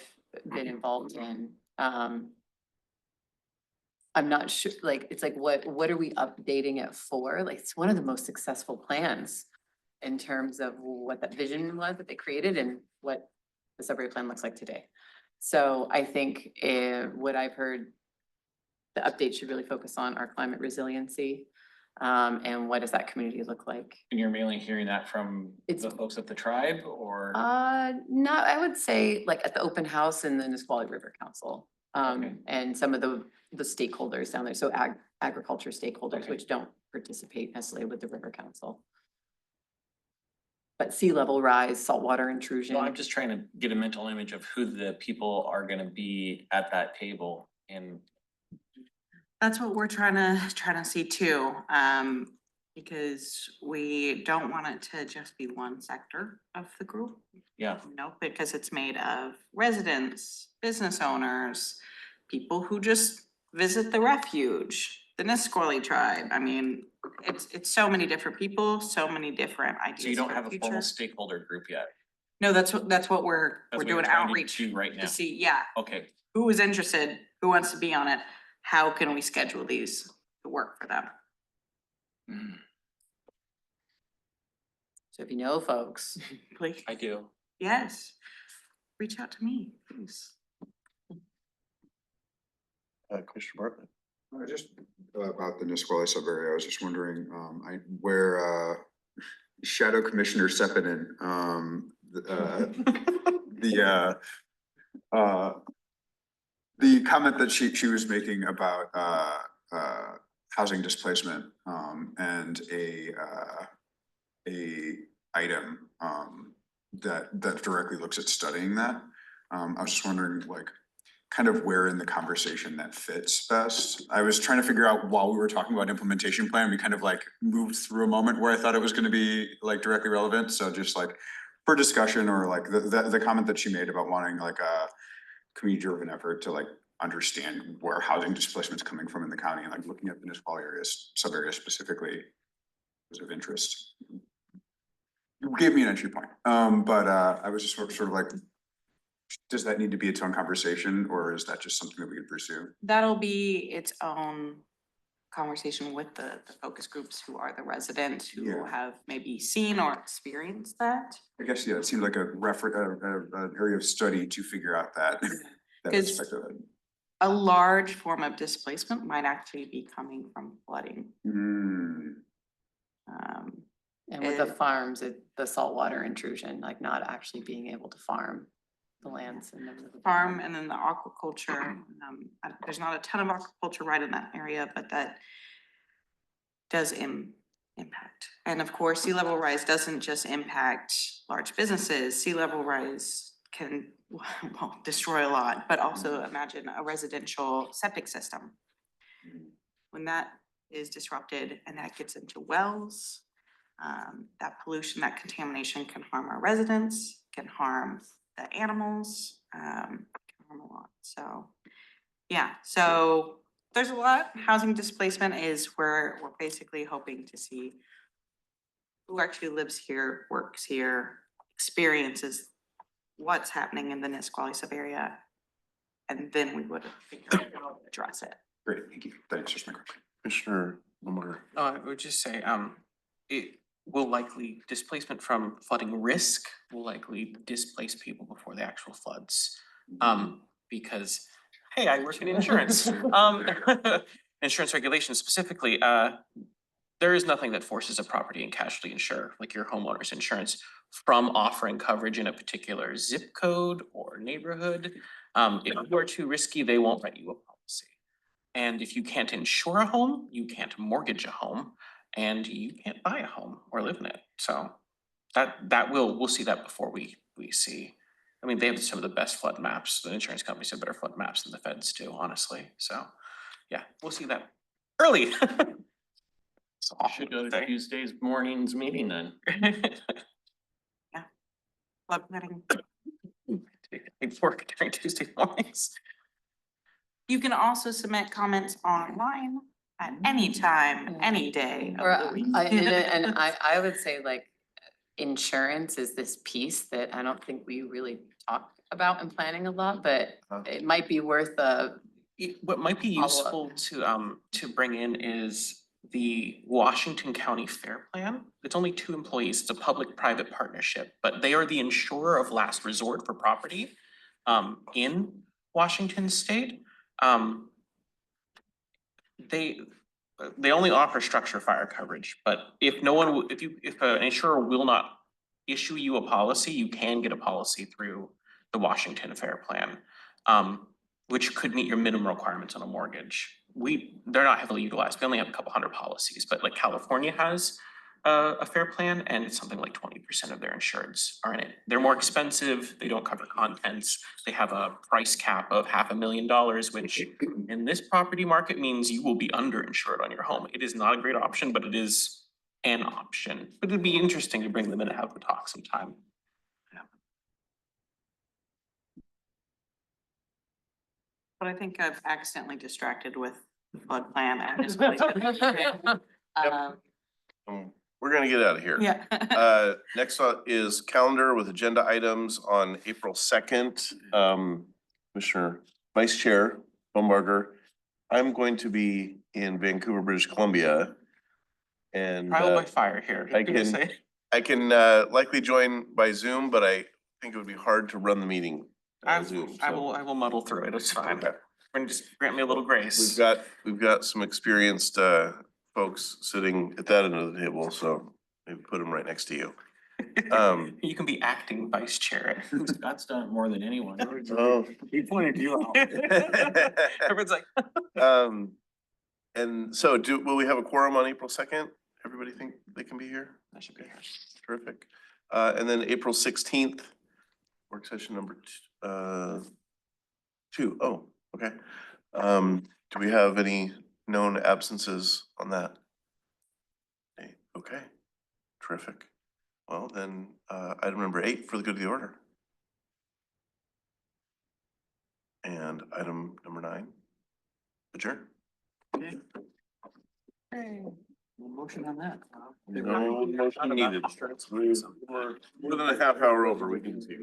been involved in, I'm not sure, like, it's like, what are we updating it for? Like, it's one of the most successful plans in terms of what that vision was that they created and what the sub area plan looks like today. So I think what I've heard, the update should really focus on our climate resiliency. And what does that community look like? And you're mainly hearing that from the folks at the tribe or? No, I would say like at the open house and the Nisqually River Council. And some of the stakeholders down there, so agriculture stakeholders, which don't participate necessarily with the River Council. But sea level rise, saltwater intrusion. No, I'm just trying to get a mental image of who the people are gonna be at that table and. That's what we're trying to see too, because we don't want it to just be one sector of the group. Yeah. No, because it's made of residents, business owners, people who just visit the refuge, the Nisqually tribe. I mean, it's so many different people, so many different ideas. So you don't for have a the formal future. stakeholder group yet? No, that's what we're That's what doing you're trying to outreach do right now. to see, yeah, Okay, who is interested, who wants to be on it, how can we schedule these to work for them? So if you know folks, Please, I do. yes, reach out to me, please. Commissioner Bartlett. Just about the Nisqually sub area, I was just wondering, where Shadow Commissioner Sepinen, the comment that she was making about housing displacement and a item that directly looks at studying that. I was just wondering, like, kind of where in the conversation that fits best. I was trying to figure out while we were talking about implementation plan, we kind of like moved through a moment where I thought it was gonna be like directly relevant. So just like for discussion, or like the comment that she made about wanting like a community driven effort to like understand where housing displacement is coming from in the county, and like looking at the Nisqually areas, sub areas specifically was of interest. You gave me an entry point, but I was just sort of like, does that need to be its own conversation, or is that just something that we could pursue? That'll be its own conversation with the focus groups who are the residents who Yeah. have maybe seen or experienced that. I guess, yeah, it seemed like an area of study to figure out that. That 'Cause aspect of it. a large form of displacement might actually be coming from flooding. and with the farms, the saltwater intrusion, like not actually being able to farm the lands and the Farm and then the aquaculture, there's not a ton of aquaculture right in that area, but that does impact. And of course, sea level rise doesn't just impact large businesses. Sea level rise can, well, destroy a lot, but also imagine a residential septic system. When that is disrupted and that gets into wells, that pollution, that contamination can harm our residents, can harm the animals, can harm a lot. So, yeah, so there's a lot. Housing displacement is where we're basically hoping to see who actually lives here, works here, experiences what's happening in the Nisqually sub area. And then we would figure out how to address it. Great, thank you. Thanks, just my question. Commissioner Lamar. I would just say, it will likely, displacement from flooding risk will likely displace people before the actual floods. Because, hey, I work in insurance. Insurance regulations specifically, there is nothing that forces a property and casualty insurer, like your homeowner's insurance, from offering coverage in a particular zip code or neighborhood. If you are too risky, they won't write you a policy. And if you can't insure a home, you can't mortgage a home, and you can't buy a home or live in it. So we'll see that before we see. I mean, they have some of the best flood maps. The insurance companies have better flood maps than the feds do, honestly. So, yeah, we'll see that early. So Should go to Tuesday's morning's meeting then. Club meeting. I work during Tuesday mornings. You can also submit comments online at any time, any day Or of the week. I would say like insurance is this piece that I don't think we really talk about in planning a lot, but it might be worth What might be Follow-up. useful to bring in is the Washington County Fair Plan. It's only 2 employees. It's a public-private partnership, but they are the insurer of last resort for property in Washington State. They only offer structure fire coverage, but if an insurer will not issue you a policy, you can get a policy through the Washington Fair Plan, which could meet your minimum requirements on a mortgage. They're not heavily utilized. We only have a couple hundred policies, but like California has a fair plan, and it's something like 20% of their insureds are in it. They're more expensive. They don't cover contents. They have a price cap of $500,000, which in this property market means you will be underinsured on your home. It is not a great option, but it is an option. But it'd be interesting to bring them in and have the talk sometime. But I think I've accidentally distracted with flood plan and this. We're gonna get out of here. Yeah. Next up is calendar with agenda items on April 2nd. Commissioner Vice Chair Baumgartner, I'm going to be in Vancouver, British Columbia. And Trial by fire here. I can likely join by Zoom, but I think it would be hard to run the meeting on Zoom. I will muddle through it. It's fine. And just grant me a little grace. We've got some experienced folks sitting at that end of the table, so maybe put them right next to you. You can be acting vice chair. Scott's done it more than anyone. Oh. He pointed you out. Everyone's like. And so will we have a quorum on April 2nd? Everybody think they can be here? I should be here. Terrific. And then April 16th, work session number 2. Oh, okay. Do we have any known absences on that? Okay, terrific. Well, then, item number 8 for the good of the order. And item number 9, adjourn. Motion on that. No motion needed. We're more than a half hour over. We can see.